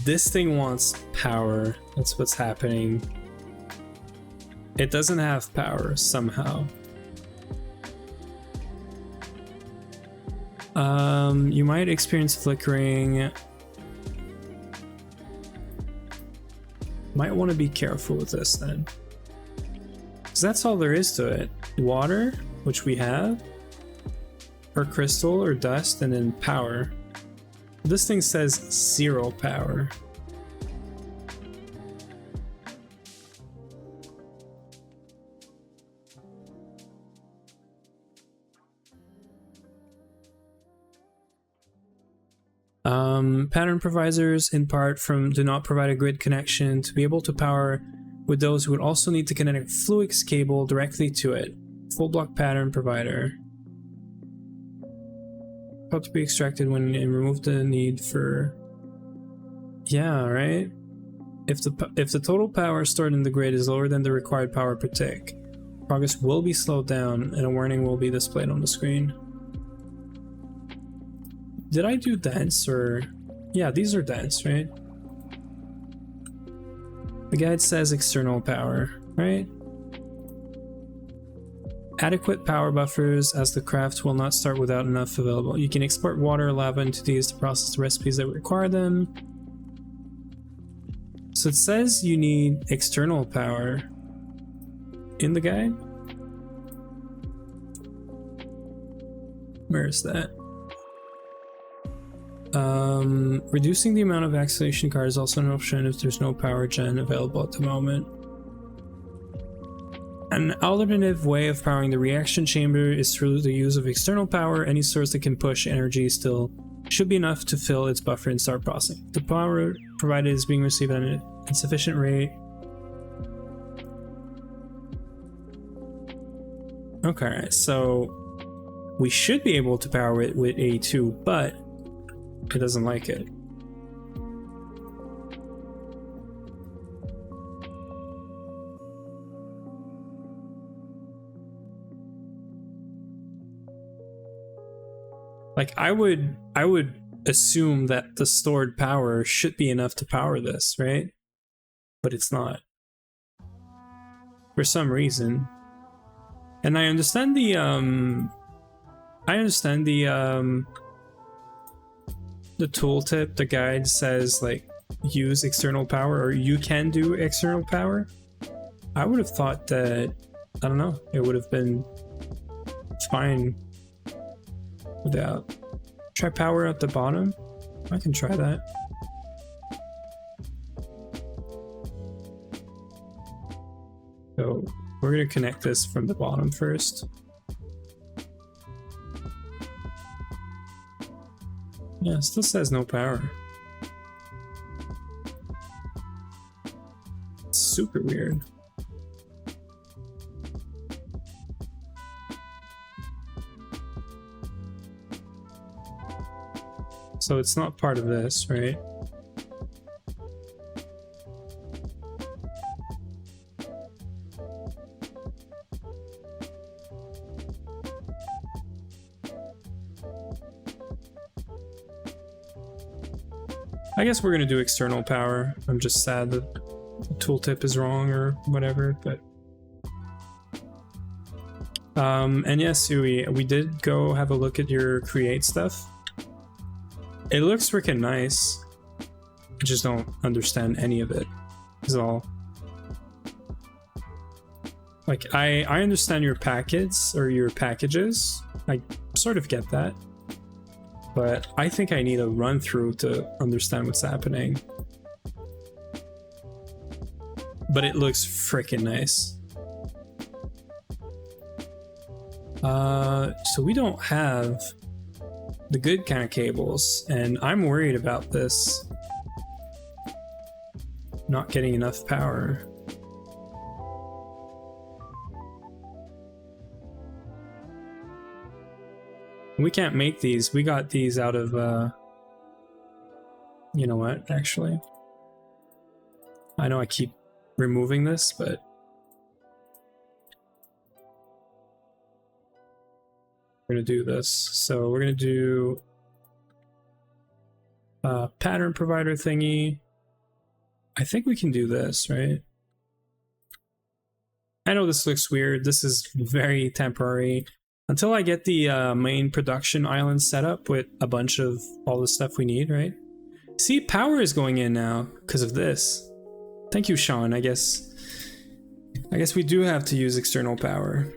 this thing wants power. That's what's happening. It doesn't have power somehow. You might experience flickering. Might want to be careful with this then. Because that's all there is to it. Water, which we have, or crystal or dust, and then power. This thing says 0 power. Pattern providers in part do not provide a grid connection to be able to power with those who would also need to connect a Fluix cable directly to it. Full block pattern provider. How to be extracted when it removed the need for... yeah, right? If the total power stored in the grid is lower than the required power per tick, progress will be slowed down and a warning will be displayed on the screen. Did I do dense or... yeah, these are dense, right? The guide says external power, right? Adequate power buffers, as the craft will not start without enough available. You can export water or lava entities to process the recipes that require them. So it says you need external power in the guide. Where is that? Reducing the amount of acceleration card is also an option if there's no power gen available at the moment. An alternative way of powering the reaction chamber is through the use of external power. Any source that can push energy still should be enough to fill its buffer and start processing. The power provided is being received at an insufficient rate. Okay, so we should be able to power it with A2, but it doesn't like it. Like I would assume that the stored power should be enough to power this, right? But it's not. For some reason. And I understand the tooltip, the guide says like use external power, or you can do external power. I would have thought that, I don't know, it would have been fine without. Try power at the bottom. I can try that. So we're gonna connect this from the bottom first. Yeah, it still says no power. It's super weird. So it's not part of this, right? I guess we're gonna do external power. I'm just sad that the tooltip is wrong or whatever, but... and yes, Sui, we did go have a look at your create stuff. It looks freaking nice. I just don't understand any of it, is all. Like, I understand your packets, or your packages. I sort of get that. But I think I need a run through to understand what's happening. But it looks freaking nice. So we don't have the good kind of cables, and I'm worried about this not getting enough power. We can't make these. We got these out of, you know what, actually. I know I keep removing this, but... we're gonna do this. So we're gonna do a pattern provider thingy. I think we can do this, right? I know this looks weird. This is very temporary. Until I get the main production island set up with a bunch of all the stuff we need, right? See, power is going in now because of this. Thank you, Sean. I guess we do have to use external power.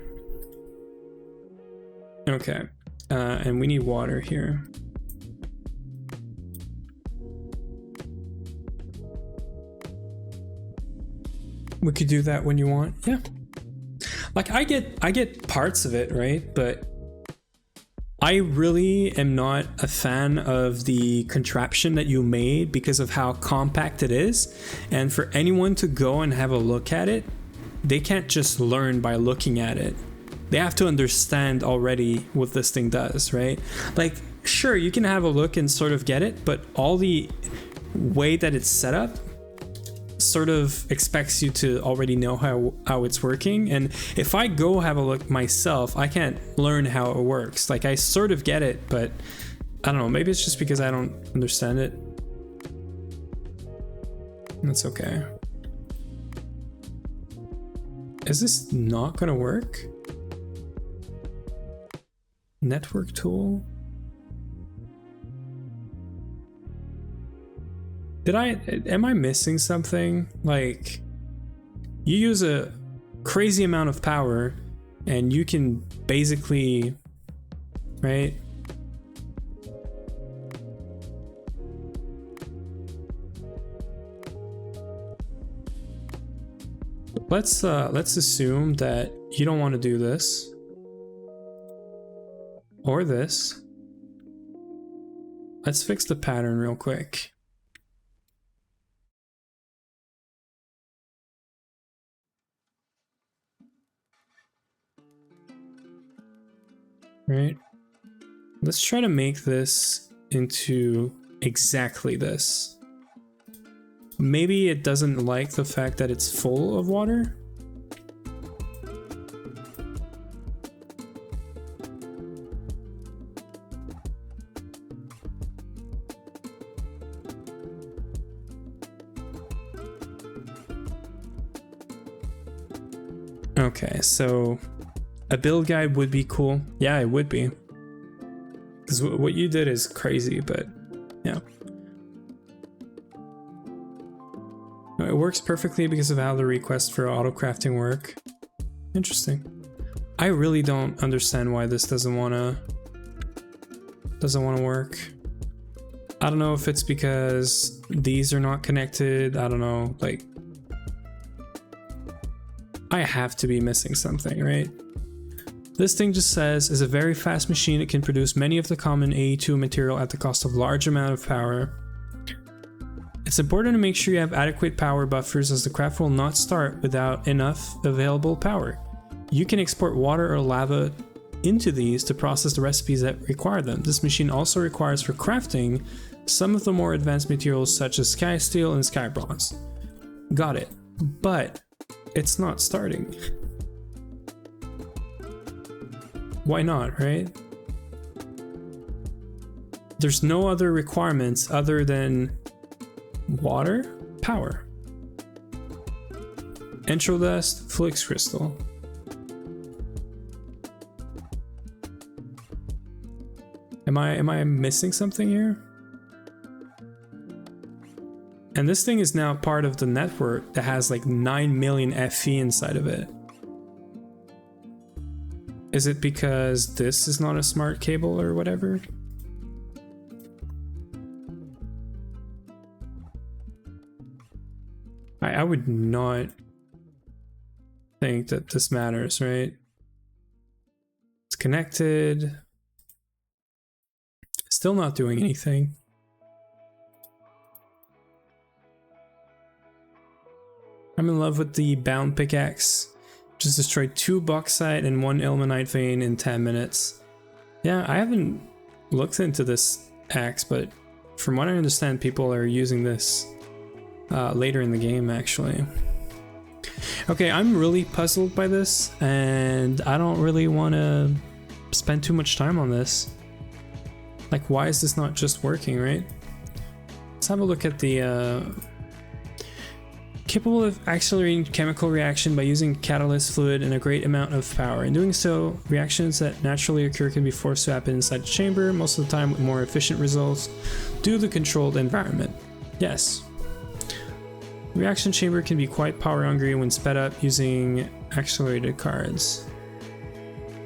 Okay, and we need water here. We could do that when you want, yeah. Like I get parts of it, right? But I really am not a fan of the contraption that you made because of how compact it is. And for anyone to go and have a look at it, they can't just learn by looking at it. They have to understand already what this thing does, right? Like, sure, you can have a look and sort of get it, but all the way that it's set up sort of expects you to already know how it's working. And if I go have a look myself, I can't learn how it works. Like, I sort of get it, but I don't know, maybe it's just because I don't understand it. That's okay. Is this not gonna work? Network tool? Am I missing something? Like, you use a crazy amount of power and you can basically, right? Let's assume that you don't want to do this or this. Let's fix the pattern real quick. Right? Let's try to make this into exactly this. Maybe it doesn't like the fact that it's full of water. Okay, so a build guide would be cool. Yeah, it would be. Because what you did is crazy, but yeah. It works perfectly because of how the requests for auto crafting work. Interesting. I really don't understand why this doesn't wanna work. I don't know if it's because these are not connected. I don't know, like I have to be missing something, right? This thing just says is a very fast machine. It can produce many of the common AE2 material at the cost of large amount of power. It's important to make sure you have adequate power buffers, as the craft will not start without enough available power. You can export water or lava into these to process the recipes that require them. This machine also requires for crafting some of the more advanced materials such as sky steel and sky bronze. Got it. But it's not starting. Why not, right? There's no other requirements other than water, power, entro dust, flux crystal. Am I missing something here? And this thing is now part of the network that has like 9 million FE inside of it. Is it because this is not a smart cable or whatever? I would not think that this matters, right? It's connected. Still not doing anything. I'm in love with the bound pickaxe. Just destroyed 2 bauxite and 1 ilmenite vein in 10 minutes. Yeah, I haven't looked into this axe, but from what I understand, people are using this later in the game, actually. Okay, I'm really puzzled by this, and I don't really want to spend too much time on this. Like, why is this not just working, right? Let's have a look at the capable of accelerating chemical reaction by using catalyst fluid and a great amount of power. In doing so, reactions that naturally occur can be forced to happen inside the chamber, most of the time with more efficient results due to the controlled environment. Yes. Reaction chamber can be quite power hungry when sped up using accelerated cards.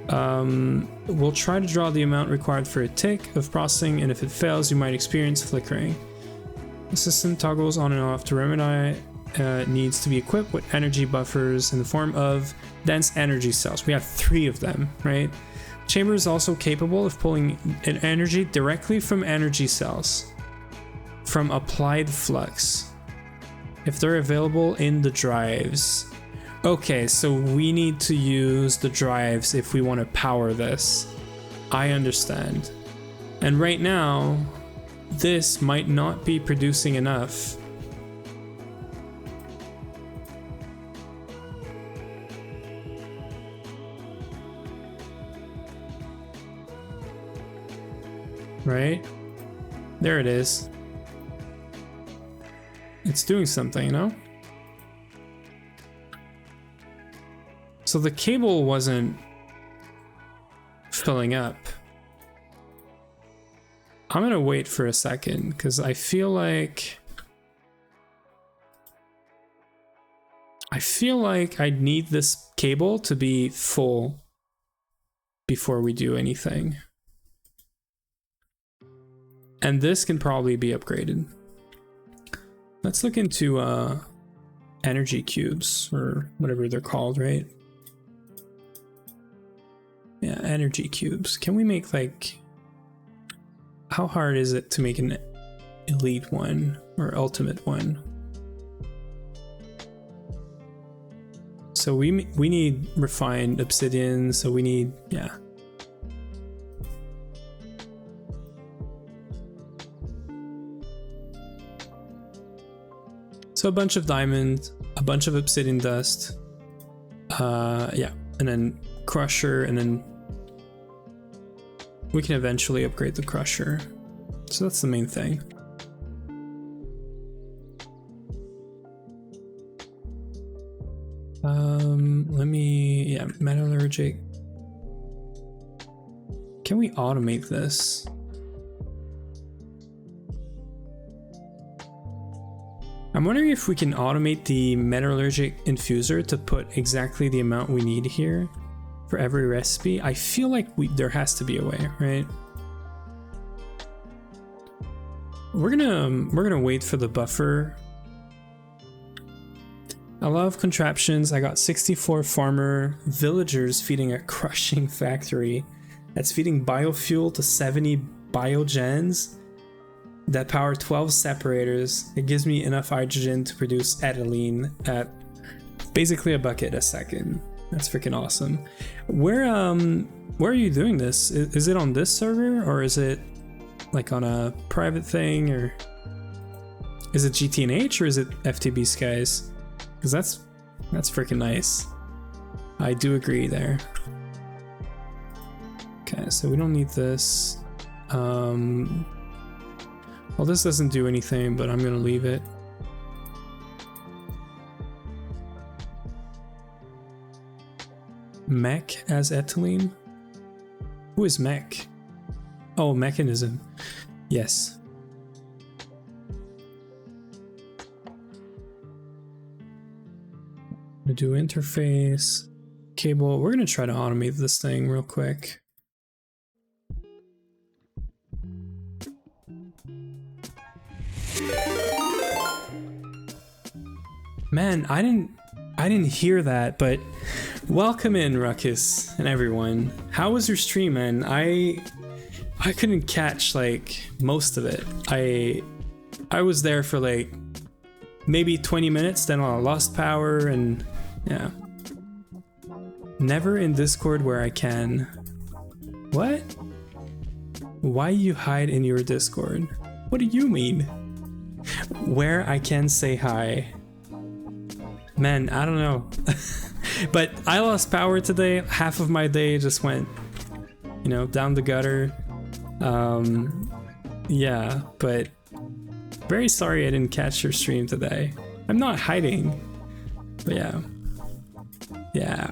We'll try to draw the amount required for a tick of processing, and if it fails, you might experience flickering. The system toggles on and off to remedy needs to be equipped with energy buffers in the form of dense energy cells. We have 3 of them, right? Chamber is also capable of pulling an energy directly from energy cells from applied flux if they're available in the drives. Okay, so we need to use the drives if we want to power this. I understand. And right now, this might not be producing enough. Right? There it is. It's doing something, you know? So the cable wasn't filling up. I'm gonna wait for a second because I feel like I need this cable to be full before we do anything. And this can probably be upgraded. Let's look into energy cubes, or whatever they're called, right? Yeah, energy cubes. Can we make, like, how hard is it to make an elite one or ultimate one? So we need refined obsidian, so we need, yeah. So a bunch of diamond, a bunch of obsidian dust, yeah, and then crusher, and then we can eventually upgrade the crusher. So that's the main thing. Let me Yeah, metallurgic. Can we automate this? I'm wondering if we can automate the metallurgic infuser to put exactly the amount we need here for every recipe. I feel like there has to be a way, right? We're gonna wait for the buffer. A lot of contraptions. I got 64 farmer villagers feeding a crushing factory that's feeding biofuel to 70 biogens that power 12 separators. It gives me enough hydrogen to produce ethylene at basically a bucket a second. That's freaking awesome. Where are you doing this? Is it on this server or is it like on a private thing, or is it GTNH or is it FTB Skies? Because that's freaking nice. I do agree there. Okay, so we don't need this. Well, this doesn't do anything, but I'm gonna leave it. Mech as ethylene? Who is mech? Oh, mechanism. Yes. Gonna do interface, cable. We're gonna try to automate this thing real quick. Man, I didn't hear that, but welcome in, Ruckus and everyone. How was your stream, man? I couldn't catch like most of it. I was there for like maybe 20 minutes, then I lost power, and yeah. Never in Discord where I can. What? Why you hide in your Discord? What do you mean? Where I can say hi. Man, I don't know. But I lost power today. Half of my day just went, you know, down the gutter. Yeah, but very sorry I didn't catch your stream today. I'm not hiding, but yeah. Yeah.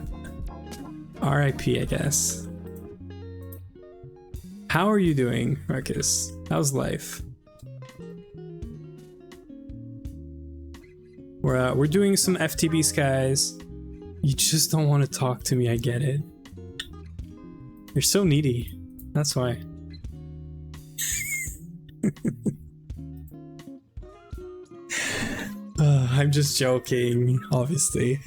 RIP, I guess. How are you doing, Ruckus? How's life? We're doing some FTB Skies. You just don't want to talk to me, I get it. You're so needy. That's why. I'm just joking, obviously.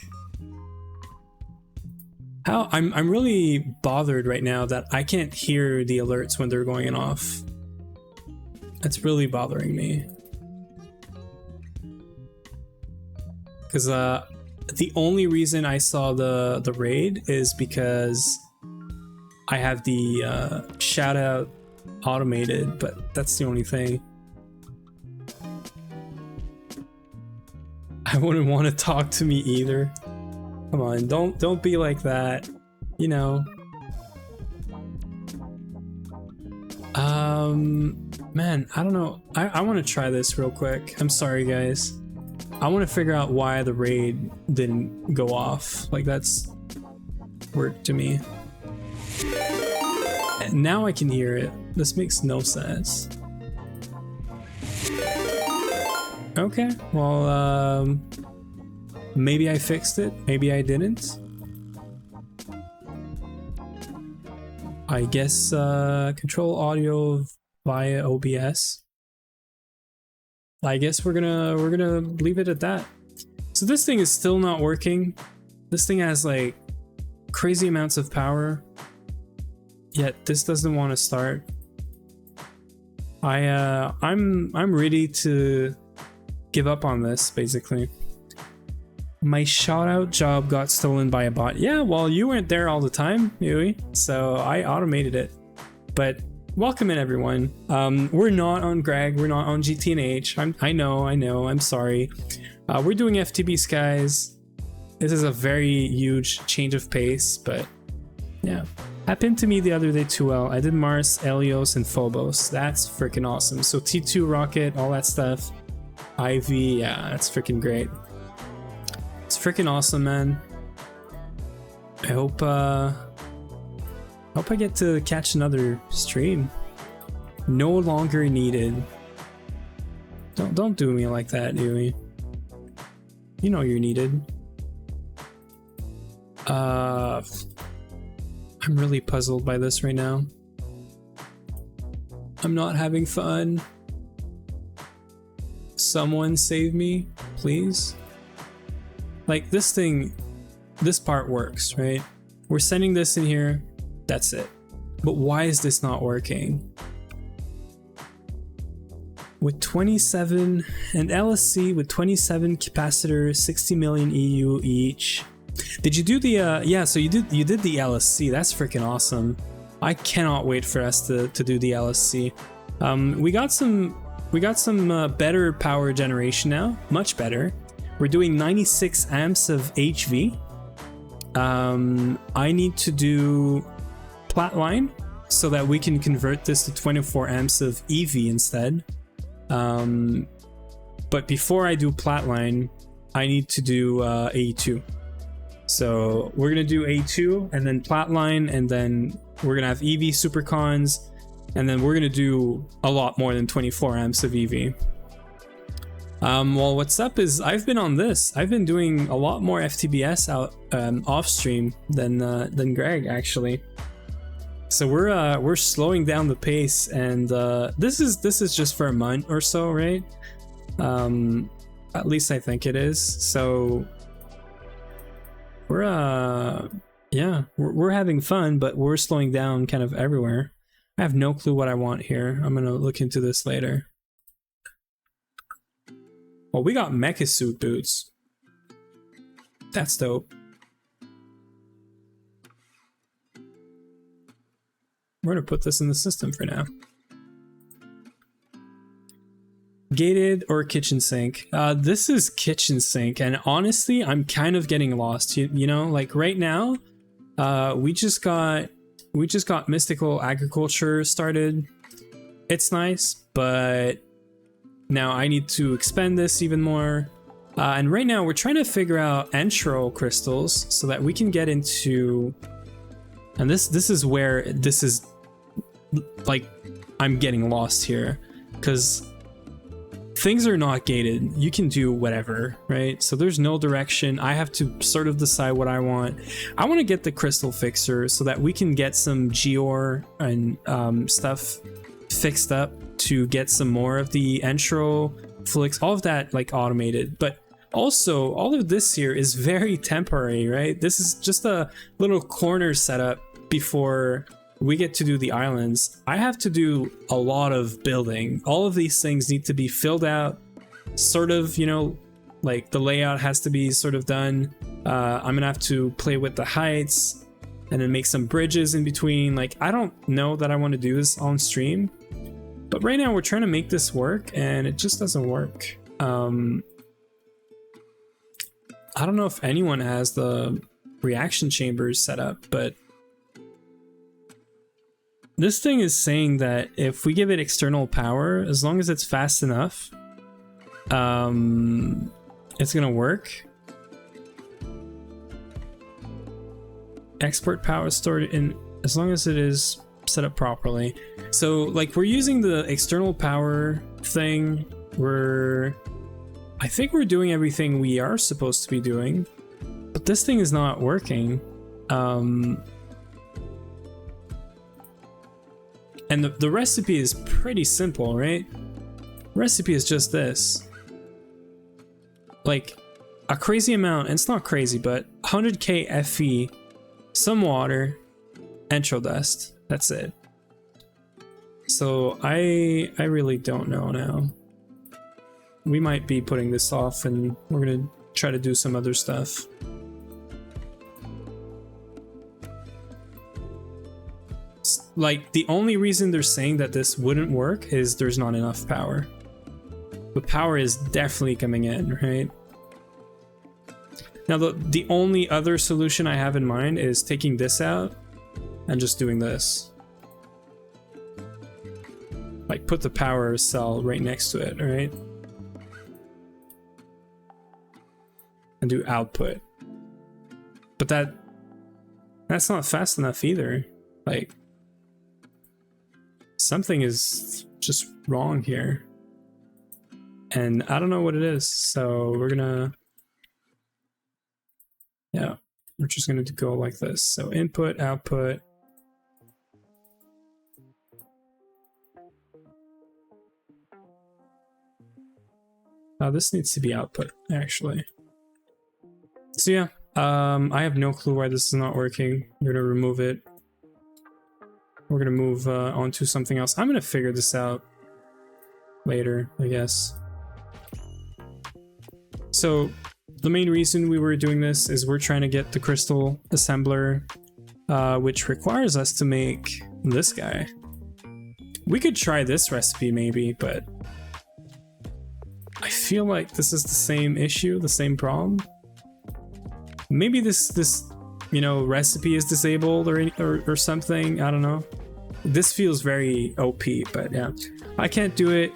I'm really bothered right now that I can't hear the alerts when they're going off. That's really bothering me. Because the only reason I saw the raid is because I have the shout out automated, but that's the only thing. I wouldn't want to talk to me either. Come on, don't be like that, you know. Man, I don't know. I want to try this real quick. I'm sorry, guys. I want to figure out why the raid didn't go off. Like, that's weird to me. And now I can hear it. This makes no sense. Okay, well, maybe I fixed it, maybe I didn't. I guess control audio via OBS. I guess we're gonna leave it at that. So this thing is still not working. This thing has like crazy amounts of power, yet this doesn't want to start. I'm ready to give up on this, basically. My shout out job got stolen by a bot. Yeah, well, you weren't there all the time, Yui, so I automated it. But welcome in, everyone. We're not on Greg, we're not on GTNH. I know, I'm sorry. We're doing FTB Skies. This is a very huge change of pace, but yeah. Happened to me the other day too. Well, I did Mars, Helios, and Phobos. That's freaking awesome. So T2 rocket, all that stuff. IV, yeah, that's freaking great. It's freaking awesome, man. I hope I get to catch another stream. No longer needed. Don't do me like that, Dewey. You know you're needed. I'm really puzzled by this right now. I'm not having fun. Someone save me, please. Like this thing, this part works, right? We're sending this in here, that's it. But why is this not working? With 27, and LSC with 27 capacitors, 60 million EU each. Did you do the, yeah, so you did the LSC, that's freaking awesome. I cannot wait for us to do the LSC. We got some better power generation now, much better. We're doing 96 amps of HV. I need to do Flatline so that we can convert this to 24 amps of EV instead. But before I do Flatline, I need to do A2. So we're gonna do A2 and then Flatline, and then we're gonna have EV supercons, and then we're gonna do a lot more than 24 amps of EV. Well, what's up is I've been on this. I've been doing a lot more FTBS out off stream than Greg actually. So we're slowing down the pace, and this is just for a month or so, right? At least I think it is. So we're having fun, but we're slowing down kind of everywhere. I have no clue what I want here. I'm gonna look into this later. Well, we got mecha suit boots. That's dope. We're gonna put this in the system for now. Gated or kitchen sink? This is kitchen sink, and honestly, I'm kind of getting lost. You know, like right now, we just got mystical agriculture started. It's nice, but now I need to expand this even more. And right now we're trying to figure out entro crystals so that we can get into, and this is where this is like I'm getting lost here, because things are not gated. You can do whatever, right? So there's no direction. I have to sort of decide what I want. I want to get the crystal fixer so that we can get some geor and stuff fixed up to get some more of the entro flicks, all of that like automated. But also all of this here is very temporary, right? This is just a little corner setup before we get to do the islands. I have to do a lot of building. All of these things need to be filled out, sort of, you know, like the layout has to be sort of done. I'm gonna have to play with the heights and then make some bridges in between. Like, I don't know that I want to do this on stream, but right now we're trying to make this work and it just doesn't work. I don't know if anyone has the reaction chambers set up, but this thing is saying that if we give it external power, as long as it's fast enough, it's gonna work. Export power stored in, as long as it is set up properly. So like we're using the external power thing. I think we're doing everything we are supposed to be doing, but this thing is not working. And the recipe is pretty simple, right? Recipe is just this. Like a crazy amount, and it's not crazy, but 100k Fe, some water, entro dust. That's it. So I really don't know now. We might be putting this off and we're gonna try to do some other stuff. Like, the only reason they're saying that this wouldn't work is there's not enough power. But power is definitely coming in, right? Now, the only other solution I have in mind is taking this out and just doing this. Like, put the power cell right next to it, right? And do output. But That's not fast enough either. Like, something is just wrong here. And I don't know what it is, so we're gonna... Yeah, we're just gonna go like this. So input, output. Oh, this needs to be output, actually. So yeah, I have no clue why this is not working. We're gonna remove it. We're gonna move on to something else. I'm gonna figure this out later, I guess. So the main reason we were doing this is we're trying to get the crystal assembler, which requires us to make this guy. We could try this recipe maybe, but I feel like this is the same issue, the same problem. Maybe this you know, recipe is disabled or something. I don't know. This feels very OP, but yeah, I can't do it.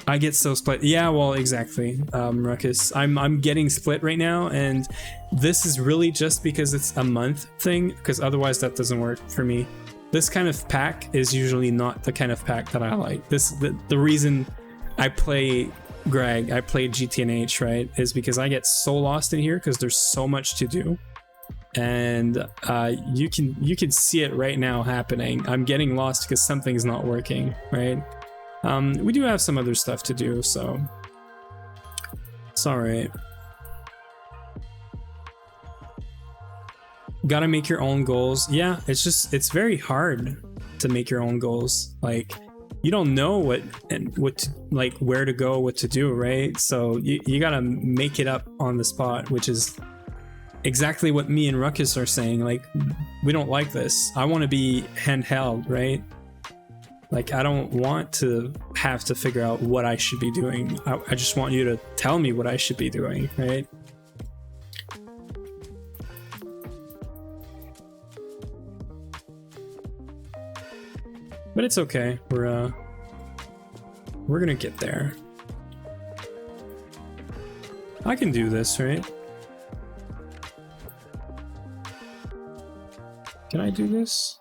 I get so split. Yeah, well, exactly, Ruckus. I'm getting split right now, and this is really just because it's a month thing, because otherwise that doesn't work for me. This kind of pack is usually not the kind of pack that I like. The reason I play Greg, I play GTNH, right, is because I get so lost in here because there's so much to do. And you can see it right now happening. I'm getting lost because something's not working, right? We do have some other stuff to do, so it's all right. Gotta make your own goals. Yeah, it's very hard to make your own goals. Like, you don't know what to, like, where to go, what to do, right? So you gotta make it up on the spot, which is exactly what me and Ruckus are saying. Like, we don't like this. I want to be handheld, right? Like, I don't want to have to figure out what I should be doing. I just want you to tell me what I should be doing, right? But it's okay. We're gonna get there. I can do this, right? Can I do this?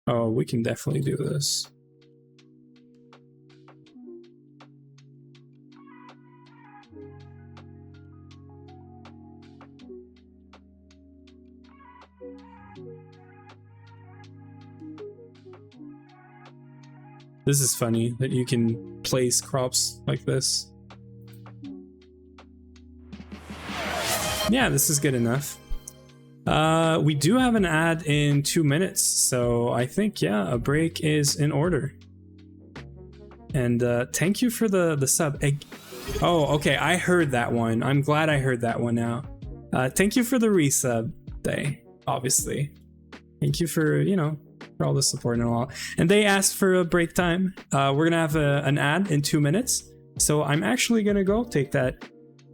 Oh, we can definitely do this. This is funny that you can place crops like this. Yeah, this is good enough. We do have an ad in 2 minutes, so I think, yeah, a break is in order. And thank you for the sub. Oh, okay, I heard that one. I'm glad I heard that one now. Thank you for the resub, Day, obviously. Thank you for, you know, for all the support and all. And they asked for a break time. We're gonna have an ad in 2 minutes, so I'm actually gonna go take that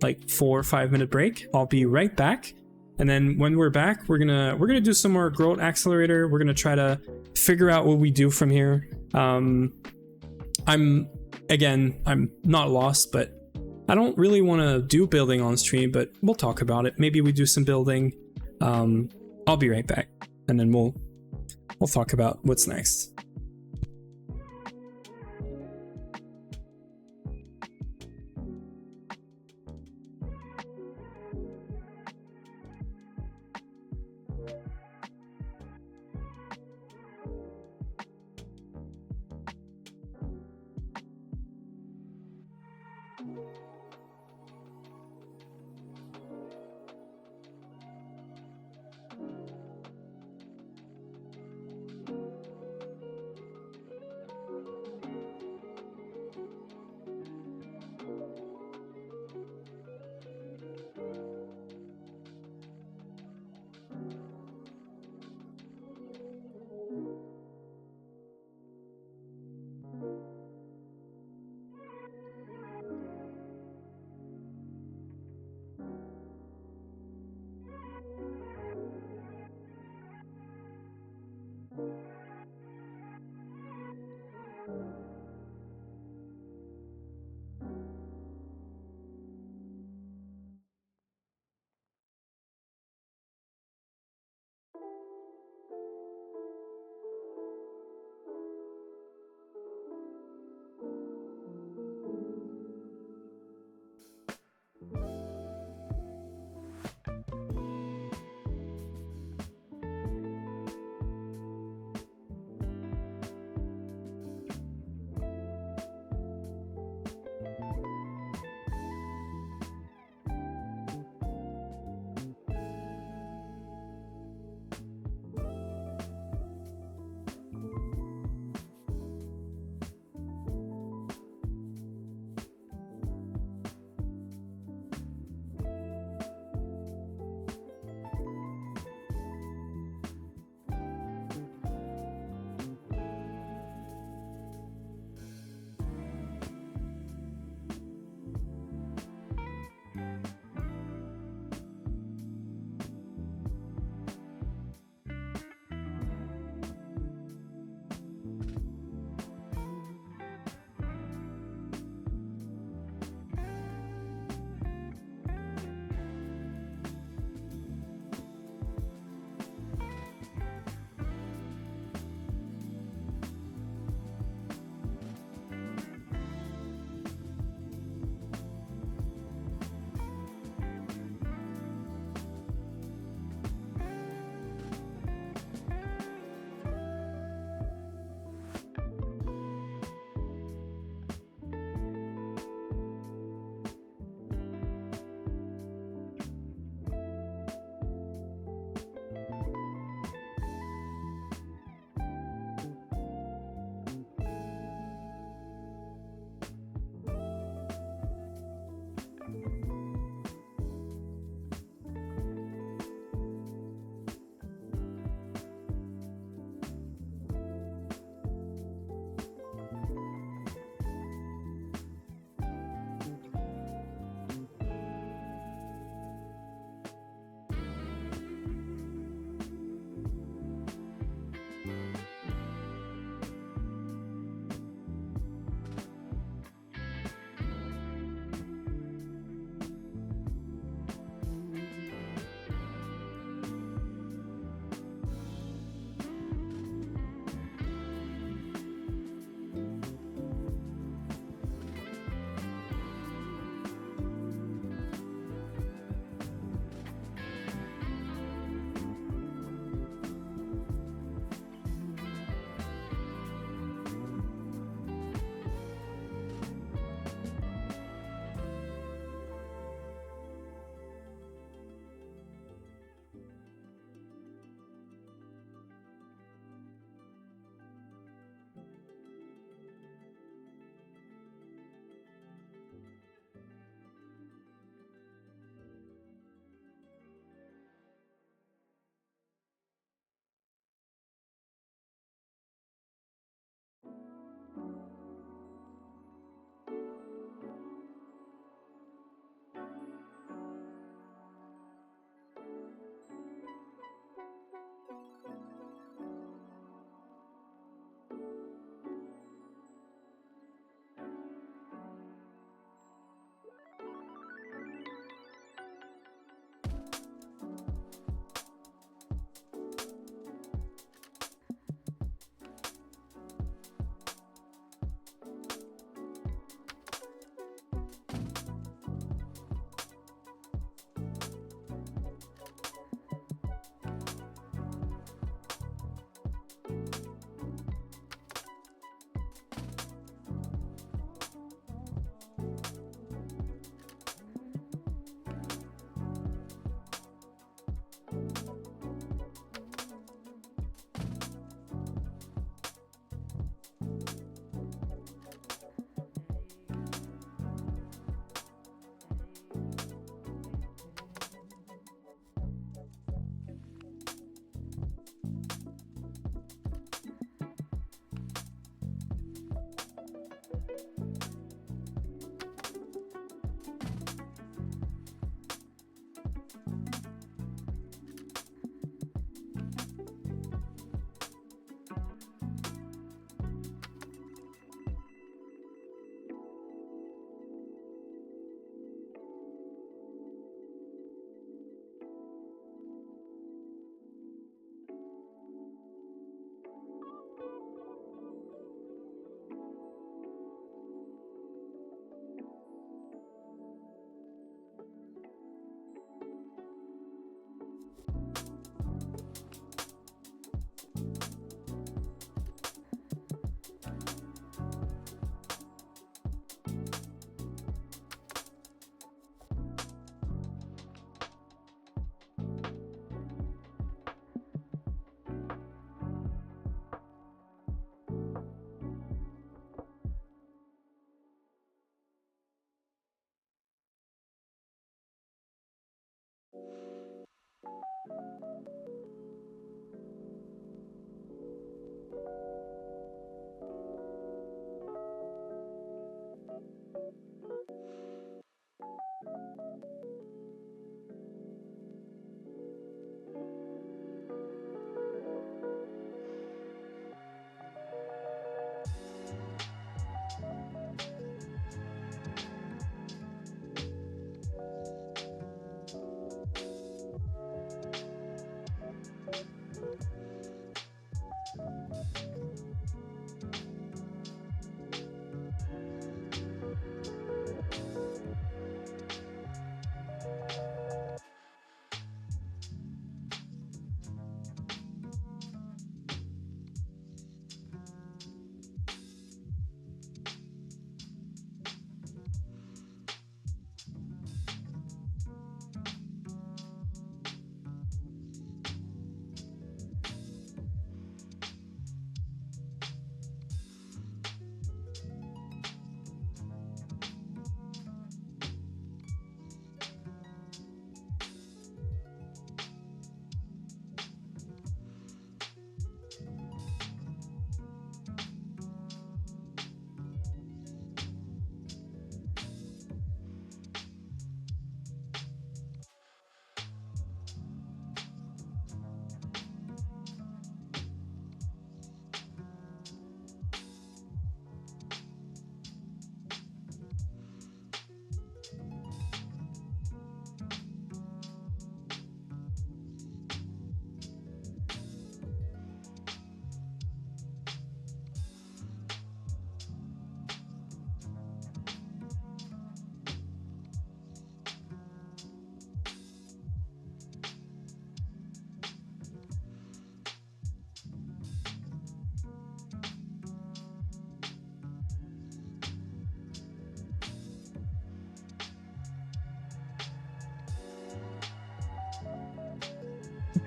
like 4 or 5 minute break. I'll be right back. And then when we're back, we're gonna do some more growth accelerator. We're gonna try to figure out what we do from here. I'm not lost, but I don't really want to do building on stream, but we'll talk about it. Maybe we do some building. I'll be right back, and then we'll talk about what's next.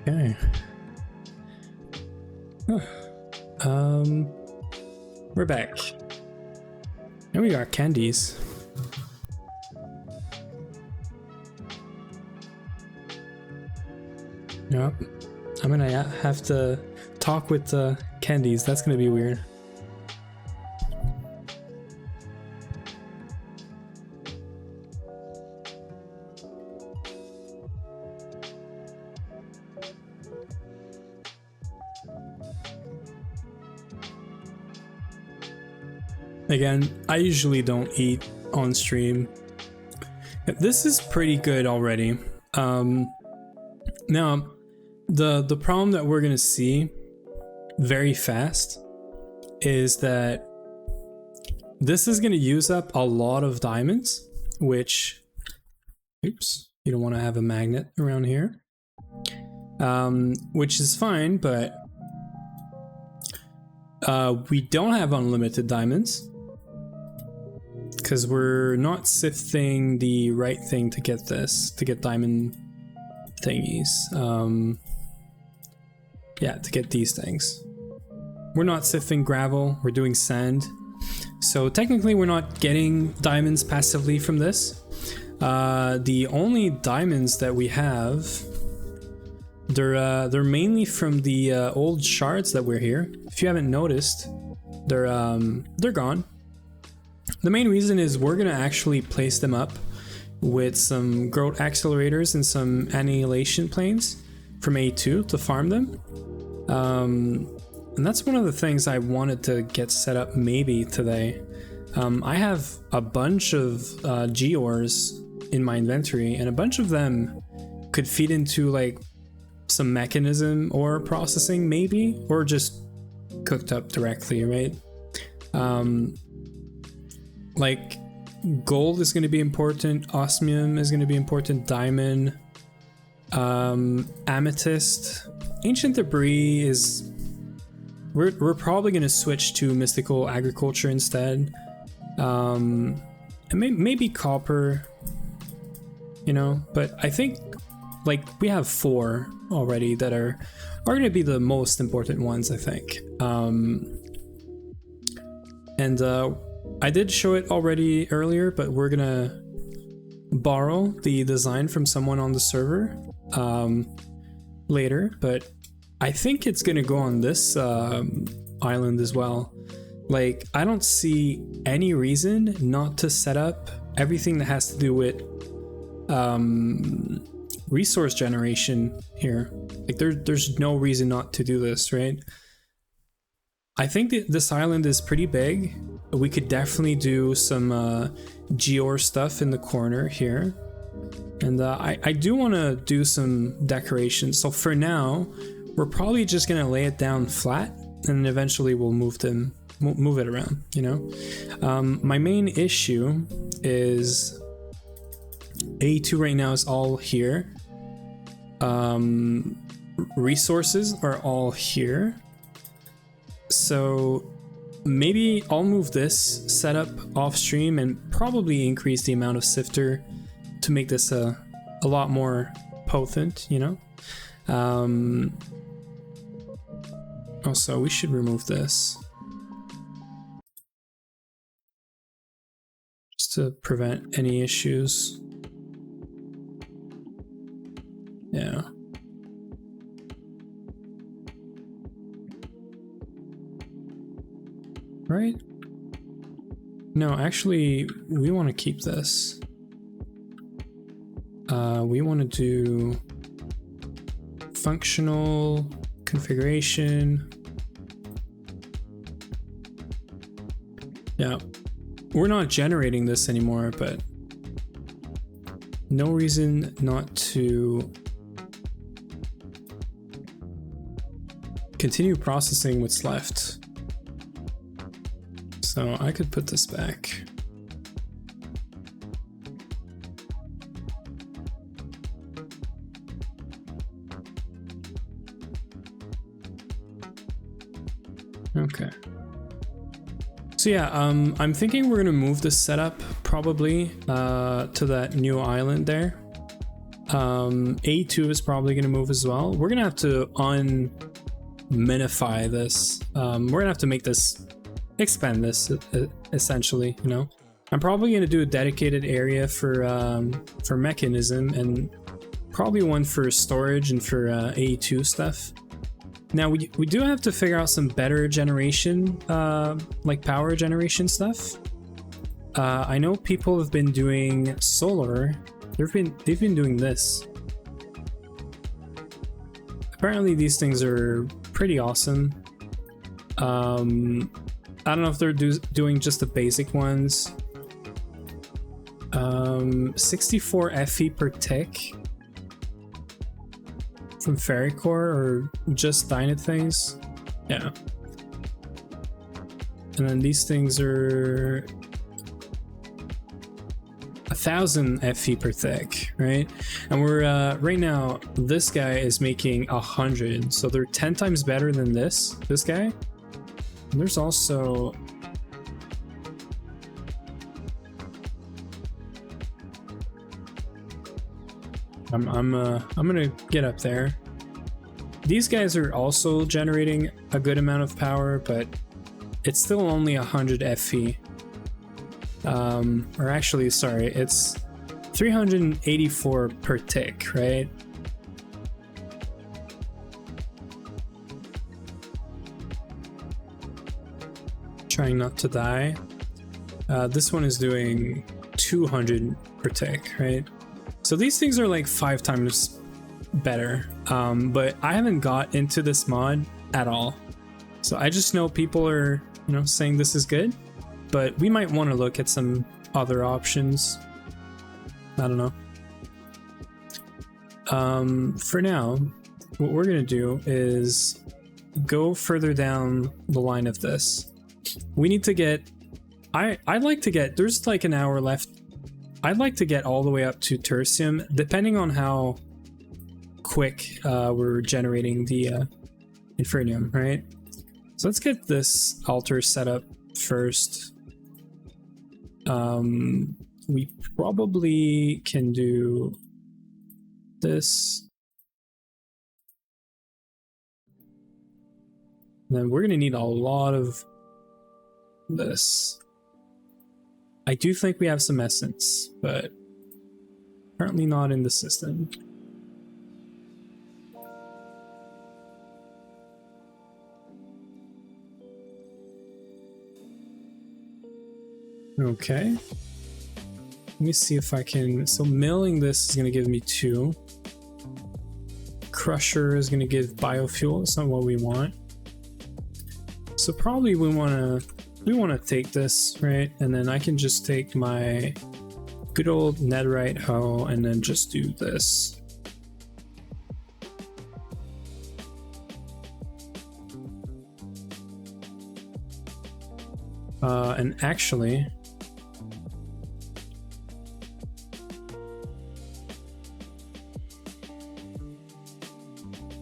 Okay. We're back. And we got candies. Yep. I'm gonna have to talk with the candies. That's gonna be weird. Again, I usually don't eat on stream. This is pretty good already. Now, the problem that we're gonna see very fast is that this is gonna use up a lot of diamonds, which, oops, you don't want to have a magnet around here, which is fine, but we don't have unlimited diamonds because we're not sifting the right thing to get this, to get diamond thingies. Yeah, to get these things. We're not sifting gravel, we're doing sand. So technically we're not getting diamonds passively from this. The only diamonds that we have, they're mainly from the old shards that were here. If you haven't noticed, they're gone. The main reason is we're gonna actually place them up with some growth accelerators and some annihilation planes from A2 to farm them. And that's one of the things I wanted to get set up maybe today. I have a bunch of gears in my inventory, and a bunch of them could feed into like some mechanism or processing maybe, or just cooked up directly, right? Like gold is going to be important, osmium is going to be important, diamond, amethyst, ancient debris is, we're probably going to switch to mystical agriculture instead, and maybe copper, you know, but I think like we have 4 already that are going to be the most important ones, I think. And I did show it already earlier, but we're gonna borrow the design from someone on the server later, but I think it's gonna go on this island as well. Like, I don't see any reason not to set up everything that has to do with resource generation here. Like, there's no reason not to do this, right? I think that this island is pretty big. We could definitely do some gear stuff in the corner here. And I do want to do some decorations. So for now, we're probably just going to lay it down flat, and eventually we'll move it around, you know? My main issue is A2 right now is all here. Resources are all here. So maybe I'll move this setup off stream and probably increase the amount of sifter to make this a lot more potent, you know? Also, we should remove this just to prevent any issues. Yeah. Right? No, actually, we want to keep this. We want to do functional configuration. Yeah, we're not generating this anymore, but no reason not to continue processing what's left. So I could put this back. Okay. So yeah, I'm thinking we're gonna move this setup probably to that new island there. A2 is probably going to move as well. We're going to have to unminify this. We're going to have to make this, expand this essentially, you know. I'm probably going to do a dedicated area for mechanism and probably one for storage and for A2 stuff. Now we do have to figure out some better generation, like power generation stuff. I know people have been doing solar. They've been doing this. Apparently these things are pretty awesome. I don't know if they're doing just the basic ones. 64 FE per tick from Fairy Core or just Dynate things. Yeah. And then these things are 1,000 FE per tick, right? And we're right now this guy is making 100, so they're 10 times better than this guy. And there's also I'm gonna get up there. These guys are also generating a good amount of power, but it's still only 100 FE. Or actually, sorry, it's 384 per tick, right? Trying not to die. This one is doing 200 per tick, right? So these things are like 5 times better, but I haven't got into this mod at all. So I just know people are, you know, saying this is good, but we might want to look at some other options. I don't know. For now, what we're gonna do is go further down the line of this. We need to get, I'd like to get, there's like an hour left. I'd like to get all the way up to tertium, depending on how quick we're generating the infernium, right? So let's get this altar set up first. We probably can do this. And then we're gonna need a lot of this. I do think we have some essence, but apparently not in the system. Okay. Let me see if I can, so milling this is gonna give me 2. Crusher is gonna give biofuel, it's not what we want. So probably we wanna take this, right? And then I can just take my good old netherite hoe and then just do this. And actually,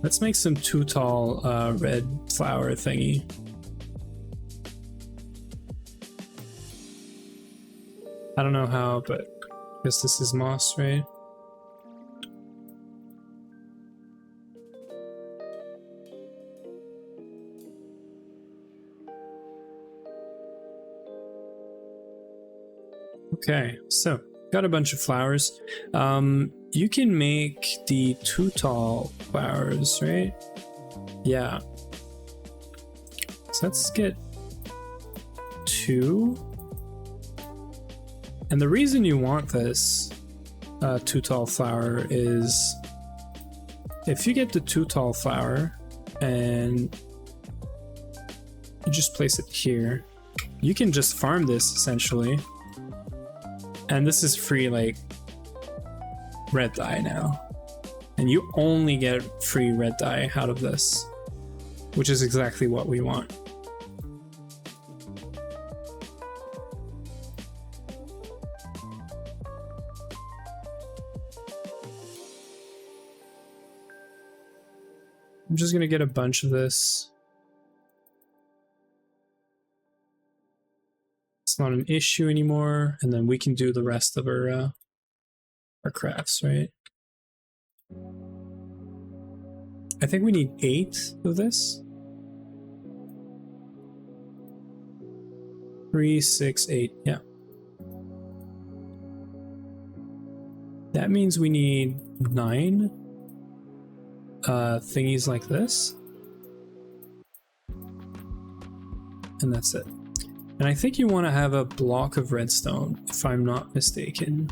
let's make some too tall red flower thingy. I don't know how, but I guess this is moss, right? Okay, so got a bunch of flowers. You can make the too tall flowers, right? Yeah. So let's get 2. And the reason you want this too tall flower is if you get the too tall flower and you just place it here, you can just farm this essentially. And this is free like red dye now. And you only get free red dye out of this, which is exactly what we want. I'm just gonna get a bunch of this. It's not an issue anymore, and then we can do the rest of our crafts, right? I think we need 8 of this. 3, 6, 8. Yeah. That means we need 9 thingies like this. And that's it. And I think you want to have a block of redstone, if I'm not mistaken.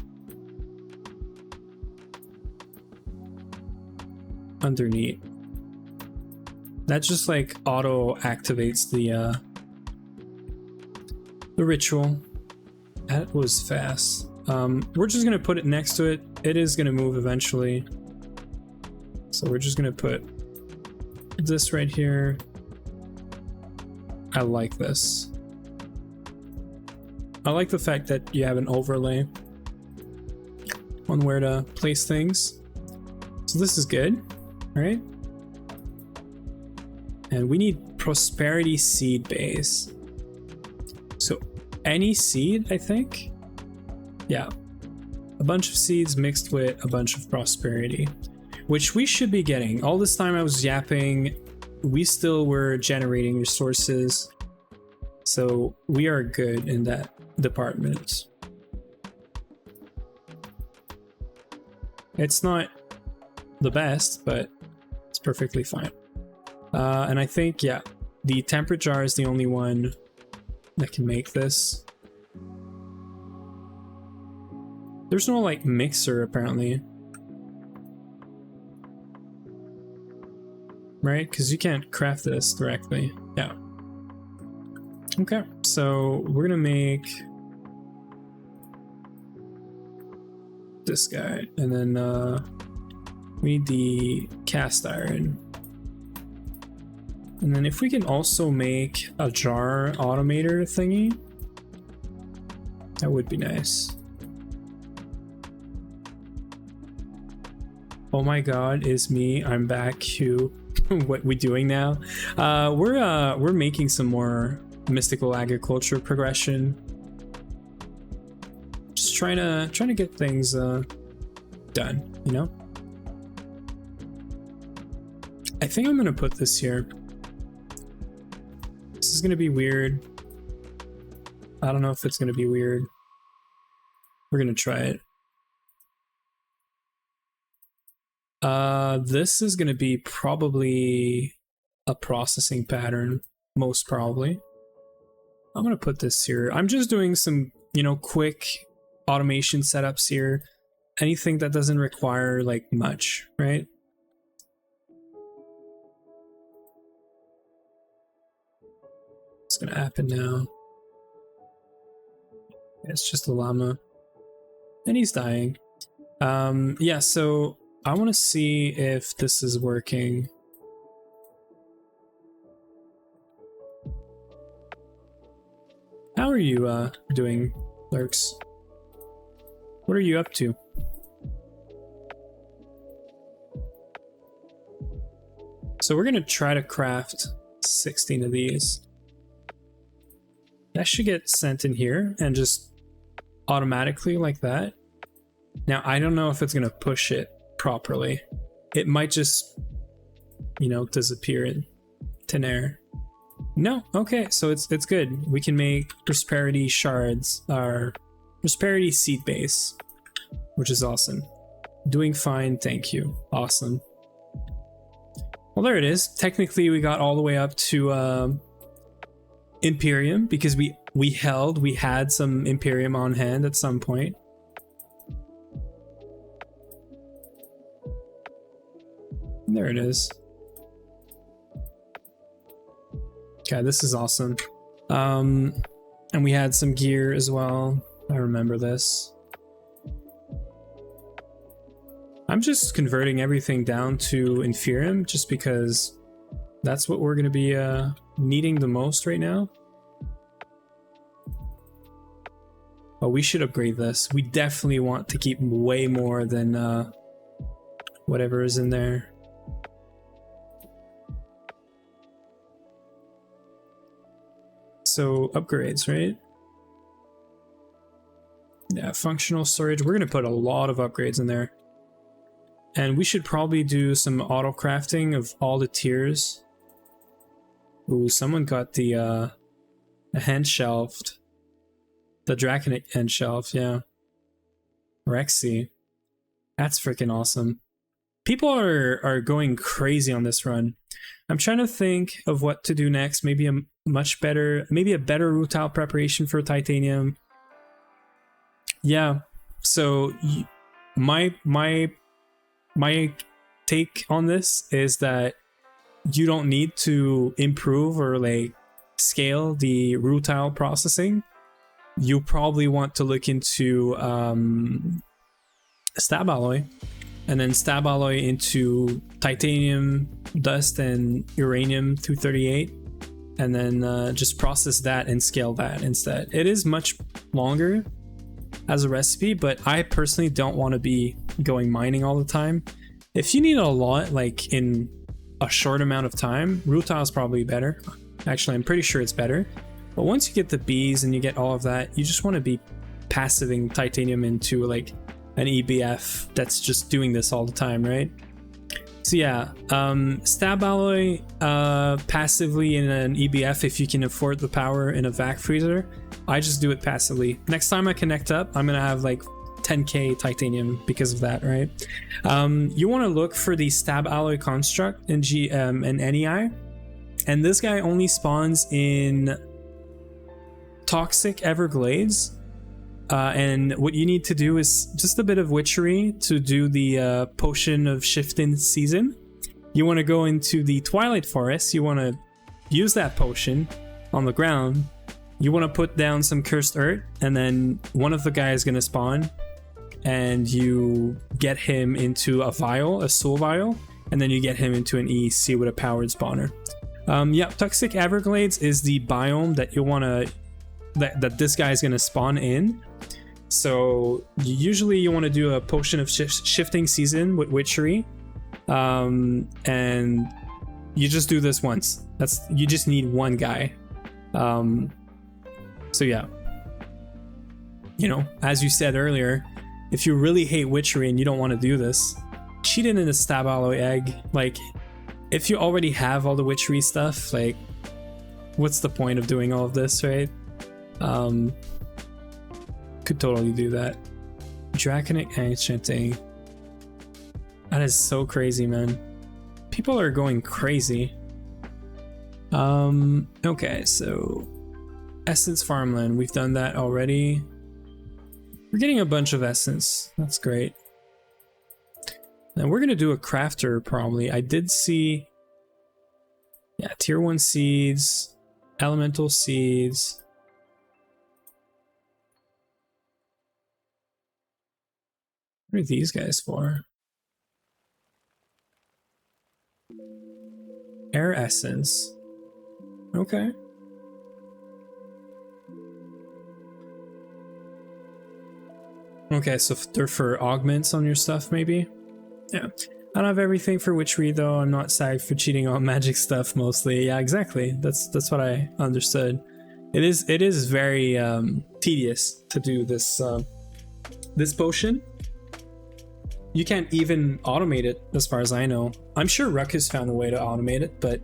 Underneath. That just like auto activates the ritual. That was fast. We're just gonna put it next to it. It is gonna move eventually. So we're just gonna put this right here. I like this. I like the fact that you have an overlay on where to place things. So this is good, right? And we need prosperity seed base. So any seed, I think? Yeah. A bunch of seeds mixed with a bunch of prosperity, which we should be getting. All this time I was yapping, we still were generating resources. So we are good in that department. It's not the best, but it's perfectly fine. And I think, yeah, the temper jar is the only one that can make this. There's no like mixer apparently. Right? Because you can't craft this directly. Yeah. Okay, so we're gonna make this guy, and then we need the cast iron. And then if we can also make a jar automator thingy, that would be nice. Oh my god, it's me. I'm back. Hugh. What we doing now? We're making some more mystical agriculture progression. Just trying to get things done, you know? I think I'm gonna put this here. This is gonna be weird. I don't know if it's gonna be weird. We're gonna try it. This is gonna be probably a processing pattern, most probably. I'm gonna put this here. I'm just doing some, you know, quick automation setups here. Anything that doesn't require like much, right? It's gonna happen now. It's just a llama. And he's dying. Yeah, so I want to see if this is working. How are you doing, Lurks? What are you up to? So we're gonna try to craft 16 of these. That should get sent in here and just automatically like that. Now I don't know if it's gonna push it properly. It might just, you know, disappear in thin air. No, okay, so it's good. We can make prosperity shards, our prosperity seed base, which is awesome. Doing fine, thank you. Awesome. Well, there it is. Technically, we got all the way up to Imperium because we had some Imperium on hand at some point. There it is. Okay, this is awesome. And we had some gear as well. I remember this. I'm just converting everything down to Inferium just because that's what we're going to be needing the most right now. Oh, we should upgrade this. We definitely want to keep way more than whatever is in there. So upgrades, right? Yeah, functional storage. We're going to put a lot of upgrades in there. And we should probably do some auto crafting of all the tiers. Ooh, someone got the hand shelved. The Draconic hand shelved, yeah. Rexy. That's freaking awesome. People are going crazy on this run. I'm trying to think of what to do next. Maybe a better rutile preparation for titanium. Yeah. So my take on this is that you don't need to improve or like scale the rutile processing. You probably want to look into stab alloy, and then stab alloy into titanium dust and uranium 238, and then just process that and scale that instead. It is much longer as a recipe, but I personally don't want to be going mining all the time. If you need a lot, like in a short amount of time, rutile is probably better. Actually, I'm pretty sure it's better. But once you get the bees and you get all of that, you just want to be passiving titanium into like an EBF that's just doing this all the time, right? So yeah, stab alloy passively in an EBF if you can afford the power in a vac freezer. I just do it passively. Next time I connect up, I'm gonna have like 10k titanium because of that, right? You want to look for the stab alloy construct in NEI, and this guy only spawns in Toxic Everglades. And what you need to do is just a bit of witchery to do the potion of shifting season. You want to go into the Twilight Forest. You want to use that potion on the ground. You want to put down some cursed earth, and then one of the guys is going to spawn, and you get him into a vial, a soul vial, and then you get him into an EC with a powered spawner. Yeah, Toxic Everglades is the biome that you want to that this guy is going to spawn in. So usually you want to do a potion of shifting season with witchery, and you just do this once. You just need one guy. So yeah, you know, as you said earlier, if you really hate witchery and you don't want to do this, cheat it in a stab alloy egg. Like, if you already have all the witchery stuff, like, what's the point of doing all of this, right? Could totally do that. Draconic enchanting. That is so crazy, man. People are going crazy. Okay, so Essence Farmland, we've done that already. We're getting a bunch of essence. That's great. And we're gonna do a crafter probably. I did see, yeah, tier 1 seeds, elemental seeds. What are these guys for? Air essence. Okay. Okay, so they're for augments on your stuff, maybe? Yeah. I don't have everything for witchery though. I'm not sagged for cheating on magic stuff mostly. Yeah, exactly. That's what I understood. It is very tedious to do this this potion. You can't even automate it as far as I know. I'm sure Ruckus found a way to automate it, but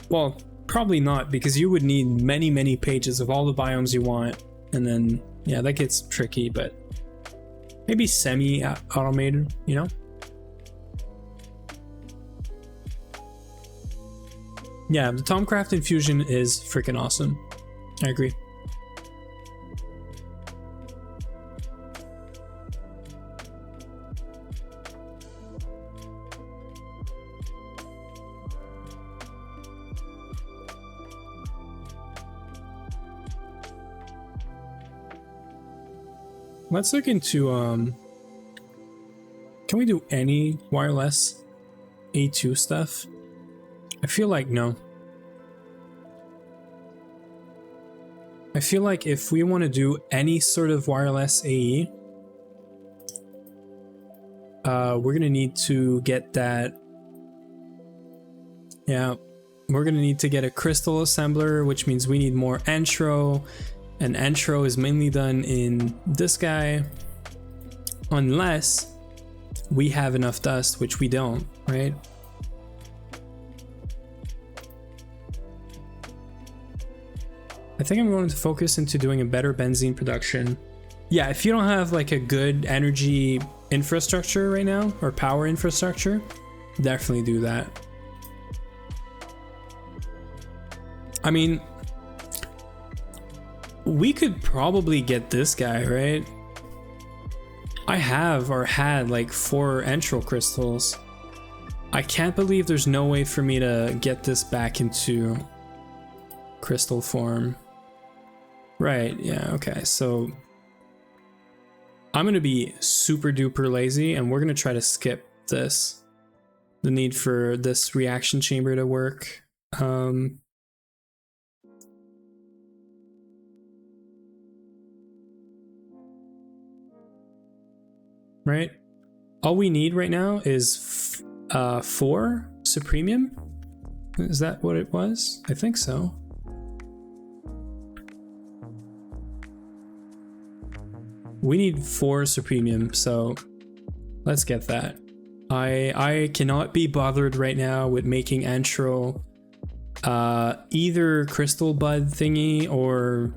well, probably not, because you would need many pages of all the biomes you want, and then yeah, that gets tricky, but maybe semi-automated, you know? Yeah, the Tomcraft infusion is freaking awesome. I agree. Let's look into, can we do any wireless A2 stuff? I feel like no. I feel like if we want to do any sort of wireless AE, we're gonna need to get that. Yeah, we're gonna need to get a crystal assembler, which means we need more entro. And entro is mainly done in this guy, unless we have enough dust, which we don't, right? I think I'm going to focus into doing a better benzene production. Yeah, if you don't have like a good energy infrastructure right now, or power infrastructure, definitely do that. I mean, we could probably get this guy, right? I have or had like 4 entral crystals. I can't believe there's no way for me to get this back into crystal form. Right, yeah, okay, so I'm gonna be super duper lazy and we're gonna try to skip this. The need for this reaction chamber to work. Right? All we need right now is 4 supremium. Is that what it was? I think so. We need 4 supremium, so let's get that. I cannot be bothered right now with making antro either crystal bud thingy or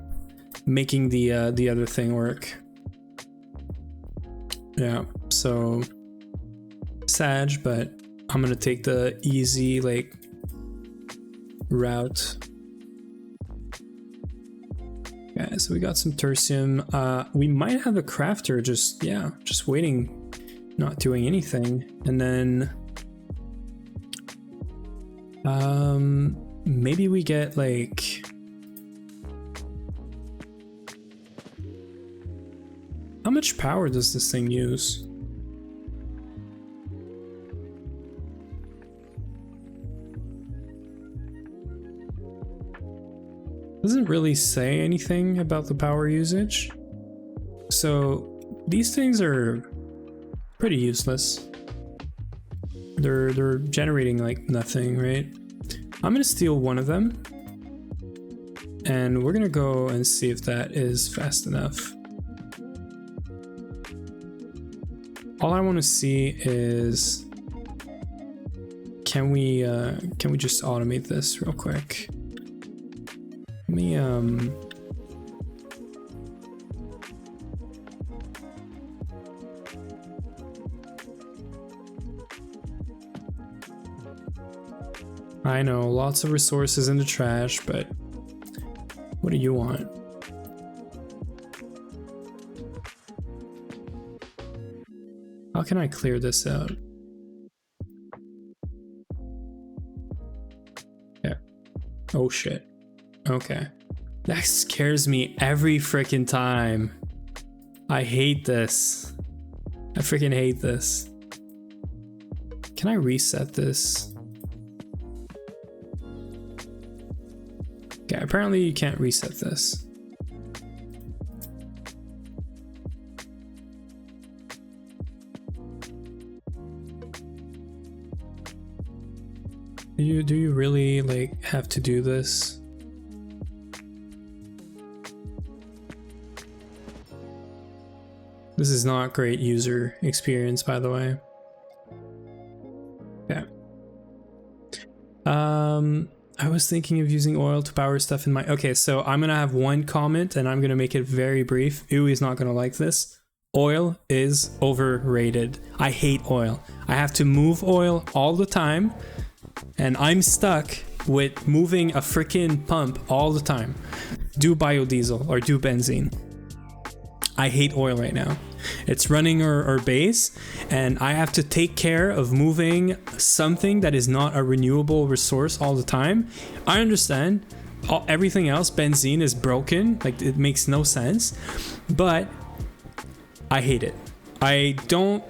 making the other thing work. Yeah, so Sag, but I'm gonna take the easy like route. Okay, so we got some tertium. We might have a crafter just waiting, not doing anything. And then maybe we get like, how much power does this thing use? Doesn't really say anything about the power usage. So these things are pretty useless. They're generating like nothing, right? I'm gonna steal one of them and we're gonna go and see if that is fast enough. All I want to see is, can we just automate this real quick? Let me I know, lots of resources in the trash, but what do you want? How can I clear this out? Yeah. Oh shit. Okay. That scares me every freaking time. I hate this. I freaking hate this. Can I reset this? Okay, apparently you can't reset this. Do you really like have to do this? This is not great user experience, by the way. Yeah. I was thinking of using oil to power stuff in my... Okay, so I'm gonna have one comment and I'm gonna make it very brief. Uwe's not gonna like this. Oil is overrated. I hate oil. I have to move oil all the time and I'm stuck with moving a freaking pump all the time. Do biodiesel or do benzene. I hate oil right now. It's running our base and I have to take care of moving something that is not a renewable resource all the time. I understand everything else, benzene is broken, like it makes no sense, but I hate it. I don't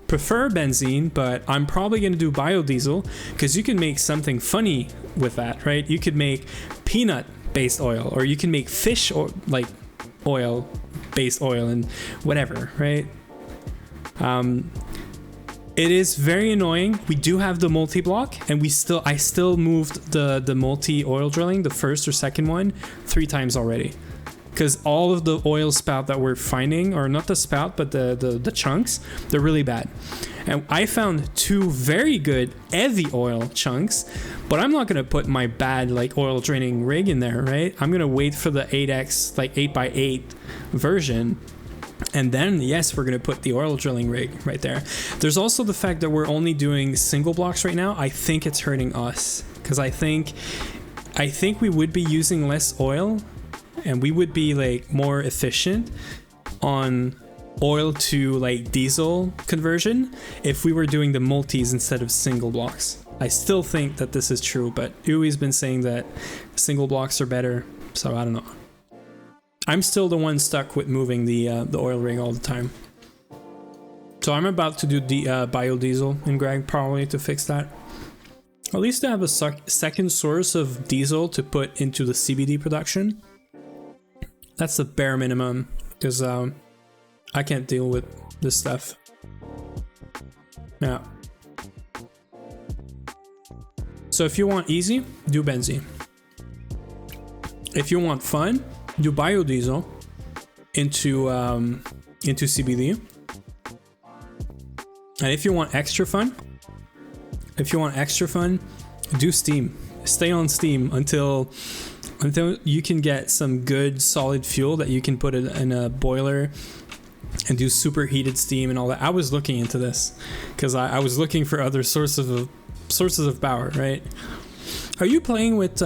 prefer benzene, but I'm probably going to do biodiesel because you can make something funny with that, right? You could make peanut based oil, or you can make fish or like oil based oil and whatever, right? It is very annoying. We do have the multi-block and I still moved the multi oil drilling, the first or second one, 3 times already. because all of the oil spout that we're finding, or not the spout, but the chunks, they're really bad. And I found 2 very good heavy oil chunks, but I'm not going to put my bad like oil draining rig in there, right? I'm going to wait for the 8x, like 8x8 version. And then, yes, we're going to put the oil drilling rig right there. There's also the fact that we're only doing single blocks right now. I think it's hurting us, because I think we would be using less oil and we would be like more efficient on oil to like diesel conversion if we were doing the multis instead of single blocks. I still think that this is true, but Uwe's been saying that single blocks are better, so I don't know. I'm still the one stuck with moving the oil rig all the time. So I'm about to do the biodiesel in Greg probably to fix that. At least to have a second source of diesel to put into the CBD production. That's the bare minimum, because I can't deal with this stuff. Yeah. So if you want easy, do benzene. If you want fun, do biodiesel into CBD. And if you want extra fun, do steam. Stay on steam until you can get some good solid fuel that you can put it in a boiler and do superheated steam and all that. I was looking into this because I was looking for other sources of power, right? Are you playing with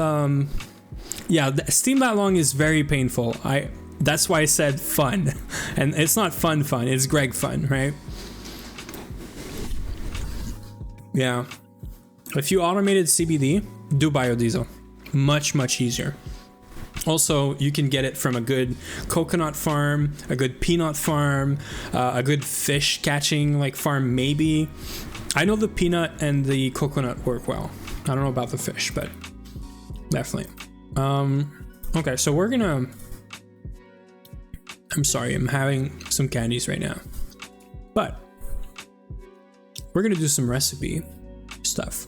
yeah, steam that long is very painful. That's why I said fun. And it's not fun, it's Greg fun, right? Yeah. If you automated CBD, do biodiesel. Much easier. Also, you can get it from a good coconut farm, a good peanut farm, a good fish catching like farm maybe. I know the peanut and the coconut work well. I don't know about the fish, but definitely. Okay, so we're gonna... I'm sorry, I'm having some candies right now. But we're gonna do some recipe stuff.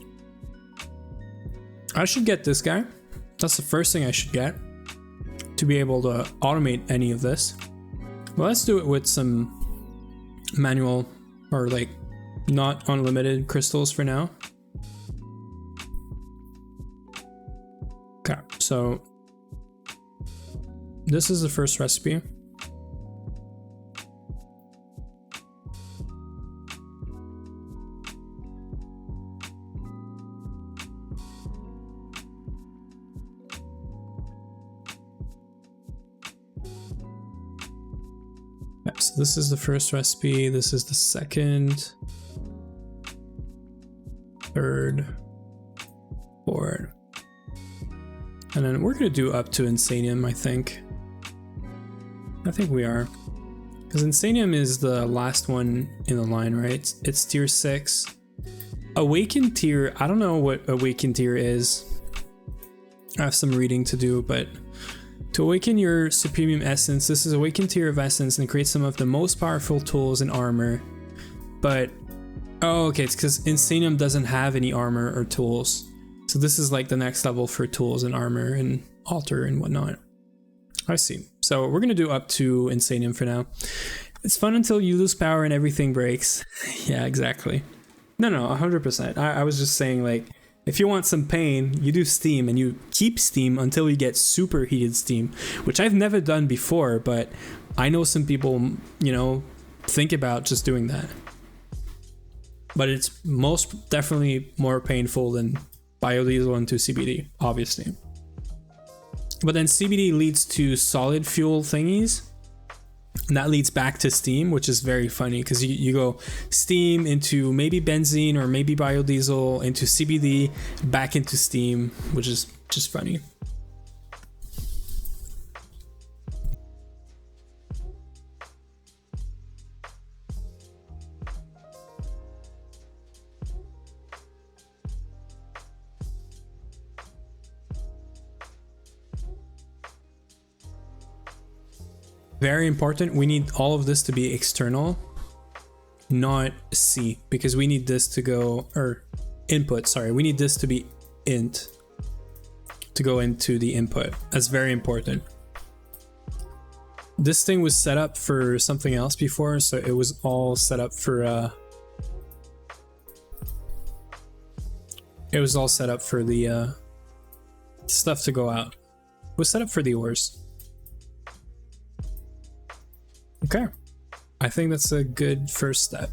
I should get this guy. That's the first thing I should get to be able to automate any of this. Well, let's do it with some manual or like not unlimited crystals for now. Okay, so this is the first recipe. So this is the first recipe, this is the second, third, fourth, and then we're gonna do up to Insanium, I think we are, because Insanium is the last one in the line, right? It's tier 6. Awakened tier, I don't know what Awakened tier is. I have some reading to do, but to awaken your Supremium Essence, this is Awakened tier of Essence and create some of the most powerful tools and armor. But, oh, okay, it's because Insanium doesn't have any armor or tools. So this is like the next level for tools and armor and altar and whatnot. I see. So we're going to do up to Insanium for now. It's fun until you lose power and everything breaks. Yeah, exactly. No, 100%. I was just saying, like, if you want some pain, you do steam and you keep steam until you get superheated steam, which I've never done before, but I know some people, you know, think about just doing that. But it's most definitely more painful than biodiesel into CBD, obviously. But then CBD leads to solid fuel thingies, and that leads back to steam, which is very funny because you go steam into maybe benzene or maybe biodiesel into CBD, back into steam, which is just funny. Very important, we need all of this to be external, not C, because we need this to go, or input, sorry, we need this to be int to go into the input. That's very important. this thing was set up for something else before, so it was all set up for it was all set up for the stuff to go out. It was set up for the ores. Okay, I think that's a good first step.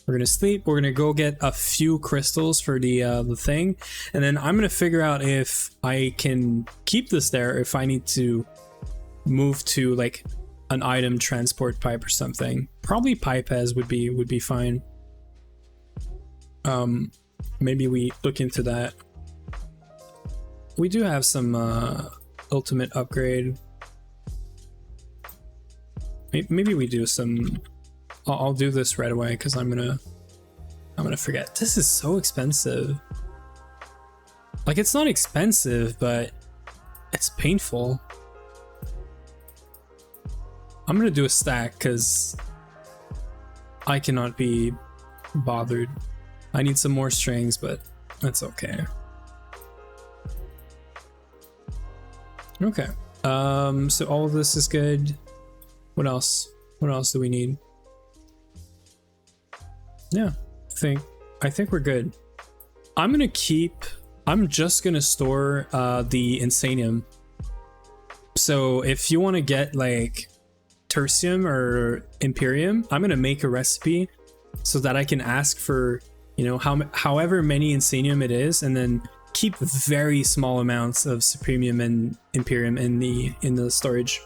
We're gonna sleep. We're gonna go get a few crystals for the thing, and then I'm gonna figure out if I can keep this there, if I need to move to like an item transport pipe or something. Probably pipe as would be fine. Maybe we look into that. We do have some ultimate upgrade. Maybe we do some. I'll do this right away because I'm gonna forget. This is so expensive. Like, it's not expensive, but it's painful. I'm gonna do a stack because I cannot be bothered. I need some more strings, but that's okay. Okay. So all of this is good. What else? What else do we need? Yeah, I think we're good. I'm just gonna store the Insanium. So if you want to get like Tertium or Imperium, I'm gonna make a recipe so that I can ask for, you know, however many Insanium it is, and then keep very small amounts of Supremium and Imperium in the storage.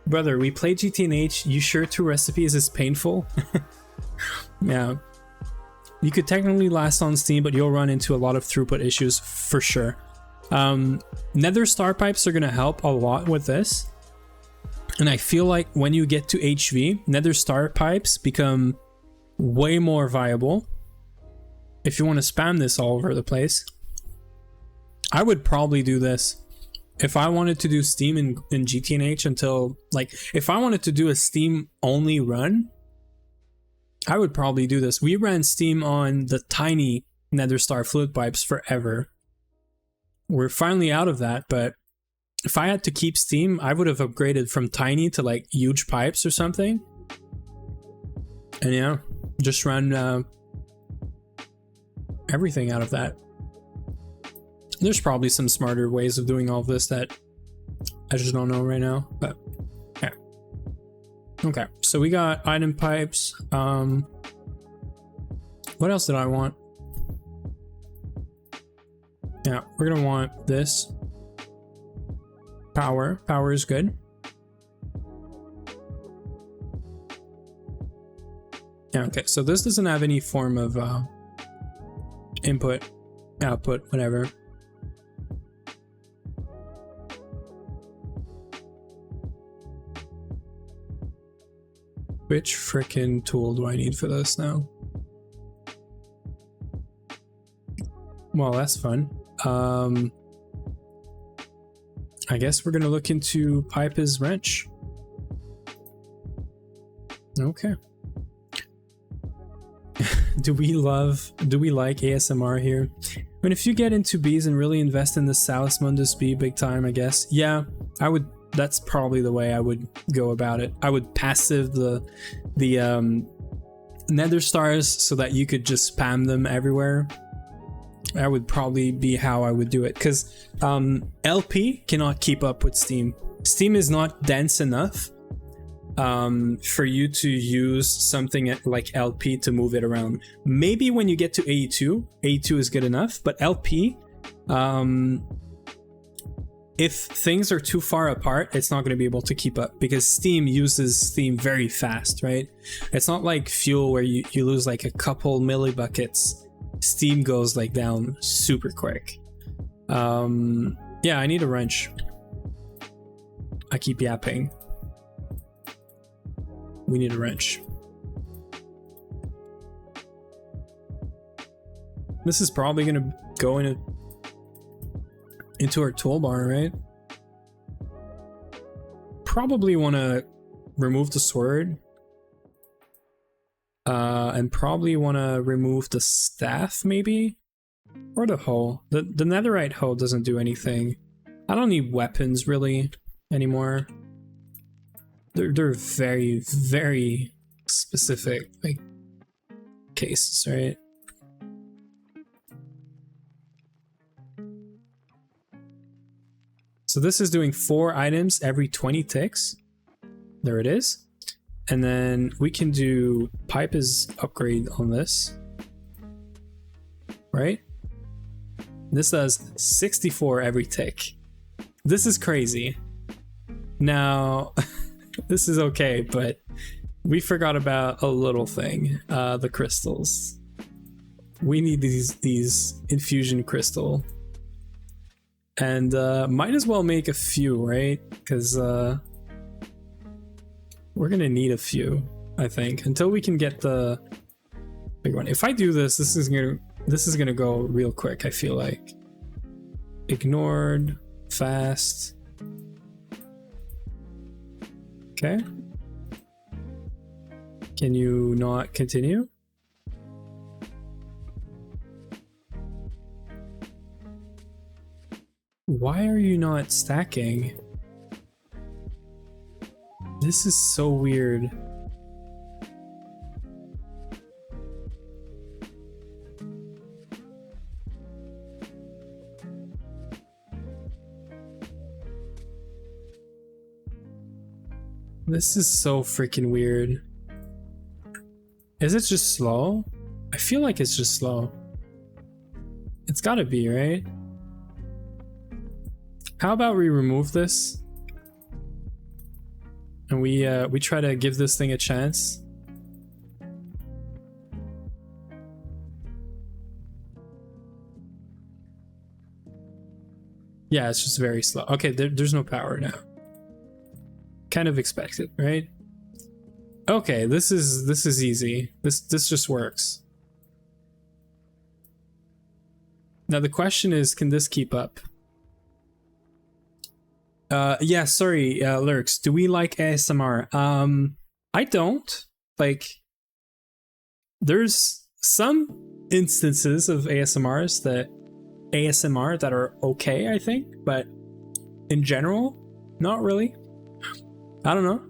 Brother, we play GTNH. You sure 2 recipes is painful? Yeah. You could technically last on Steam, but you'll run into a lot of throughput issues for sure. Nether star pipes are going to help a lot with this. And I feel like when you get to HV, nether star pipes become way more viable. If you want to spam this all over the place, I would probably do this. If I wanted to do Steam in GTNH until, like, if I wanted to do a Steam only run, I would probably do this. We ran Steam on the tiny nether star fluid pipes forever. We're finally out of that, but if I had to keep Steam, I would have upgraded from tiny to like huge pipes or something. And yeah, just run everything out of that. There's probably some smarter ways of doing all of this that I just don't know right now, but yeah. Okay, so we got item pipes. What else did I want? Yeah, we're gonna want this. Power. Power is good. Yeah, okay, so this doesn't have any form of input, output, whatever. Which frickin' tool do I need for this now? Well, that's fun. I guess we're gonna look into Pipe's wrench. Okay. Do we like ASMR here? I mean, if you get into bees and really invest in the Salus Mundus bee big time, I guess, yeah, I would. That's probably the way I would go about it. I would passive the nether stars so that you could just spam them everywhere. That would probably be how I would do it, because LP cannot keep up with Steam. Steam is not dense enough for you to use something like LP to move it around. Maybe when you get to AE2 is good enough, but LP, if things are too far apart, it's not going to be able to keep up, because Steam uses Steam very fast, right? It's not like fuel where you lose like a couple millibuckets. Steam goes like down super quick. Yeah, I need a wrench. I keep yapping. We need a wrench. This is probably gonna go into our toolbar, right? Probably want to remove the sword. And probably want to remove the staff, maybe? Or the hoe. The netherite hoe doesn't do anything. I don't need weapons really anymore. They're very, very specific like cases, right? So this is doing 4 items every 20 ticks. There it is. And then we can do pipe is upgrade on this. Right? This does 64 every tick. This is crazy. Now, this is okay, but we forgot about a little thing. The crystals. We need these infusion crystal. And might as well make a few, right? Because we're gonna need a few, I think, until we can get the big one. If I do this, this is gonna go real quick, I feel like. Ignored, fast. Okay. Can you not continue? Why are you not stacking? This is so weird. This is so freaking weird. Is it just slow? I feel like it's just slow. It's gotta be, right? How about we remove this? And we try to give this thing a chance. Yeah, it's just very slow. Okay, there's no power now. Kind of expected, right? Okay, this is easy. This just works. Now the question is, can this keep up? Yeah, sorry, Lurks. Do we like ASMR? I don't. Like, there's some instances of ASMR that are okay, I think, but in general, not really. I don't know.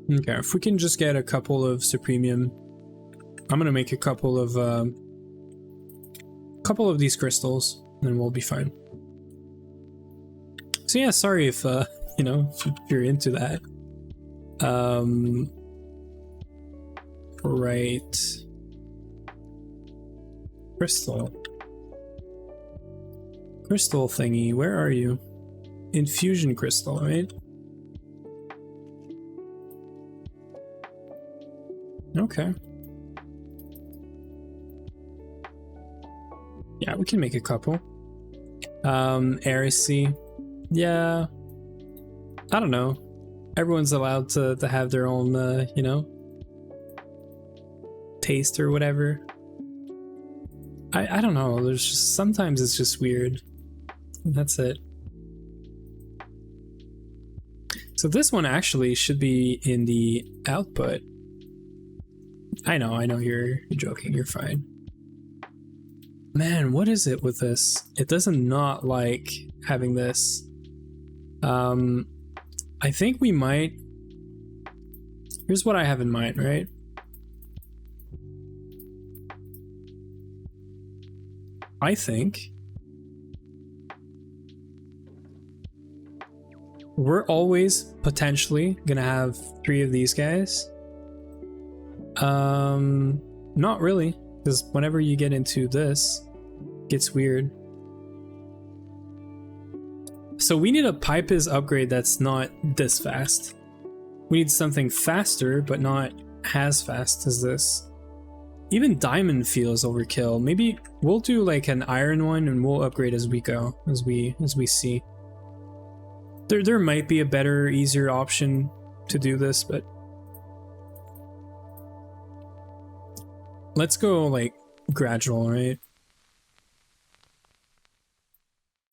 Okay, if we can just get a couple of Supremium, I'm gonna make a couple of these crystals, and we'll be fine. So yeah, sorry if you know, if you're into that. Right. Crystal thingy, where are you? Infusion crystal, right? Okay. Yeah, we can make a couple. Heresy. Yeah. I don't know. Everyone's allowed to have their own, you know, taste or whatever. I don't know. There's just, sometimes it's just weird. That's it. So this one actually should be in the output. I know you're joking, you're fine. Man, what is it with this? It doesn't not like having this. I think we might... Here's what I have in mind, right? I think we're always potentially gonna have 3 of these guys. Not really, because whenever you get into this, it gets weird. So we need a Pipes upgrade that's not this fast. We need something faster, but not as fast as this. Even diamond feels overkill. Maybe we'll do like an iron one and we'll upgrade as we go, as we see. There might be a better, easier option to do this, but let's go like gradual, right?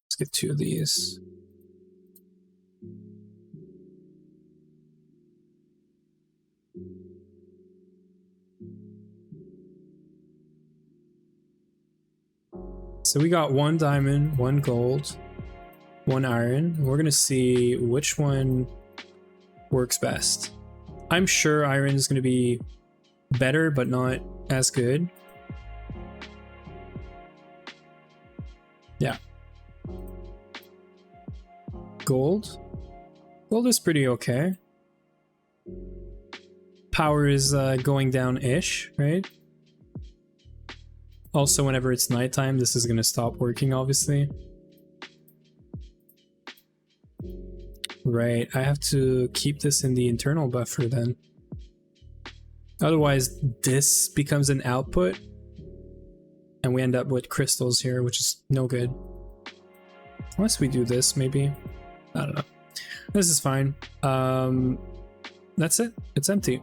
Let's get 2 of these. so we got 1 diamond, 1 gold, 1 iron. We're gonna see which one works best. I'm sure iron is gonna be better, but not as good. Yeah. Gold. Gold is pretty okay. Power is going down-ish, right? Also, whenever it's nighttime, this is going to stop working, obviously. Right, I have to keep this in the internal buffer then. Otherwise, this becomes an output, and we end up with crystals here, which is no good. Unless we do this, maybe. I don't know. This is fine. That's it. It's empty.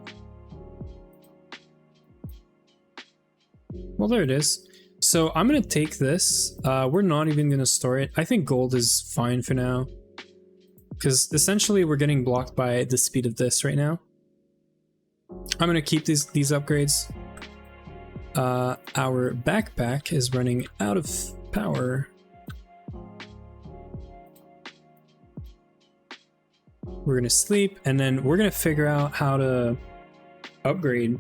Well, there it is. So I'm going to take this. We're not even going to store it. I think gold is fine for now. Because essentially we're getting blocked by the speed of this right now. I'm going to keep these upgrades. Our backpack is running out of power. We're going to sleep, and then we're going to figure out how to upgrade.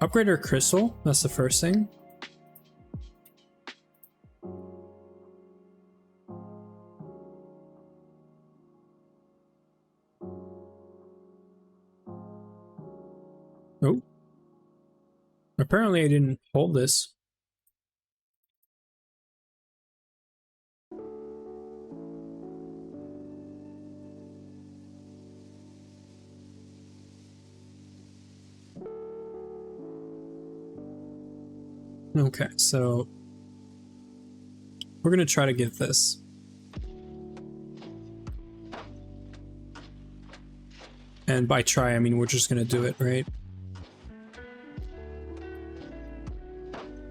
Upgrade our crystal, that's the first thing. Oh. Apparently I didn't hold this. Okay, so we're gonna try to get this. And by try, I mean we're just gonna do it, right?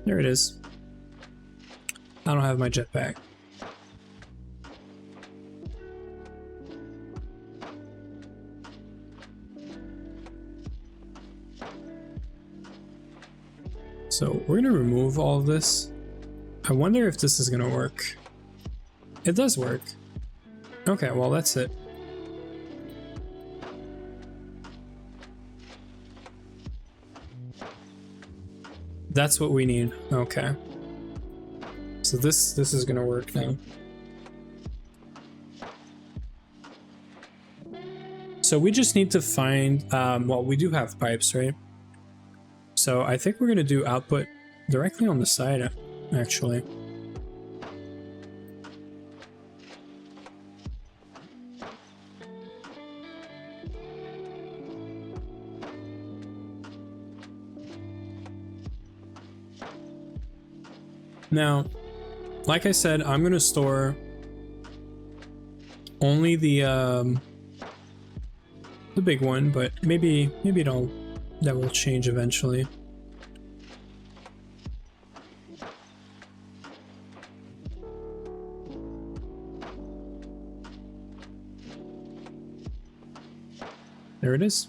There it is. I don't have my jetpack. So we're gonna remove all of this. I wonder if this is gonna work. It does work. Okay, well that's it. That's what we need. Okay. So this is gonna work now. So we just need to find, well, we do have pipes, right? So I think we're gonna do output directly on the side, actually. Now, like I said, I'm gonna store only the big one, but maybe that will change eventually. There it is.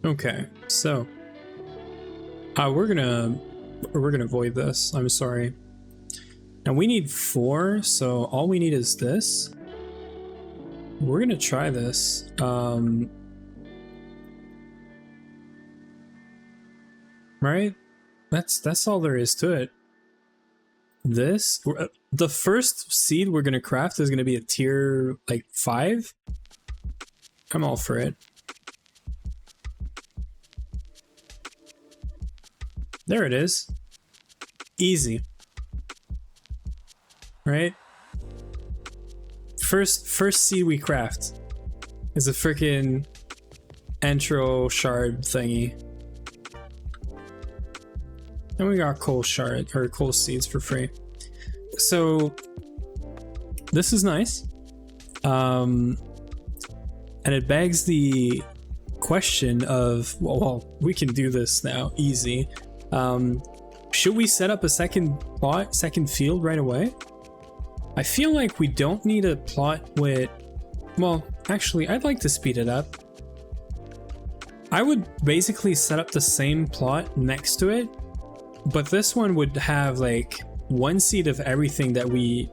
Okay, so we're gonna void this. I'm sorry. And we need 4, so all we need is this. We're gonna try this. Right? That's all there is to it. This, the first seed we're gonna craft is gonna be a tier like 5. I'm all for it. There it is. Easy. Right? First seed we craft is a freaking entro shard thingy. And we got coal shard or coal seeds for free. So this is nice. And it begs the question of, well, we can do this now, easy. Should we set up a second field right away? I feel like we don't need a plot with, well, actually, I'd like to speed it up. I would basically set up the same plot next to it, but this one would have like 1 seed of everything that we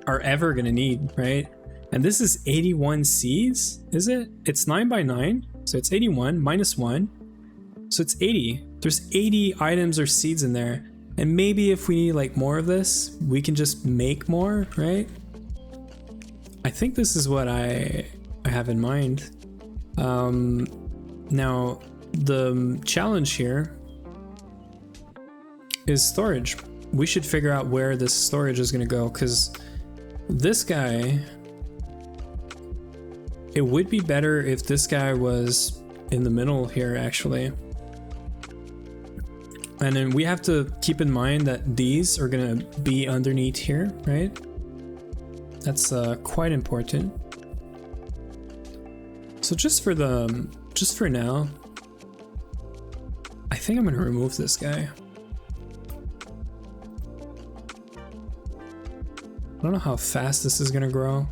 are ever gonna need, right? And this is 81 seeds, is it? It's 9 by 9, so it's 81 minus 1, so it's 80. There's 80 items or seeds in there, and maybe if we need like more of this, we can just make more, right? I think this is what I have in mind. Now, the challenge here is storage. We should figure out where this storage is gonna go, because this guy, it would be better if this guy was in the middle here, actually. And then we have to keep in mind that these are gonna be underneath here, right? That's quite important. So just for now, I think I'm gonna remove this guy. I don't know how fast this is gonna grow.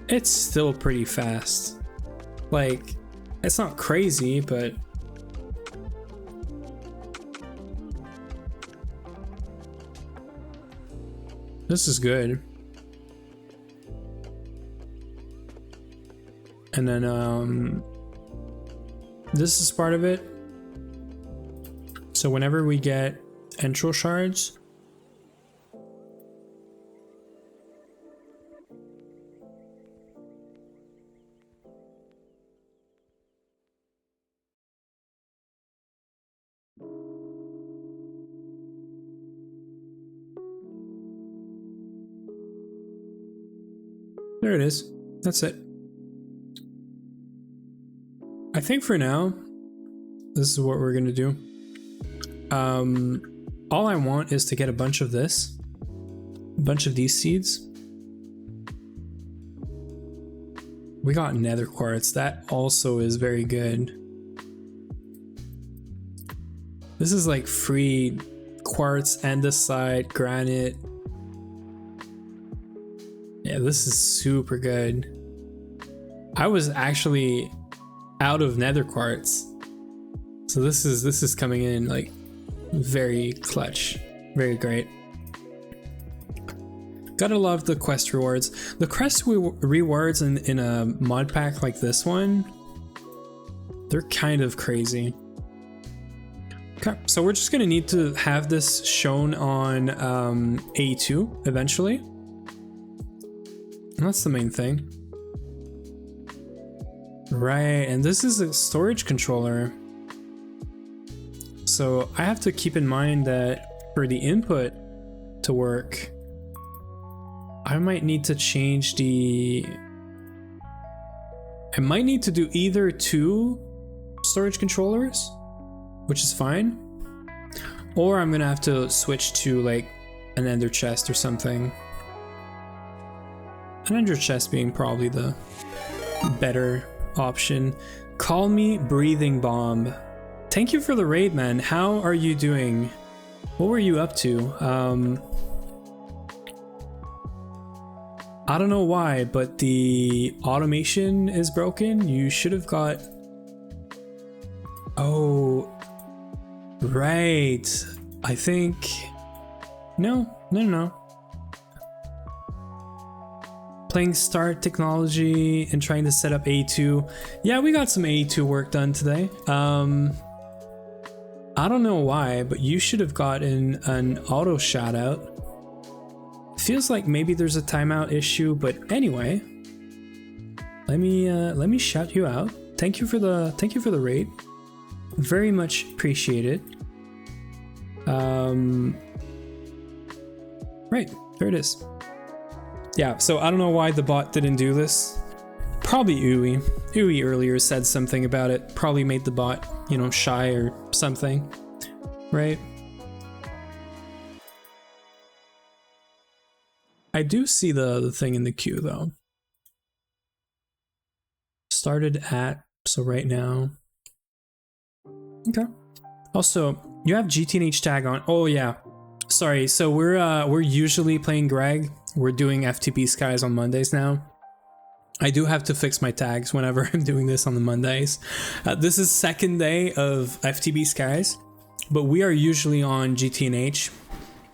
It's still pretty fast. Like, it's not crazy, but this is good. And then this is part of it. So whenever we get entral shards, there it is. That's it. I think for now, this is what we're gonna do. All I want is to get a bunch of this, a bunch of these seeds. We got nether quartz. That also is very good. This is like free quartz, andesite, granite. Yeah, this is super good. I was actually out of nether quartz, so this is coming in like very clutch, very great. Gotta love the quest rewards. The quest rewards in a mod pack like this one, they're kind of crazy. Okay, so we're just gonna need to have this shown on A2 eventually. And that's the main thing. Right, and this is a storage controller. So I have to keep in mind that for the input to work, I might need to change I might need to do either 2 storage controllers, which is fine, or I'm gonna have to switch to like an ender chest or something. An ender chest being probably the better option. Call me Breathing Bomb. Thank you for the raid, man. How are you doing? What were you up to? I don't know why, but the automation is broken. You should have got... Oh, right. I think... No. Playing Start Technology and trying to set up A2. Yeah, we got some A2 work done today. I don't know why, but you should have gotten an auto shout out. Feels like maybe there's a timeout issue, but anyway, let me shout you out. Thank you for the raid. Very much appreciated. Right, there it is. Yeah, so I don't know why the bot didn't do this. Probably Uwe. Uwe earlier said something about it. Probably made the bot, you know, shy or something, right? I do see the thing in the queue though. Started at, so right now. Okay. Also, you have GTNH tag on. Oh yeah. Sorry. So we're usually playing Greg. We're doing FTB Skies on Mondays now. I do have to fix my tags whenever I'm doing this on the Mondays. This is second day of FTB Skies, but we are usually on GTNH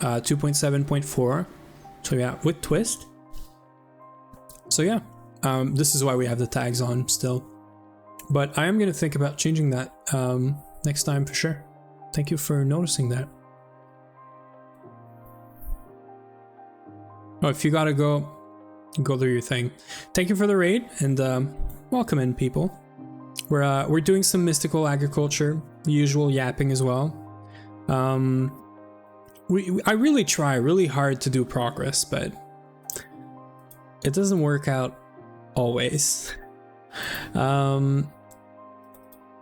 2.7.4. So yeah, with Twist. So yeah, this is why we have the tags on still. But I am going to think about changing that next time for sure. Thank you for noticing that. Oh, if you gotta go do your thing. Thank you for the raid, and welcome in, people. We're doing some mystical agriculture, the usual yapping as well. I really try really hard to do progress, but it doesn't work out always.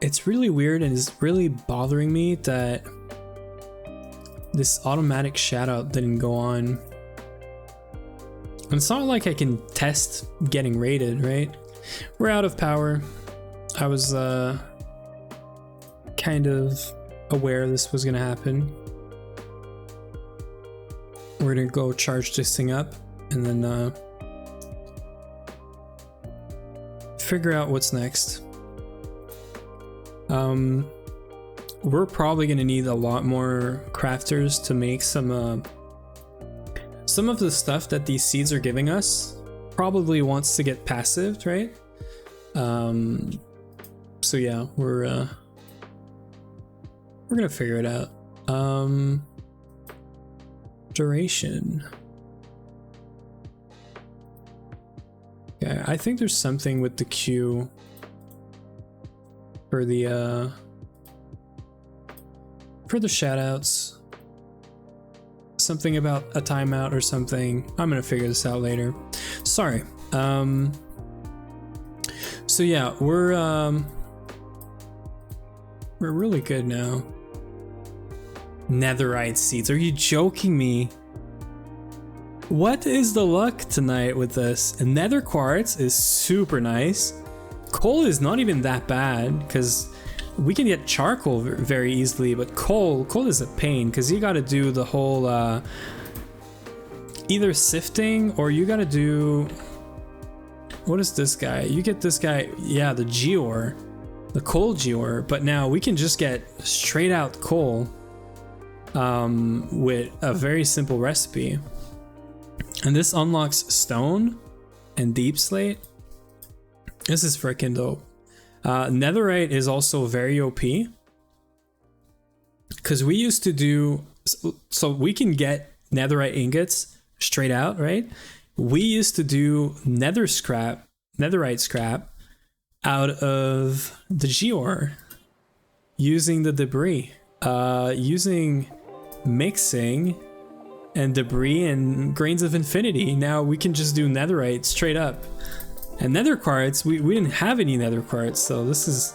It's really weird, and it's really bothering me that this automatic shout out didn't go on. And it's not like I can test getting raided, right? We're out of power. I was kind of aware this was gonna happen. We're gonna go charge this thing up and then figure out what's next. We're probably gonna need a lot more crafters to make some of the stuff that these seeds are giving us probably wants to get passived, right? So yeah, we're gonna figure it out. Duration. Yeah, I think there's something with the queue for the shoutouts. Something about a timeout or something. I'm gonna figure this out later. Sorry. So yeah, we're really good now. Netherite seeds. Are you joking me? What is the luck tonight with this? And nether quartz is super nice. Coal is not even that bad because we can get charcoal very easily, but coal is a pain because you got to do the whole either sifting, or you got to do, what is this guy? You get this guy, yeah, the geore, the coal geore. But now we can just get straight out coal with a very simple recipe, and this unlocks stone and deep slate. This is freaking dope. Netherite is also very OP because we used to do, so we can get netherite ingots straight out, right? We used to do netherite scrap out of the geore using the debris, using mixing and debris and grains of infinity. Now we can just do netherite straight up. And nether quartz, we didn't have any nether quartz, so this is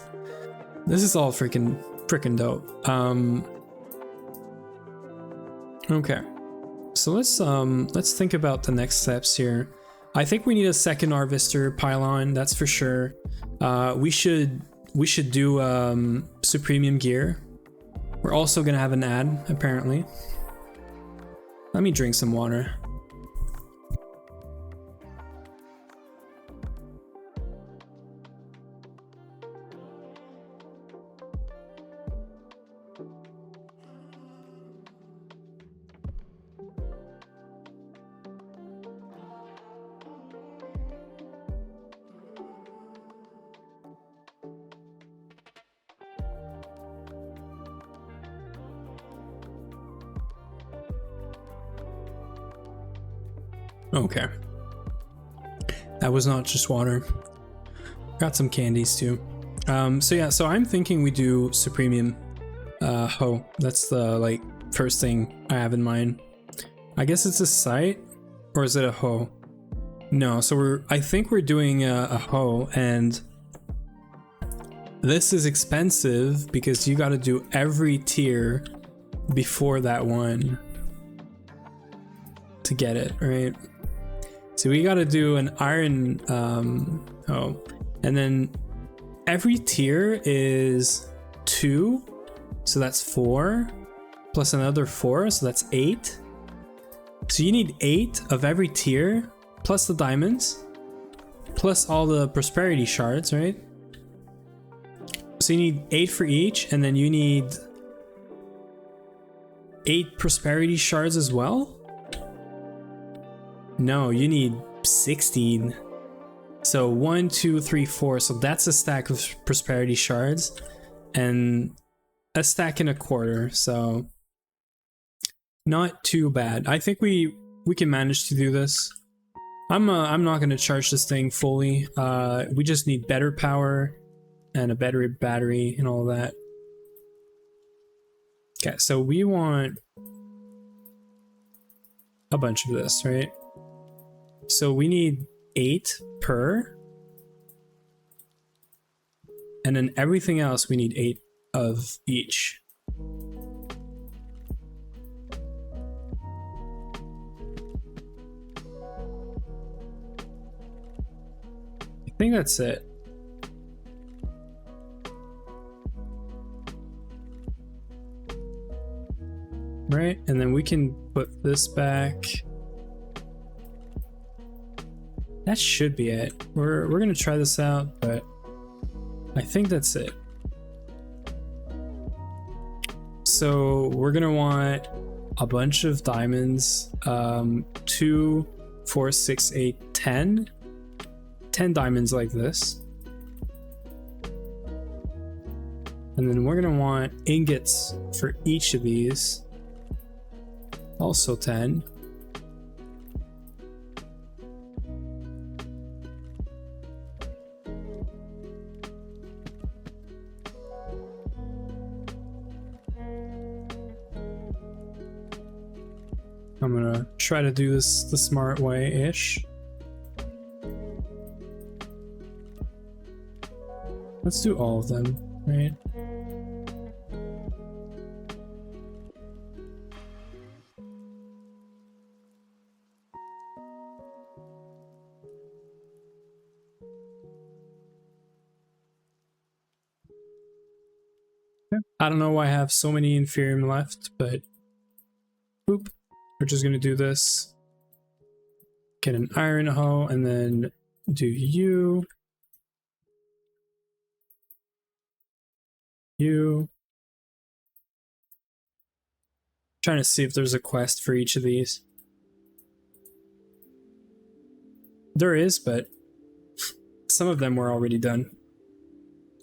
all freaking dope. Okay, so let's think about the next steps here. I think we need a second harvester pylon, that's for sure. We should do supremium gear. We're also gonna have an ad apparently. Let me drink some water. Okay. That was not just water. Got some candies too. So yeah, so I'm thinking we do supremium hoe. That's the like first thing I have in mind. I guess it's a site, or is it a hoe? No, so I think we're doing a hoe, and this is expensive because you got to do every tier before that one to get it, right? So we got to do an iron hoe, and then every tier is 2, so that's 4, plus another 4, so that's 8. So you need 8 of every tier, plus the diamonds, plus all the prosperity shards, right? So you need 8 for each, and then you need 8 prosperity shards as well? No, you need 16. So 1, 2, 3, 4. So that's a stack of prosperity shards and a stack and a quarter. So not too bad. I think we can manage to do this. I'm not going to charge this thing fully. We just need better power and a better battery and all that. Okay, so we want a bunch of this, right? So we need 8 per. And then everything else we need 8 of each. I think that's it. Right, and then we can put this back. That should be it. We're gonna try this out, but I think that's it. So we're gonna want a bunch of diamonds. 2, 4, 6, 8, 10. 10 diamonds like this. And then we're gonna want ingots for each of these. Also 10. I'm gonna try to do this the smart way-ish. Let's do all of them, right? I don't know why I have so many inferium left, but boop. We're just gonna do this. Get an iron hoe and then do you. Trying to see if there's a quest for each of these. There is, but some of them were already done.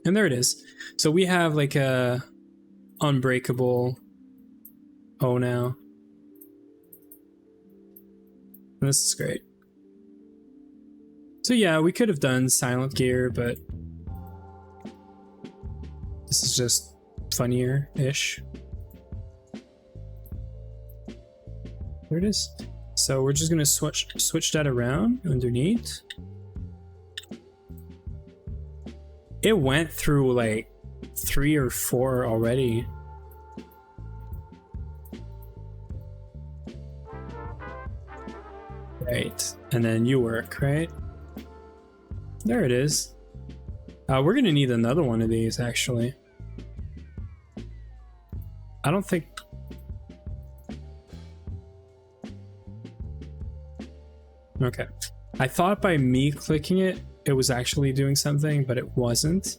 And there it is. So we have like a unbreakable hoe now. And this is great. So yeah, we could have done silent gear, but this is just funnier-ish. There it is. So we're just gonna switch that around underneath. It went through like 3 or 4 already. Right, and then you work, right? There it is. We're gonna need another one of these, actually. I don't think... Okay. I thought by me clicking it, it was actually doing something, but it wasn't.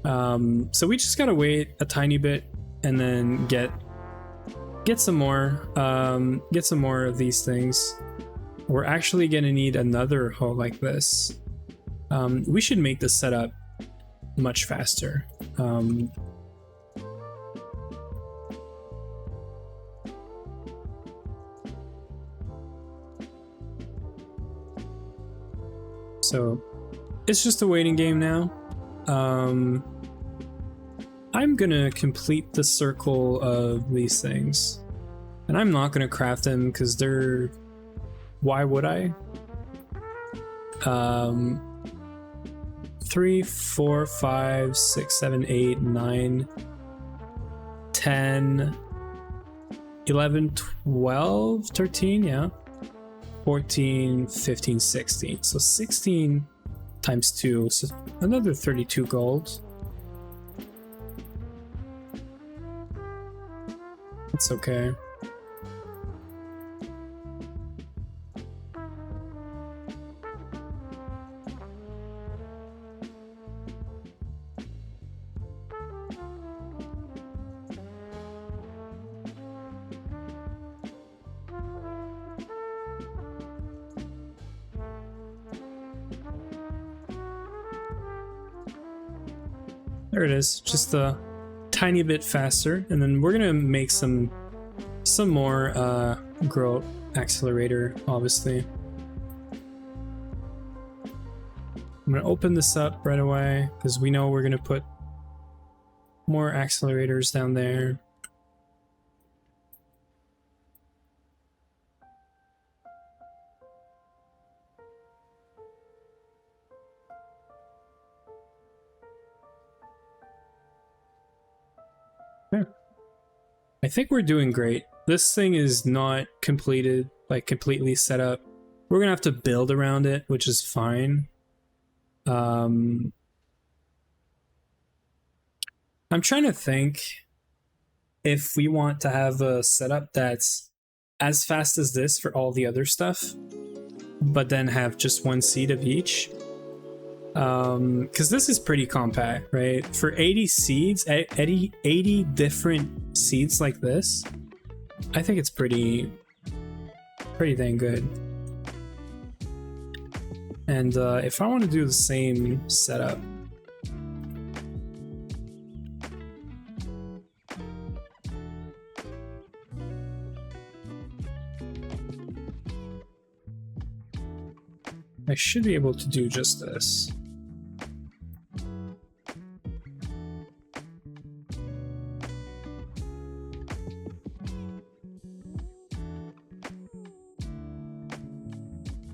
So we just gotta wait a tiny bit and then get some more of these things. We're actually gonna need another hoe like this. We should make this setup much faster. So it's just a waiting game now. I'm gonna complete the circle of these things, and I'm not gonna craft them because they're... Why would I? 3, 4, 5, 6, 7, 8, 9, 10, 11, 12, 13, yeah. 14, 15, 16. So 16 times 2, so another 32 gold. It's okay. There it is, just a tiny bit faster, and then we're gonna make some more growth accelerator, obviously. I'm gonna open this up right away because we know we're gonna put more accelerators down there. Yeah. I think we're doing great. This thing is not completed, like completely set up. We're gonna have to build around it, which is fine. I'm trying to think if we want to have a setup that's as fast as this for all the other stuff, but then have just one seed of each. Because this is pretty compact, right? For 80 seeds, 80 different seeds like this, I think it's pretty dang good. And if I want to do the same setup, I should be able to do just this.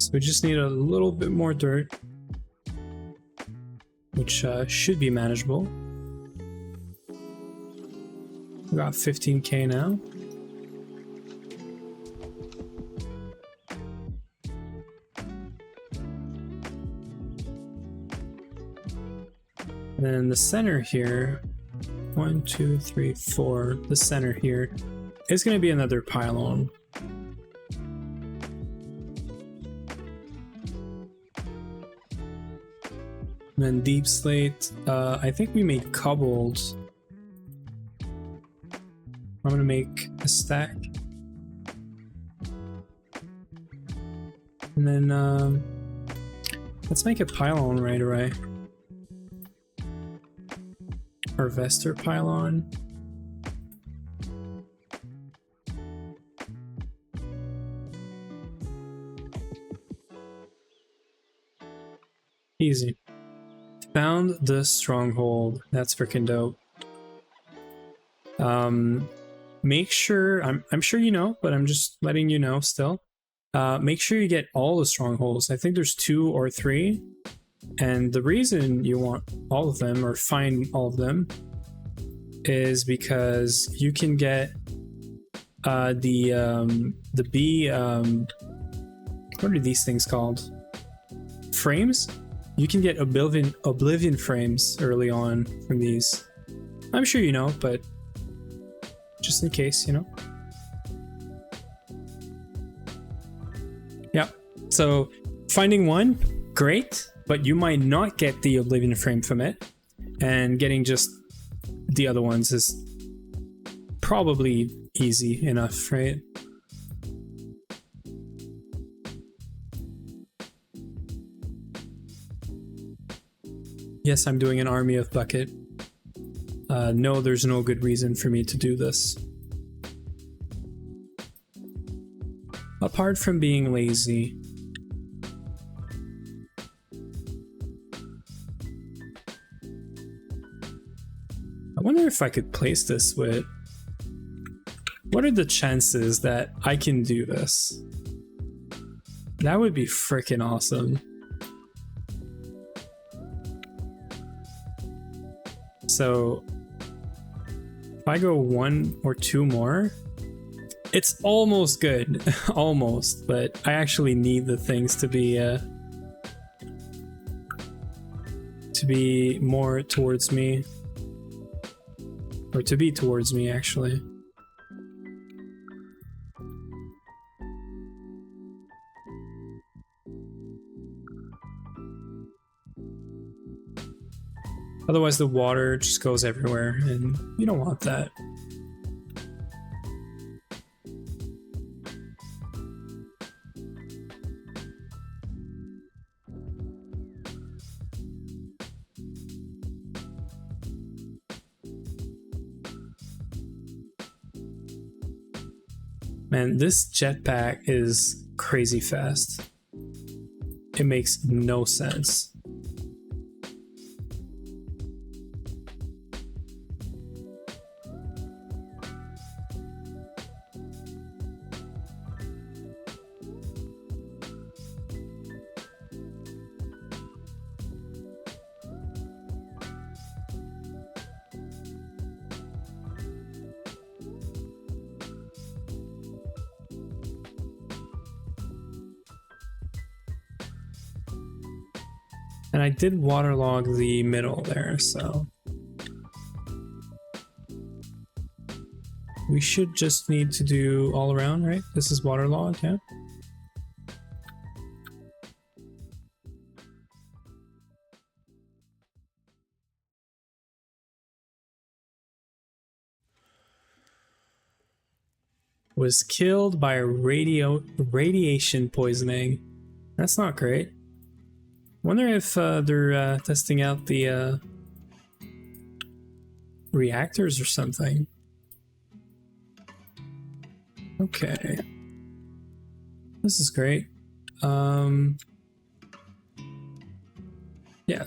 So we just need a little bit more dirt, which should be manageable. We got 15k now. And then the center here, 1, 2, 3, 4, the center here is going to be another pylon. And then deep slate, I think we made cobbled. I'm gonna make a stack. And then let's make a pylon right away. Harvester pylon. Easy. Found the stronghold. That's freaking dope. Make sure, I'm sure you know, but I'm just letting you know still. Make sure you get all the strongholds. I think there's 2 or 3. And the reason you want all of them, or find all of them, is because you can get the bee, what are these things called? Frames? You can get oblivion frames early on from these. I'm sure you know, but just in case, you know. Yeah, so finding one, great, but you might not get the oblivion frame from it, and getting just the other ones is probably easy enough, right? Yes, I'm doing an army of bucket. No, there's no good reason for me to do this. Apart from being lazy. I wonder if I could place this with... What are the chances that I can do this? That would be freaking awesome. So if I go 1 or 2 more, it's almost good. Almost, but I actually need the things to be more towards me, or to be towards me actually. Otherwise the water just goes everywhere, and you don't want that. Man, this jetpack is crazy fast. It makes no sense. And I did waterlog the middle there, so we should just need to do all around, right? This is waterlogged, yeah? Was killed by radiation poisoning. That's not great. Wonder if they're testing out the reactors or something. Okay. This is great. Yeah,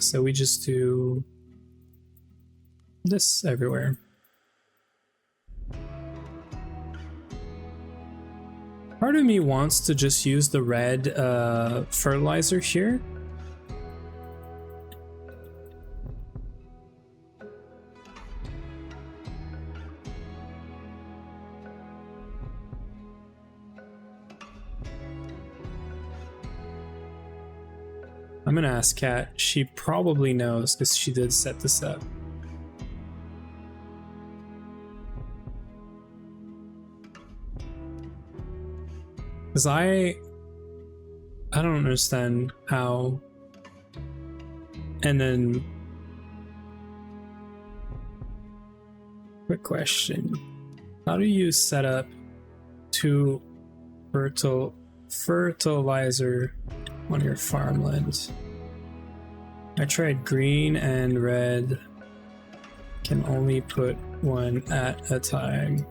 so we just do this everywhere. Part of me wants to just use the red fertilizer here. I'm gonna ask Kat. She probably knows because she did set this up. Because I don't understand how. And then, quick question: how do you set up two fertilizer on your farmland? I tried green and red. Can only put one at a time.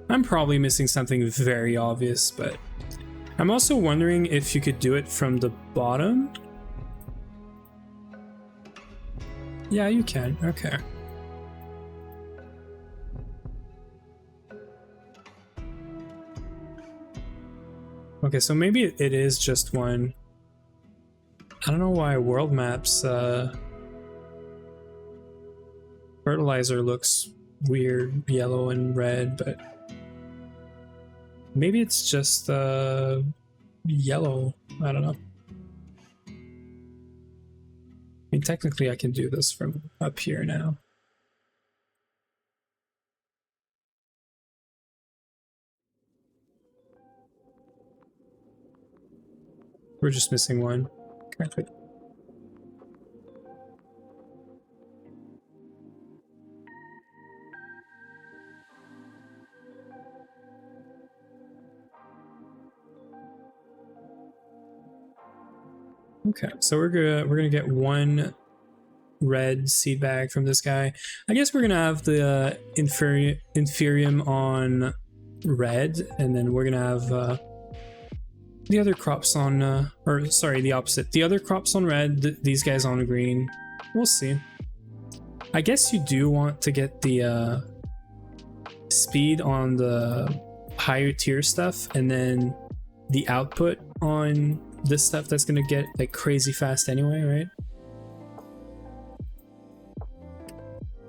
I'm probably missing something very obvious, but I'm also wondering if you could do it from the bottom. Yeah, you can. Okay. Okay, so maybe it is just one. I don't know why world maps fertilizer looks weird yellow and red, but maybe it's just yellow. I don't know. I mean, technically I can do this from up here now. We're just missing one. Okay. Okay, so we're gonna get one red seed bag from this guy. I guess we're gonna have the inferium on red, and then we're gonna have the other crops on, or sorry, the opposite. The other crops on red, these guys on green. We'll see. I guess you do want to get the speed on the higher tier stuff, and then the output on this stuff that's gonna get like crazy fast anyway, right?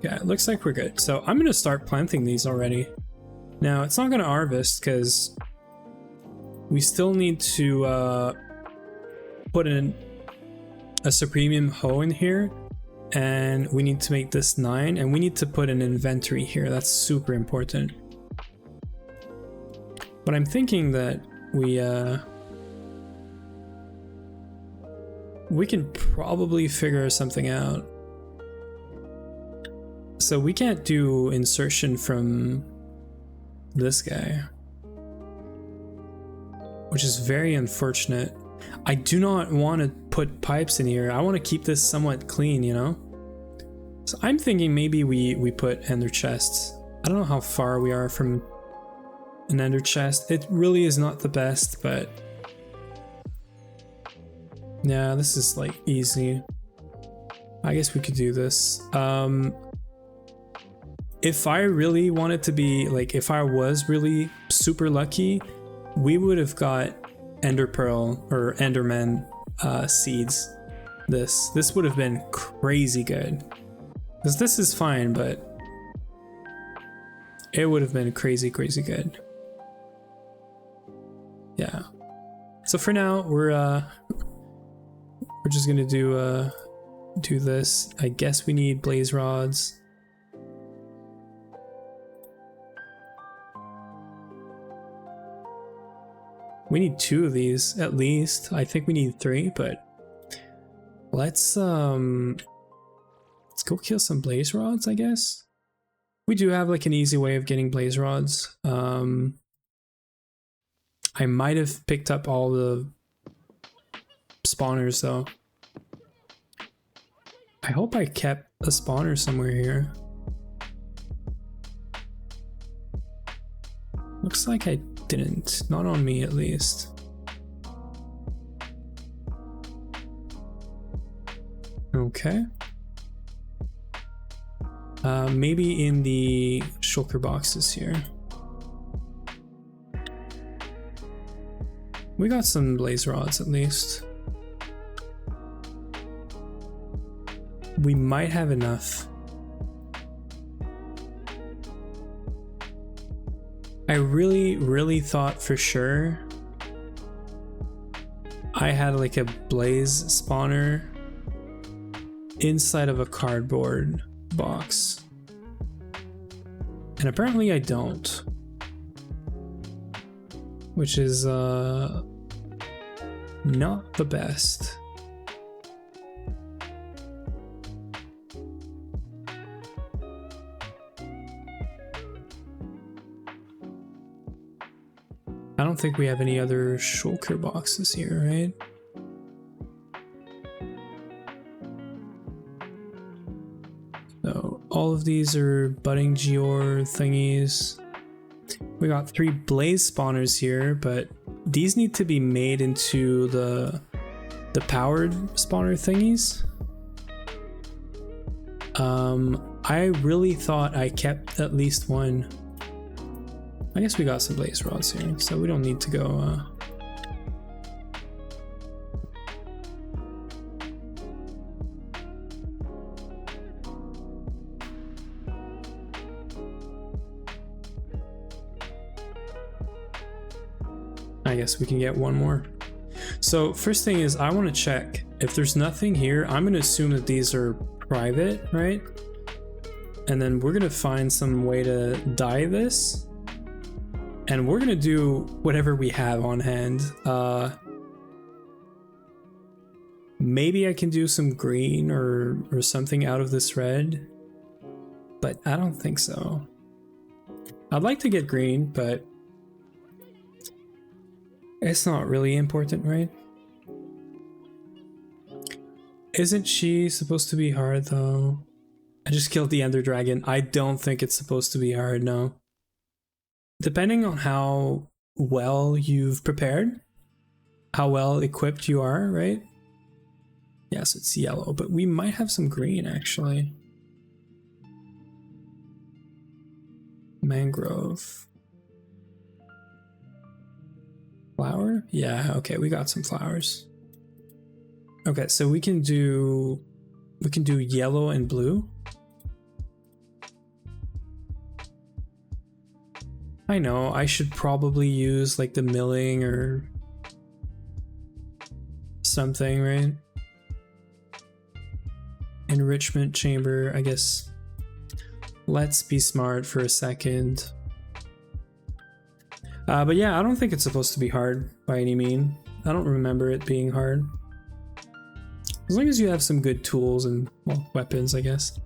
Yeah, it looks like we're good. So I'm gonna start planting these already. Now it's not gonna harvest because we still need to put in a supremium hoe in here, and we need to make this 9, and we need to put an inventory here. That's super important. But I'm thinking that we can probably figure something out. So we can't do insertion from this guy, which is very unfortunate. I do not want to put pipes in here. I want to keep this somewhat clean, you know? So I'm thinking maybe we put ender chests. I don't know how far we are from an ender chest. It really is not the best, but yeah, this is like easy. I guess we could do this. If I really wanted to be like, if I was really super lucky, we would have got ender pearl or enderman seeds. This would have been crazy good, because this is fine, but it would have been crazy good. Yeah. So for now, we're just gonna do this. I guess we need blaze rods. We need 2 of these at least. I think we need 3, but let's go kill some blaze rods, I guess. We do have like an easy way of getting blaze rods. I might have picked up all the spawners though. I hope I kept a spawner somewhere here. Looks like I didn't. Not on me at least. Okay. Maybe in the shulker boxes here. We got some blaze rods at least. We might have enough. I really thought for sure I had like a blaze spawner inside of a cardboard box. And apparently I don't. Which is not the best. I don't think we have any other shulker boxes here, right? So all of these are budding geor thingies. We got 3 blaze spawners here, but these need to be made into the powered spawner thingies. I really thought I kept at least 1. I guess we got some blaze rods here, so we don't need to go I guess we can get 1 more. So first thing is I want to check if there's nothing here. I'm going to assume that these are private, right? And then we're going to find some way to dye this. And we're going to do whatever we have on hand. Maybe I can do some green or something out of this red. But I don't think so. I'd like to get green, but it's not really important, right? Isn't she supposed to be hard though? I just killed the Ender Dragon. I don't think it's supposed to be hard, no. Depending on how well you've prepared, how well equipped you are, right? Yes, it's yellow, but we might have some green actually. Mangrove. Flower? Yeah, okay, we got some flowers. Okay, so we can do yellow and blue. I know, I should probably use like the milling or something, right? Enrichment chamber, I guess. Let's be smart for a second. But yeah, I don't think it's supposed to be hard by any means. I don't remember it being hard. As long as you have some good tools and, well, weapons, I guess.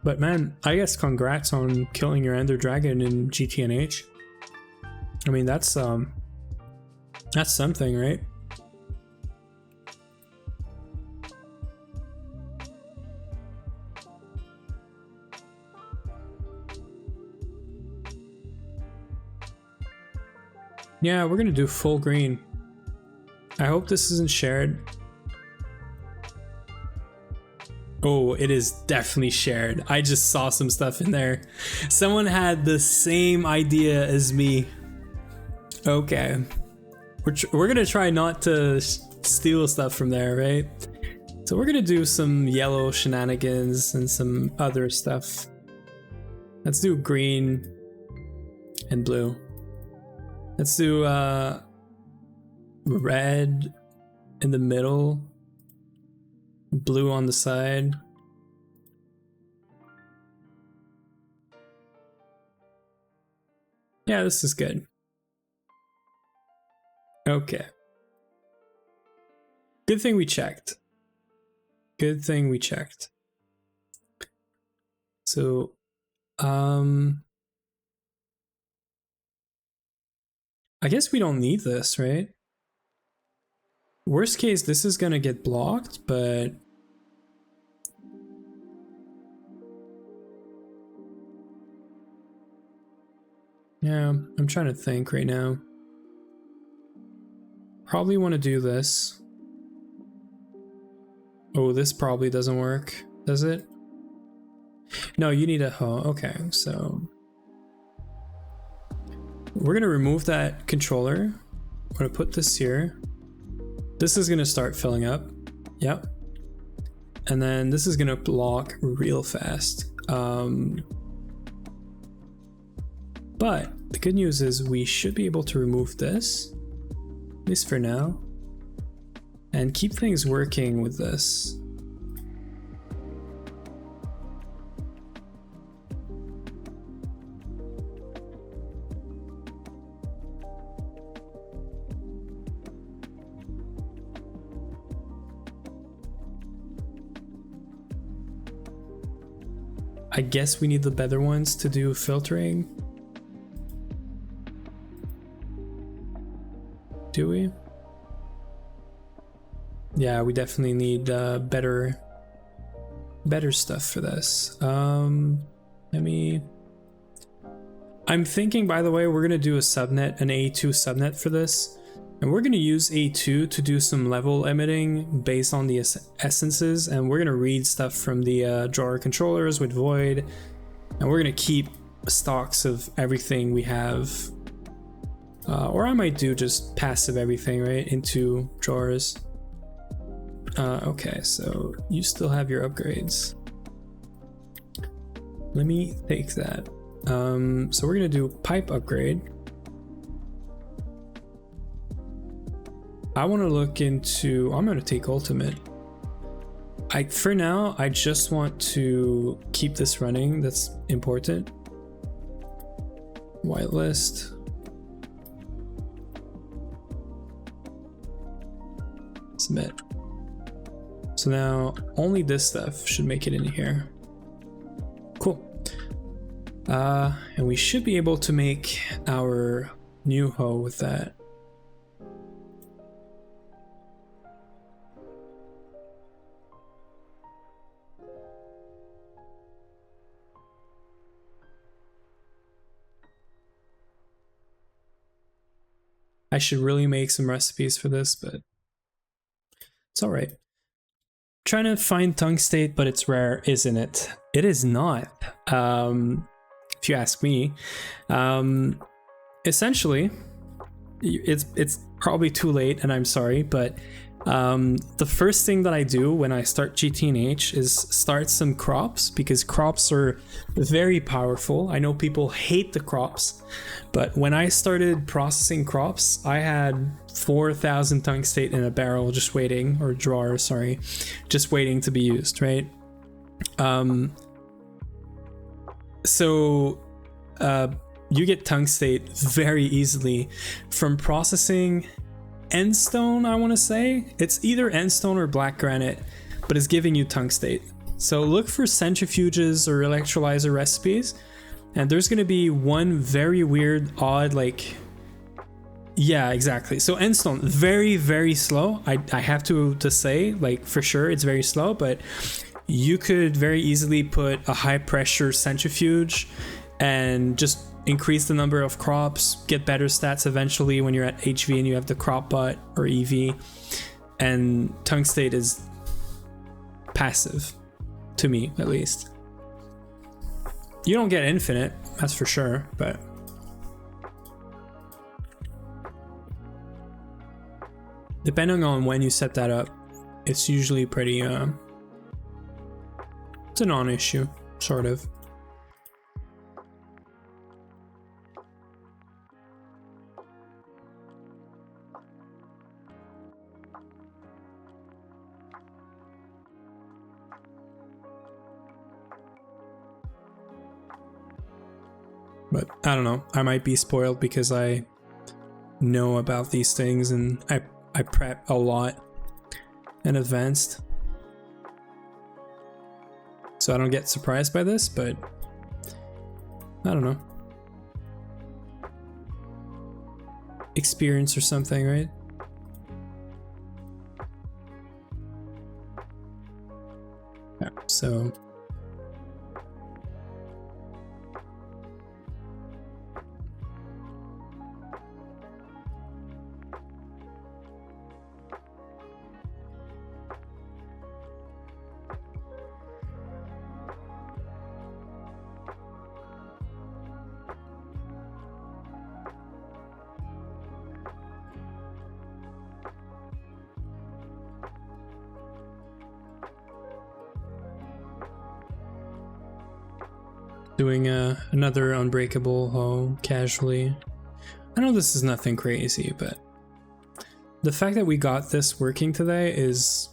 But man, I guess congrats on killing your Ender Dragon in GTNH. I mean, that's something, right? Yeah, we're gonna do full green. I hope this isn't shared. Oh, it is definitely shared. I just saw some stuff in there. Someone had the same idea as me. Okay. We're gonna try not to steal stuff from there, right? So we're gonna do some yellow shenanigans and some other stuff. Let's do green and blue. Let's do red in the middle, blue on the side. Yeah, this is good. Okay. Good thing we checked. Good thing we checked. So, I guess we don't need this, right? Worst case, this is gonna get blocked, but yeah, I'm trying to think right now. Probably want to do this. Oh, this probably doesn't work, does it? No, you need a hoe. Okay, so we're gonna remove that controller. I'm gonna put this here. This is gonna start filling up. Yep. And then this is gonna block real fast. But the good news is we should be able to remove this, at least for now, and keep things working with this. I guess we need the better ones to do filtering. Do we? Yeah, we definitely need better stuff for this. I'm thinking, by the way, we're gonna do a subnet, an A2 subnet for this, and we're gonna use A2 to do some level emitting based on the essences, and we're gonna read stuff from the drawer controllers with void, and we're gonna keep stocks of everything we have. Or I might do just passive everything, right, into drawers. Okay, so you still have your upgrades. Let me take that. So we're gonna do pipe upgrade. I want to look into, I'm gonna take ultimate. For now, I just want to keep this running. That's important. Whitelist. Submit. So now only this stuff should make it in here. Cool. And we should be able to make our new hoe with that. I should really make some recipes for this, but it's all right. Trying to find tungstate, but it's rare, isn't it? It is not, if you ask me. Essentially, it's probably too late, and I'm sorry, but the first thing that I do when I start GTNH is start some crops, because crops are very powerful. I know people hate the crops, but when I started processing crops, I had 4,000 tungstate in a barrel just waiting, or drawer, sorry, just waiting to be used, right? So you get tungstate very easily from processing endstone. I want to say it's either endstone or black granite, but it's giving you tungstate. So look for centrifuges or electrolyzer recipes, and there's going to be one very weird, odd, like, yeah, exactly. So endstone, very, very slow. I have to say, like, for sure it's very slow, but you could very easily put a high pressure centrifuge and just increase the number of crops, get better stats eventually when you're at HV and you have the crop butt or EV. And tungstate is passive, to me at least. You don't get infinite, that's for sure, but depending on when you set that up, it's usually pretty, it's a non-issue, sort of. But I don't know, I might be spoiled because I know about these things and I prep a lot in advance. So I don't get surprised by this, but I don't know. Experience or something, right? Yeah, so doing another unbreakable hoe casually. I know this is nothing crazy, but the fact that we got this working today is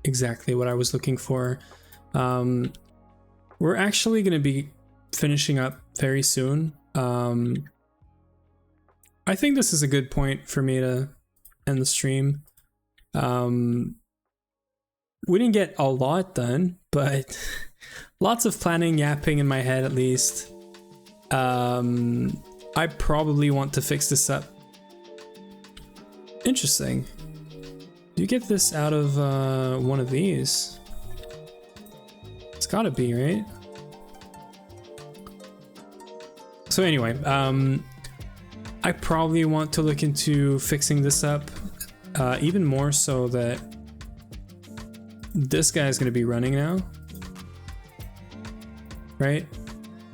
exactly what I was looking for. We're actually going to be finishing up very soon. I think this is a good point for me to end the stream. We didn't get a lot done, but lots of planning, yapping in my head at least. I probably want to fix this up. Interesting. Do you get this out of one of these? It's gotta be, right? So anyway, I probably want to look into fixing this up even more so that this guy's gonna be running now. Right?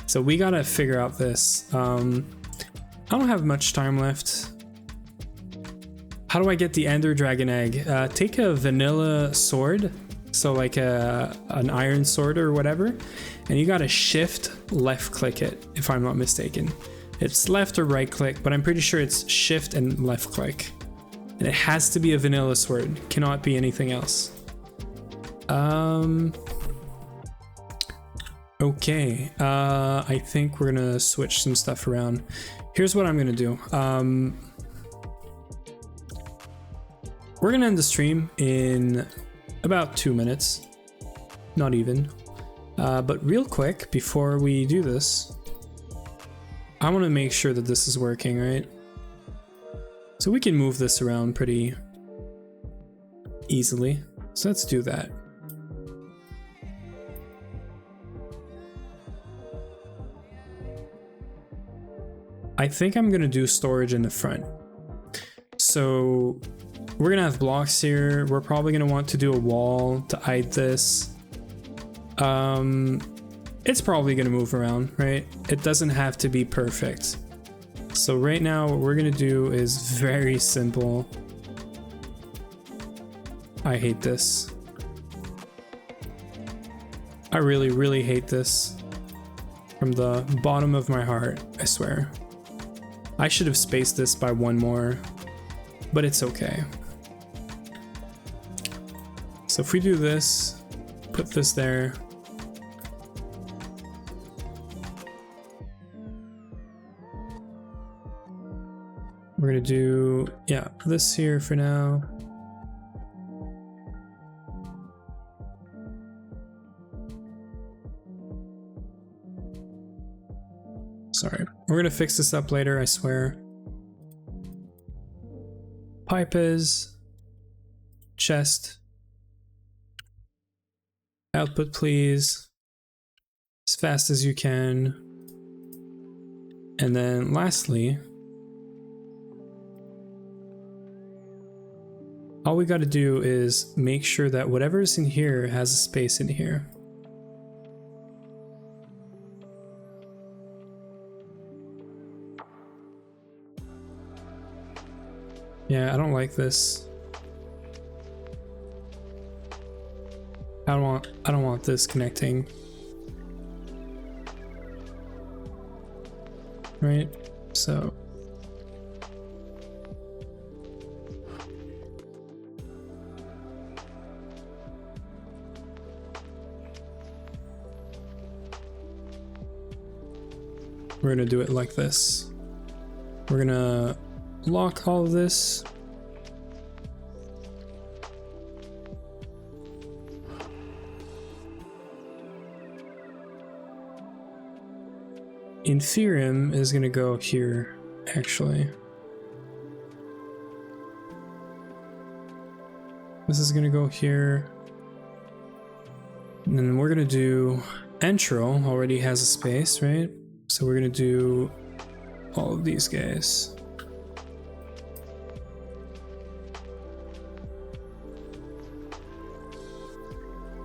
So we gotta figure out this. I don't have much time left. How do I get the Ender Dragon egg? Take a vanilla sword, so like an iron sword or whatever, and you gotta shift left click it, if I'm not mistaken. It's left or right click, but I'm pretty sure it's shift and left click. And it has to be a vanilla sword, cannot be anything else. Okay, I think we're gonna switch some stuff around. Here's what I'm gonna do. We're gonna end the stream in about 2 minutes. Not even. But real quick, before we do this, I wanna make sure that this is working, right? So we can move this around pretty easily. So let's do that. I think I'm gonna do storage in the front. So we're gonna have blocks here. We're probably gonna want to do a wall to hide this. It's probably gonna move around, right? It doesn't have to be perfect. So right now what we're gonna do is very simple. I hate this. I really, really hate this. From the bottom of my heart, I swear. I should have spaced this by one more, but it's okay. So if we do this, put this there. We're gonna do, yeah, this here for now. Sorry, we're gonna fix this up later, I swear. Pipe is chest. Output, please. As fast as you can. And then lastly, all we got to do is make sure that whatever's in here has a space in here. Yeah, I don't like this. I don't want this connecting. Right? So we're gonna do it like this. We're gonna lock all of this. Inferium is gonna go here, actually. This is gonna go here. And then we're gonna do Entro, already has a space, right? So we're gonna do all of these guys.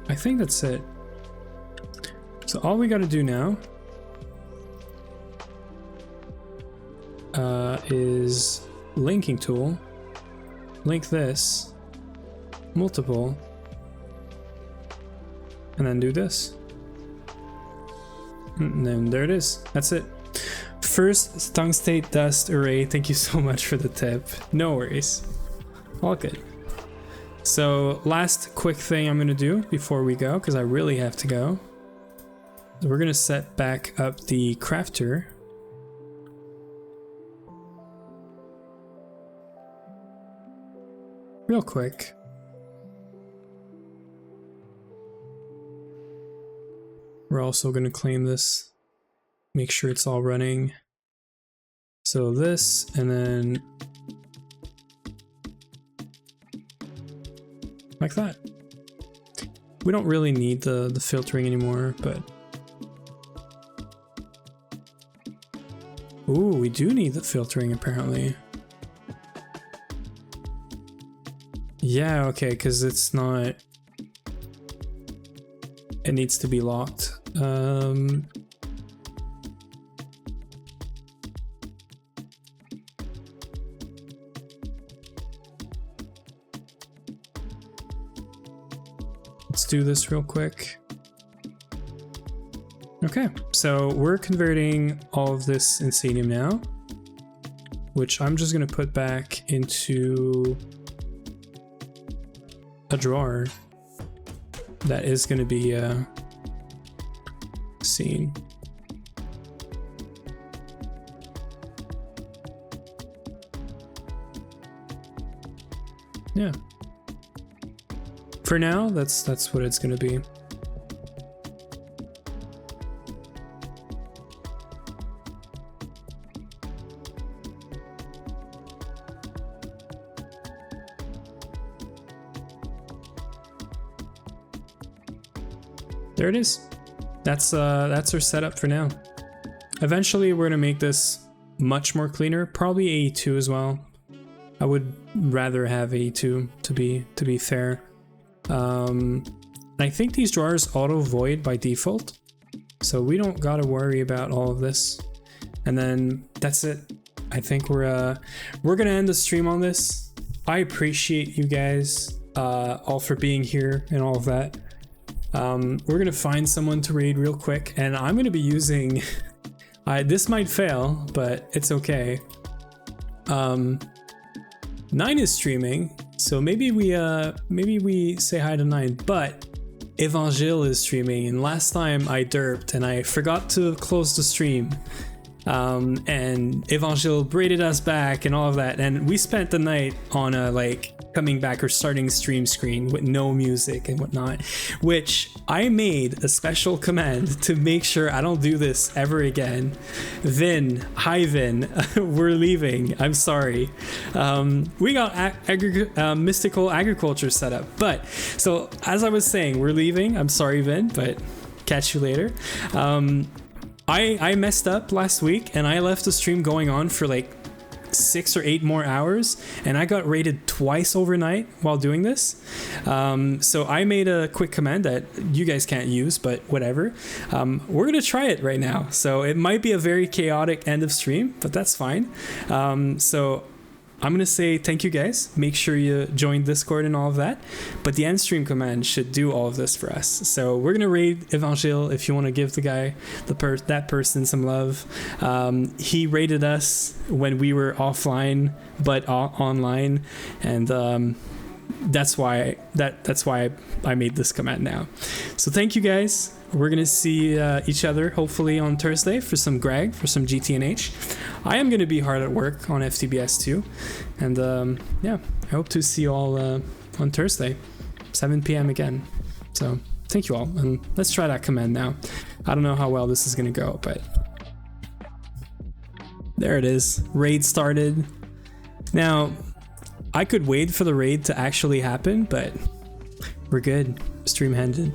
I think that's it. So all we gotta do now is linking tool, link this, multiple, and then do this. And then there it is. That's it. First tungstate dust array. Thank you so much for the tip. No worries. All good. So last quick thing I'm gonna do before we go, because I really have to go. So we're gonna set back up the crafter. Real quick. We're also going to claim this, make sure it's all running. So this, and then like that. We don't really need the filtering anymore, but ooh, we do need the filtering apparently. Yeah, okay, because it's not, it needs to be locked. Let's do this real quick. Okay, so we're converting all of this insanium now, which I'm just gonna put back into a drawer that is going to be seen. Yeah. For now, that's what it's going to be. There it is. That's our setup for now. Eventually we're gonna make this much more cleaner, probably AE2 as well. I would rather have AE2 to be fair. I think these drawers auto void by default, so we don't gotta worry about all of this. And then that's it. I think we're gonna end the stream on this. I appreciate you guys all for being here and all of that. We're gonna find someone to raid real quick, and I'm gonna be using this might fail, but it's okay. 9 is streaming, so maybe we say hi to 9, but Evangel is streaming, and last time I derped and I forgot to close the stream, and Evangel braided us back and all of that, and we spent the night on a like coming back or starting stream screen with no music and whatnot, which I made a special command to make sure I don't do this ever again. Vin, hi Vin, we're leaving, I'm sorry. We got mystical agriculture set up, but so as I was saying, we're leaving. I'm sorry Vin, but catch you later. I messed up last week and I left the stream going on for like 6 or 8 more hours, and I got raided twice overnight while doing this. So I made a quick command that you guys can't use, but whatever. We're gonna try it right now. So it might be a very chaotic end of stream, but that's fine. So I'm gonna say thank you guys. Make sure you join Discord and all of that. But the end stream command should do all of this for us. So we're gonna raid Evangel if you want to give the guy, that person some love. He raided us when we were offline, but online, and that's why I made this command now. So thank you guys. We're gonna see each other hopefully on Thursday for some Greg, for some GTNH. I am gonna be hard at work on FTBS too, and yeah, I hope to see you all on Thursday, 7 p.m. again. So thank you all, and let's try that command now. I don't know how well this is gonna go, but there it is. Raid started. Now, I could wait for the raid to actually happen, but we're good. Stream ended.